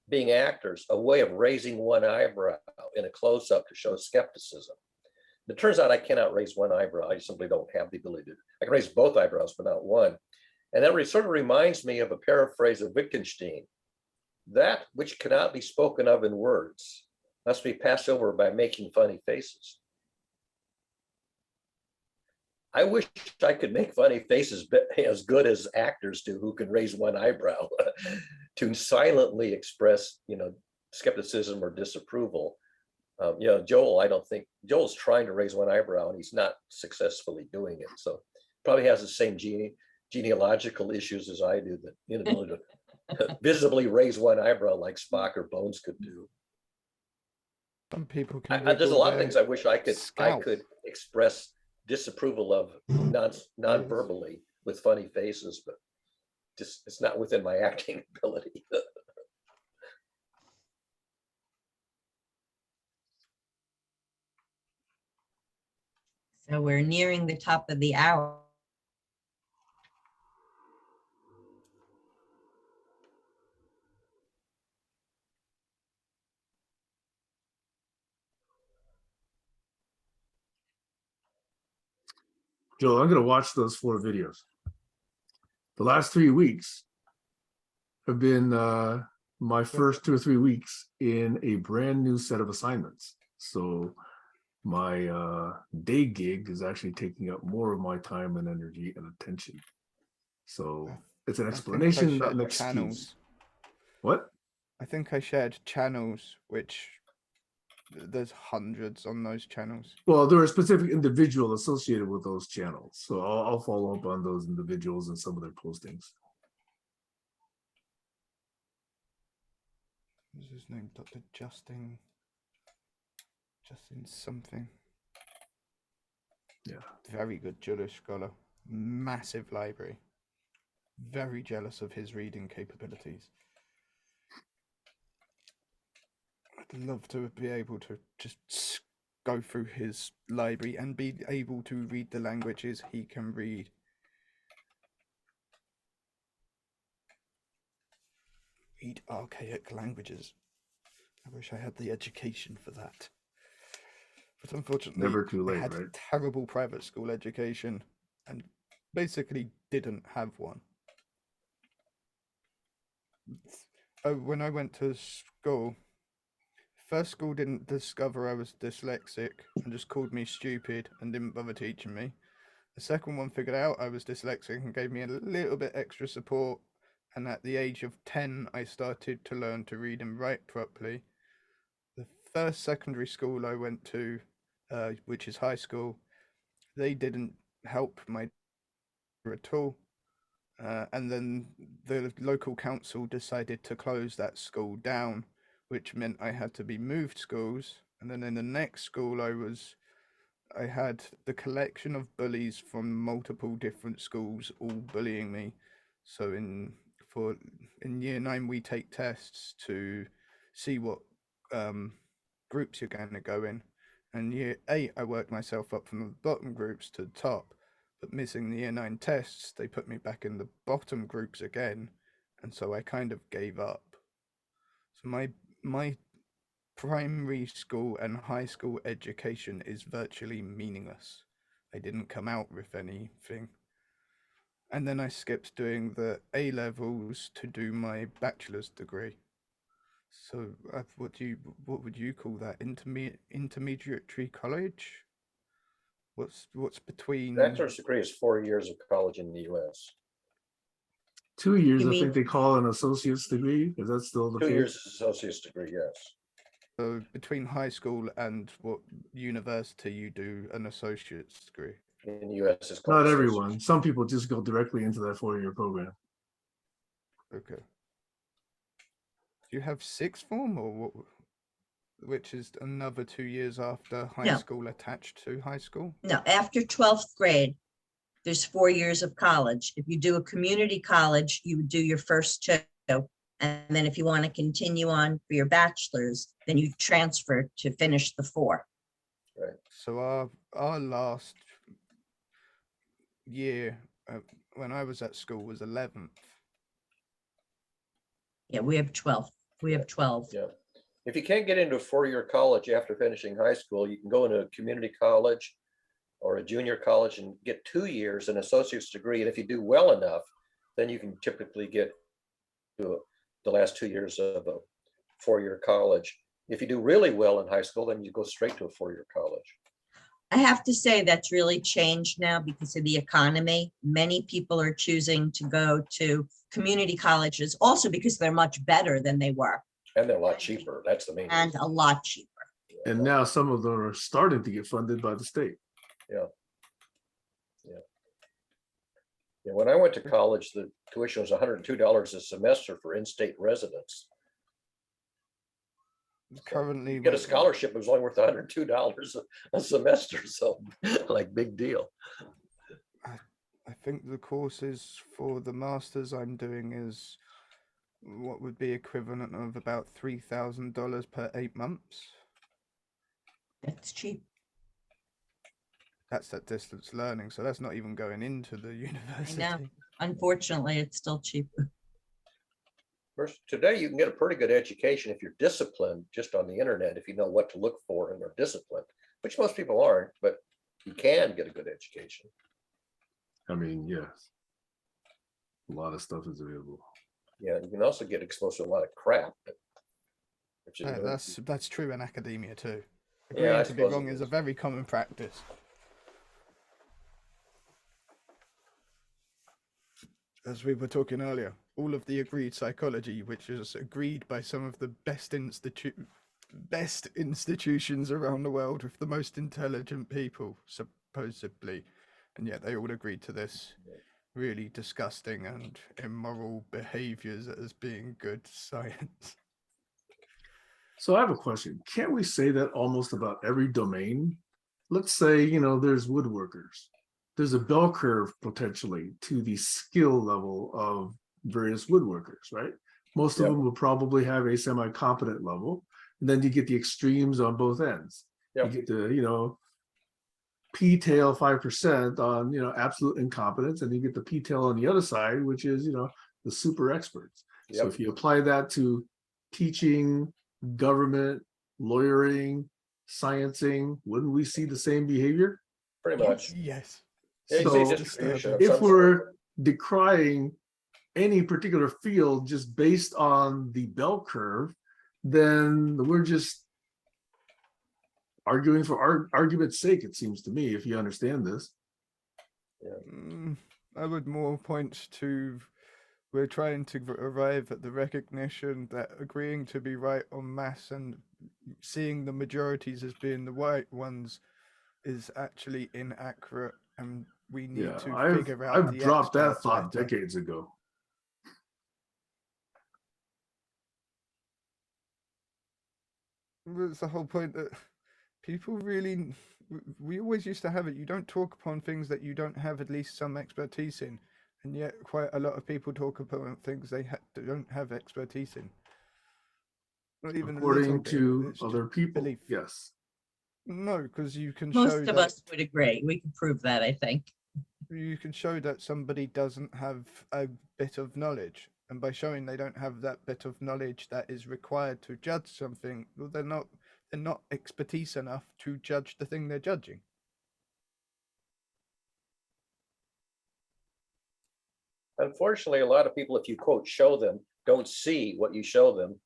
C: being actors, a way of raising one eyebrow in a close-up to show skepticism. It turns out I cannot raise one eyebrow. I simply don't have the ability to. I can raise both eyebrows, but not one. And that sort of reminds me of a paraphrase of Wittgenstein. That which cannot be spoken of in words must be passed over by making funny faces. I wish I could make funny faces as good as actors do who can raise one eyebrow to silently express, skepticism or disapproval. Joel, I don't think, Joel's trying to raise one eyebrow and he's not successfully doing it. So probably has the same genealogical issues as I do, the inability to visibly raise one eyebrow like Spock or Bones could do.
F: Some people can
C: There's a
F: wiggle
C: lot of
F: their
C: things I wish I
F: scalp.
C: could express disapproval of non-verbally with funny faces, but just it's not within my acting ability.
D: So we're nearing the top of the hour.
A: Joel, I'm going to watch those 4 videos. The last 3 weeks have been my first 2 or 3 weeks in a brand new set of assignments. So my day gig is actually taking up more of my time and energy and attention. So it's an explanation, not an excuse.
F: Channels.
A: What?
F: I think I shared channels, which there's hundreds on those channels.
A: Well, there are specific individuals associated with those channels. So I'll follow up on those individuals and some of their postings.
F: What's his name? Dr. Justin something.
A: Yeah.
F: Very good Jewish scholar. Massive library. Very jealous of his reading capabilities. I'd love to be able to just go through his library and be able to read the languages he can read. Read archaic languages. I wish I had the education for that. But unfortunately,
A: Never too
F: I
A: late,
F: had
A: right?
F: terrible private school education and basically didn't have one. When I went to school, first school didn't discover I was dyslexic and just called me stupid and didn't bother teaching me. The second one figured out I was dyslexic and gave me a little bit extra support. And at the age of 10, I started to learn to read and write properly. The first secondary school I went to, which is high school, they didn't help my at all. And then the local council decided to close that school down, which meant I had to be moved schools. And then in the next school I had the collection of bullies from multiple different schools all bullying me. So in year 9 we take tests to see what groups you're going to go in. And year 8 I worked myself up from the bottom groups to the top. But missing the year 9 tests, they put me back in the bottom groups again, and so I kind of gave up. So my primary school and high school education is virtually meaningless. I didn't come out with anything. And then I skipped doing the A levels to do my bachelor's degree. So what would you call that? Intermediate college? What's between?
C: Bachelor's degree is 4 years of college in the U.S.
A: 2 years,
D: You
A: I
D: mean-
A: think they call an associate's degree. Is that still the
C: 2
A: case?
C: years associate's degree, yes.
F: So between high school and what university you do an associate's degree?
C: In the U.S. it's called
A: Not
C: associate's.
A: everyone. Some people just go directly into that 4-year program.
F: Okay. Do you have sixth form or what? Which is another 2 years after high
D: No.
F: school attached to high school?
D: No, after 12th grade, there's 4 years of college. If you do a community college, you would do your first 2. And then if you want to continue on for your bachelor's, then you transfer to finish the 4.
F: So our last year when I was at school was 11th.
D: Yeah, we have 12. We have 12.
C: Yeah. If you can't get into a 4-year college after finishing high school, you can go into a community college or a junior college and get 2 years, an associate's degree. And if you do well enough, then you can typically get to the last 2 years of a 4-year college. If you do really well in high school, then you go straight to a 4-year college.
D: I have to say that's really changed now because of the economy. Many people are choosing to go to community colleges also because they're much better than they were
C: And they're a lot cheaper. That's the main
D: and
C: reason.
D: a lot cheaper.
A: And now some of them are starting to get funded by the state.
C: Yeah. When I went to college, the tuition was $102 a semester for in-state residents.
F: currently
C: You get a scholarship, it was only worth $102 a semester, so like big deal.
F: I think the courses for the masters I'm doing is what would be equivalent of about $3,000 per 8 months.
D: It's cheap.
F: That's that distance learning, so that's not even going into the
D: I
F: university.
D: know. Unfortunately, it's still cheap.
C: First, today you can get a pretty good education if you're disciplined just on the internet, if you know what to look for and are disciplined, which most people aren't, but you can get a good education.
A: I mean, yes, a lot of stuff is available.
C: Yeah, you can also get exposed to a lot of crap. Which is
F: That's true in academia too.
C: Yeah,
F: Agreeing
C: I
F: to be
C: suppose
F: wrong
C: it
F: is a
C: is.
F: very common practice. As we were talking earlier, all of the agreed psychology, which is agreed by some of the best institutions around the world with the most intelligent people, supposedly, and yet they all agreed to this really disgusting and immoral behaviors as being good science.
A: So I have a question. Can't we say that almost about every domain? Let's say, you know, there's woodworkers. There's a bell curve potentially to the skill level of various woodworkers, right? Most of
C: Yep.
A: them will probably have a semi-competent level. And then you get the extremes on both ends.
C: Yep.
A: You get the, you know, P-tail 5% on, you know, absolute incompetence, and you get the P-tail on the other side, which is, you know, the super experts. So
C: Yep.
A: if you apply that to teaching, government, lawyering, sciencing, wouldn't we see the same behavior?
C: Pretty much.
F: Yes.
C: Yeah, you
A: So
C: see distribution of
A: if
C: some
A: we're
C: sort.
A: decrying any particular field just based on the bell curve, then we're just arguing for argument's sake, it seems to me, if you understand this.
F: I would more point to we're trying to arrive at the recognition that agreeing to be right en masse and seeing the majorities as being the right ones is actually inaccurate, and we need to figure out
A: I've
F: the
A: dropped that
F: experts
A: thought
F: better.
A: decades ago.
F: That's the whole point, that people really, we always used to have it. You don't talk upon things that you don't have at least some expertise in. And yet quite a lot of people talk about things they don't have expertise in. Not even a little
A: According
F: bit.
A: to
F: It's
A: other
F: just
A: people,
F: belief.
A: yes.
F: No, because you can
D: Most
F: show
D: of
F: that
D: us would agree. We can prove that, I think.
F: you can show that somebody doesn't have a bit of knowledge, and by showing they don't have that bit of knowledge that is required to judge something, well, they're not expertise enough to judge the thing they're judging.
C: Unfortunately, a lot of people, if you quote, show them, don't see what you show them,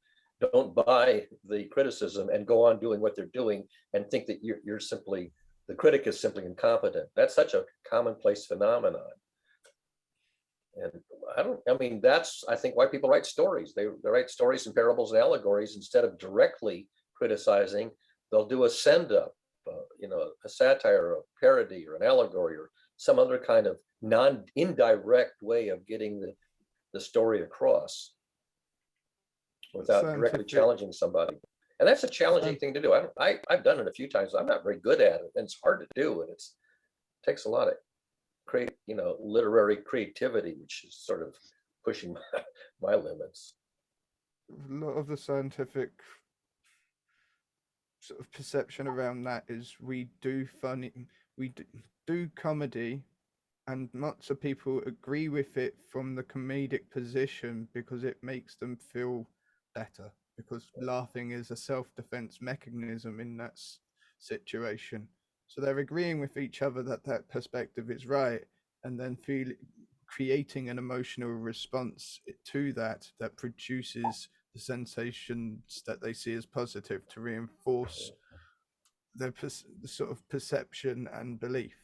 C: don't buy the criticism and go on doing what they're doing and think that you're simply, the critic is simply incompetent. That's such a commonplace phenomenon. And I mean, that's, I think, why people write stories. They write stories and parables and allegories instead of directly criticizing. They'll do a send up, you know, a satire, or a parody, or an allegory, or some other kind of indirect way of getting the story across without directly challenging somebody. And that's a challenging thing to do. I've done it a few times. I'm not very good at it, and it's hard to do, and it takes a lot of literary creativity, which is sort of pushing my limits.
F: A lot of the scientific sort of perception around that is we do comedy, and lots of people agree with it from the comedic position because it makes them feel better, because laughing is a self-defense mechanism in that situation. So they're agreeing with each other that perspective is right, and then creating an emotional response to that produces the sensations that they see as positive to reinforce the sort of perception and belief.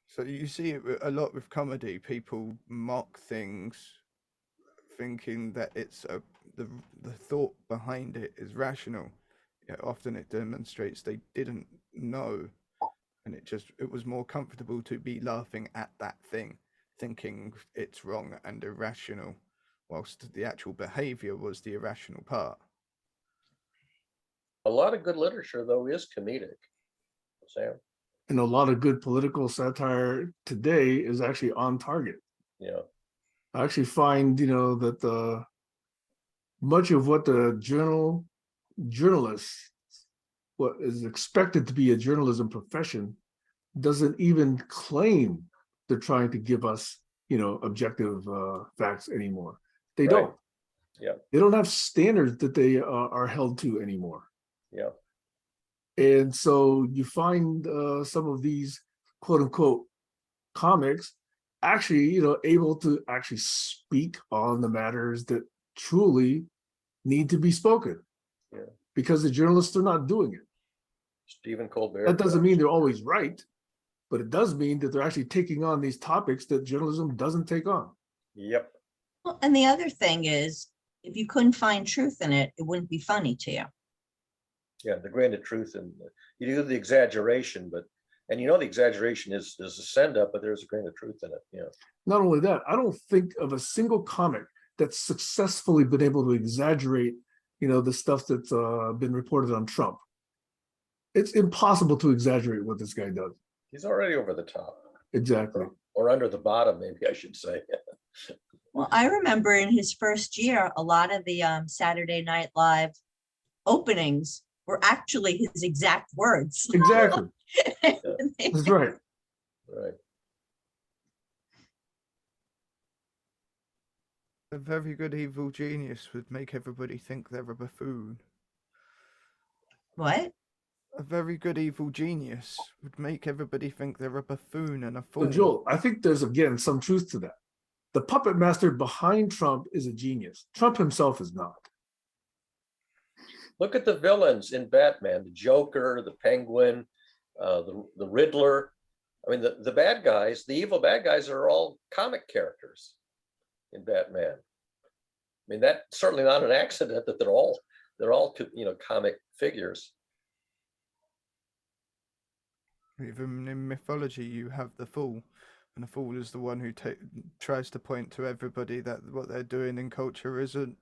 F: So you see it a lot with comedy. People mock things, thinking that it's the thought behind it is rational. Yet often it demonstrates they didn't know, and it was more comfortable to be laughing at that thing thinking it's wrong and irrational, whilst the actual behavior was the irrational part.
C: A lot of good literature, though, is comedic. Sam?
A: And a lot of good political satire today is actually on target.
C: Yeah.
A: I actually find, that much of what the journalists, what is expected to be a journalism profession, doesn't even claim they're trying to give us, objective facts anymore. They
C: Right.
A: don't.
C: Yeah.
A: They don't have standards that they are held to anymore.
C: Yeah.
A: And so you find some of these quote unquote comics actually, able to actually speak on the matters that truly need to be spoken.
C: Yeah.
A: Because the journalists are not doing it.
C: Stephen Colbert.
A: That doesn't mean they're always right, but it does mean that they're actually taking on these topics that journalism doesn't take on.
C: Yep.
D: Well, and the other thing is, if you couldn't find truth in it, it wouldn't be funny to you.
C: Yeah, the grain of truth, and you do the exaggeration, and the exaggeration is a send up, but there's a grain of truth in it. Yeah.
A: Not only that, I don't think of a single comic that's successfully been able to exaggerate, the stuff that's been reported on Trump. It's impossible to exaggerate what this guy does.
C: He's already over the top.
A: Exactly.
C: Or under the bottom, maybe I should say.
D: Well, I remember in his first year, a lot of the Saturday Night Live openings were actually his exact words.
A: Exactly. That's right.
C: Right.
F: A very good evil genius would make everybody think they're a buffoon.
D: What?
F: A very good evil genius would make everybody think they're a buffoon and a
A: So
F: fool.
A: Joel, I think there's again some truth to that. The puppet master behind Trump is a genius. Trump himself is not.
C: Look at the villains in Batman: the Joker, the Penguin, the Riddler. I mean, the bad guys, the evil bad guys, are all comic characters in Batman. I mean, that's certainly not an accident that they're all comic figures.
F: Even in mythology, you have the fool, and the fool is the one who tries to point to everybody that what they're doing in culture isn't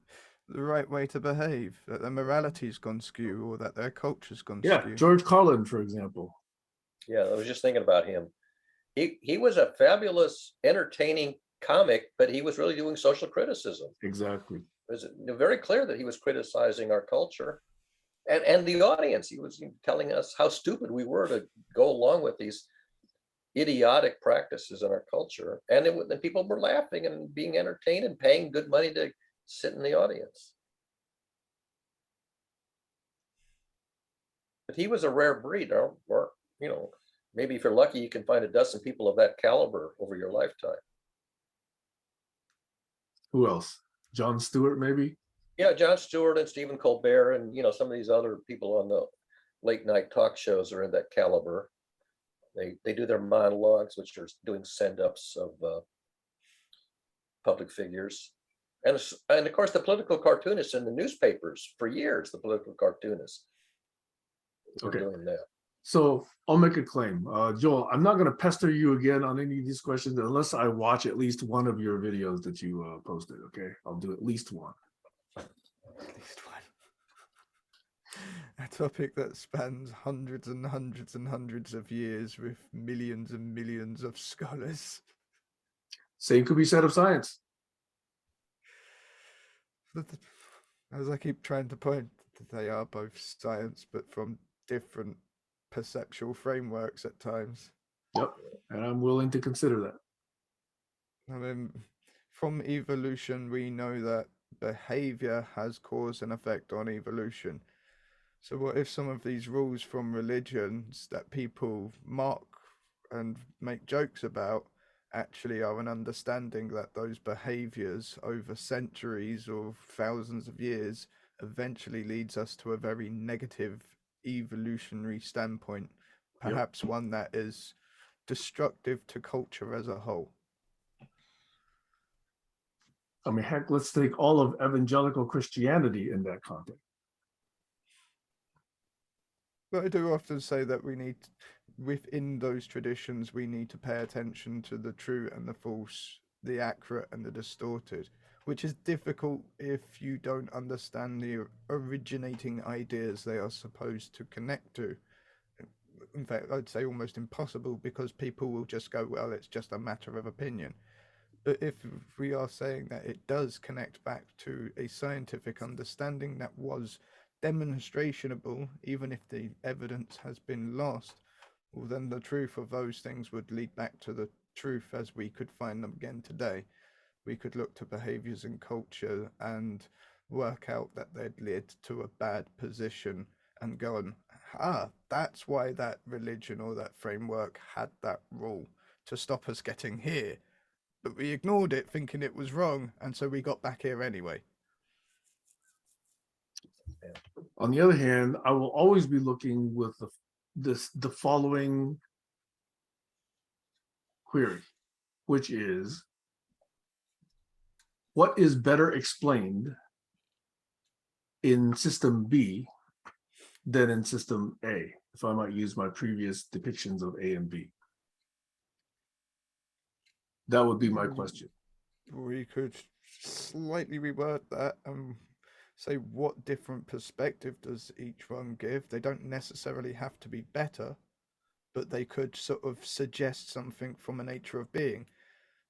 F: the right way to behave, that their morality's gone skew, or that their culture's gone
A: Yeah,
F: skew.
A: George Carlin, for example.
C: Yeah, I was just thinking about him. He was a fabulous, entertaining comic, but he was really doing social criticism.
A: Exactly.
C: It was very clear that he was criticizing our culture and the audience. He was telling us how stupid we were to go along with these idiotic practices in our culture. And people were laughing and being entertained and paying good money to sit in the audience. But he was a rare breed, or maybe if you're lucky, you can find a dozen people of that caliber over your lifetime.
A: Who else? Jon Stewart, maybe?
C: Yeah, Jon Stewart and Stephen Colbert and some of these other people on the late night talk shows are in that caliber. They do their monologues, which are doing send-ups of public figures. And of course, the political cartoonists in the newspapers for years, the political cartoonists were doing that.
A: So I'll make a claim. Joel, I'm not going to pester you again on any of these questions unless I watch at least one of your videos that you posted, okay? I'll do at least one.
F: At least one. A topic that spans hundreds and hundreds and hundreds of years with millions and millions of scholars.
A: Same could be said of science.
F: As I keep trying to point, they are both science, but from different perceptual frameworks at times.
A: Yep, and I'm willing to consider that.
F: I mean, from evolution, we know that behavior has cause and effect on evolution. So what if some of these rules from religions that people mock and make jokes about actually are an understanding that those behaviors over centuries or thousands of years eventually leads us to a very negative evolutionary standpoint, perhaps one that is destructive to culture as a whole?
A: I mean, heck, let's take all of evangelical Christianity in that context.
F: But I do often say that we need within those traditions, we need to pay attention to the true and the false, the accurate and the distorted, which is difficult if you don't understand the originating ideas they are supposed to connect to. In fact, I'd say almost impossible, because people will just go, well, it's just a matter of opinion. But if we are saying that it does connect back to a scientific understanding that was demonstrationable, even if the evidence has been lost, well, then the truth of those things would lead back to the truth as we could find them again today. We could look to behaviors in culture and work out that they'd led to a bad position and go on, that's why that religion or that framework had that rule to stop us getting here. But we ignored it thinking it was wrong, and so we got back here anyway.
A: On the other hand, I will always be looking with the following query, which is, what is better explained in system B than in system A, if I might use my previous depictions of A and B? That would be my question.
F: We could slightly reword that and say, what different perspective does each one give? They don't necessarily have to be better, but they could sort of suggest something from a nature of being.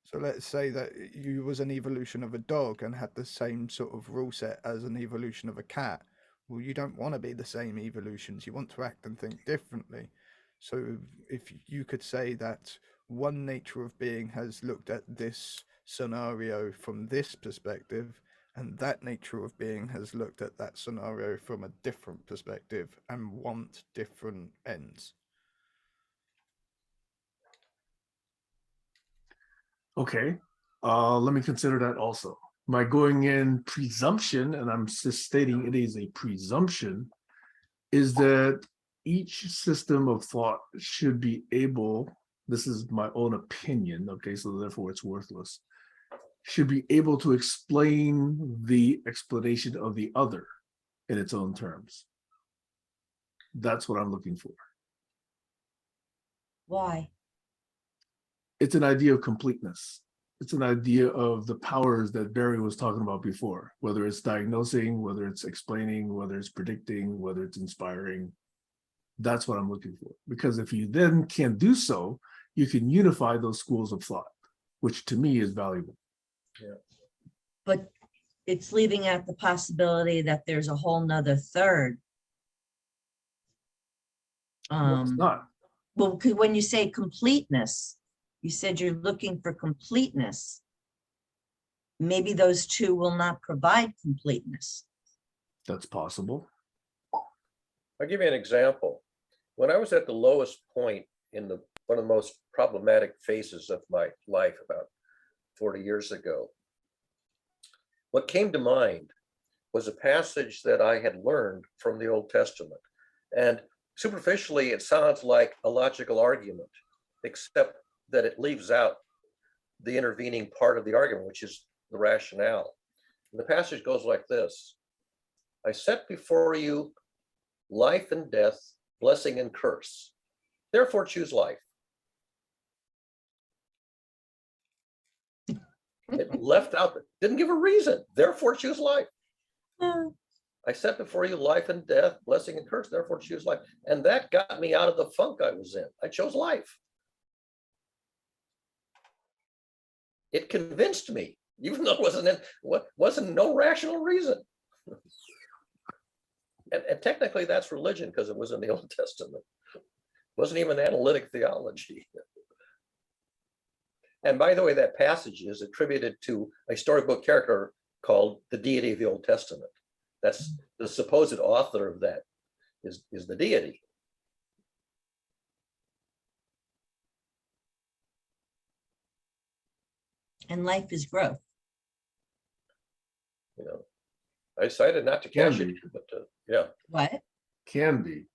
F: So let's say that you was an evolution of a dog and had the same sort of rule set as an evolution of a cat. Well, you don't want to be the same evolutions. You want to act and think differently. So if you could say that one nature of being has looked at this scenario from this perspective, and that nature of being has looked at that scenario from a different perspective and want different ends.
A: Okay, let me consider that also. My going in presumption, and I'm just stating it is a presumption, is that each system of thought should be able, this is my own opinion, okay, so therefore it's worthless, should be able to explain the explanation of the other in its own terms. That's what I'm looking for.
D: Why?
A: It's an idea of completeness. It's an idea of the powers that Barry was talking about before, whether it's diagnosing, whether it's explaining, whether it's predicting, whether it's inspiring. That's what I'm looking for. Because if you then can do so, you can unify those schools of thought, which to me is valuable.
C: Yeah.
D: But it's leaving out the possibility that there's a whole nother third.
A: Well, it's not.
D: Well, when you say completeness, you said you're looking for completeness. Maybe those two will not provide completeness.
A: That's possible.
C: I'll give you an example. When I was at the lowest point in one of the most problematic phases of my life about 40 years ago, what came to mind was a passage that I had learned from the Old Testament. And superficially, it sounds like a logical argument, except that it leaves out the intervening part of the argument, which is the rationale. And the passage goes like this: I set before you life and death, blessing and curse. Therefore, choose life. It left out, didn't give a reason. Therefore, choose life. I set before you life and death, blessing and curse. Therefore, choose life. And that got me out of the funk I was in. I chose life. It convinced me, even though it wasn't no rational reason. And technically, that's religion because it was in the Old Testament. It wasn't even analytic theology. And by the way, that passage is attributed to a storybook character called the deity of the Old Testament. That's the supposed author of that is the deity.
D: And life is growth.
C: You know, I decided not to cash it, but yeah.
D: What?
A: Can be.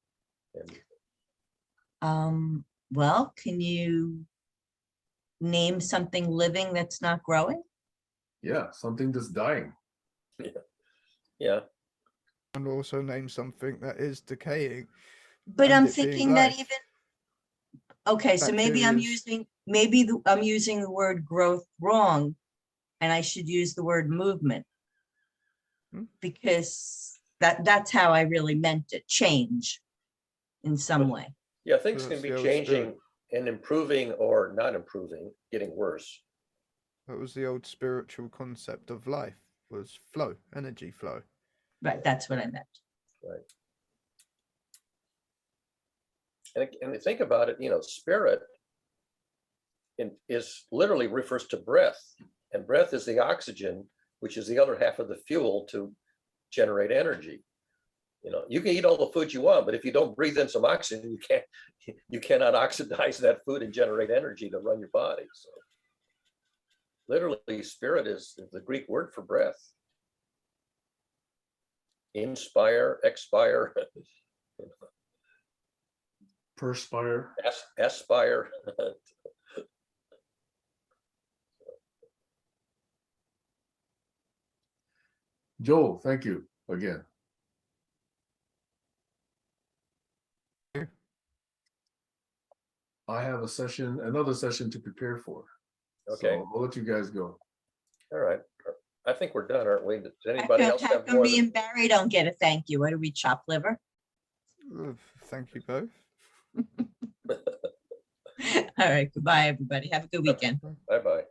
D: Well, can you name something living that's not growing?
A: Yeah, something that's dying.
C: Yeah.
F: And also name something that is decaying.
D: But
F: and
D: I'm
F: it being
D: thinking that
F: life.
D: Okay, so maybe I'm
F: Bacteria's-
D: using, I'm using the word growth wrong, and I should use the word movement.
F: Hmm.
D: Because that's how I really meant it, change in some way.
C: Yeah, things can
F: that's
C: be
F: the old
C: changing
F: spirit.
C: and improving or not improving, getting worse.
F: That was the old spiritual concept of life, was flow, energy flow.
D: Right, that's what I meant.
C: Right. And think about it, spirit is literally refers to breath, and breath is the oxygen, which is the other half of the fuel to generate energy. You can eat all the food you want, but if you don't breathe in some oxygen, you cannot oxidize that food and generate energy to run your body. So literally, spirit is the Greek word for breath. Inspire, expire,
A: Perspire.
C: aspire.
A: Joel, thank you again. I have another session to prepare for.
C: Okay.
A: So we'll let you guys go.
C: All right. I think we're done, aren't we? Does
D: How
C: anybody
D: come
C: else
D: how
C: have
D: come
C: more?
D: me and Barry don't get a thank you? What are we, chop liver?
F: Thank you both.
D: All right, goodbye, everybody. Have a good weekend.
C: Bye-bye.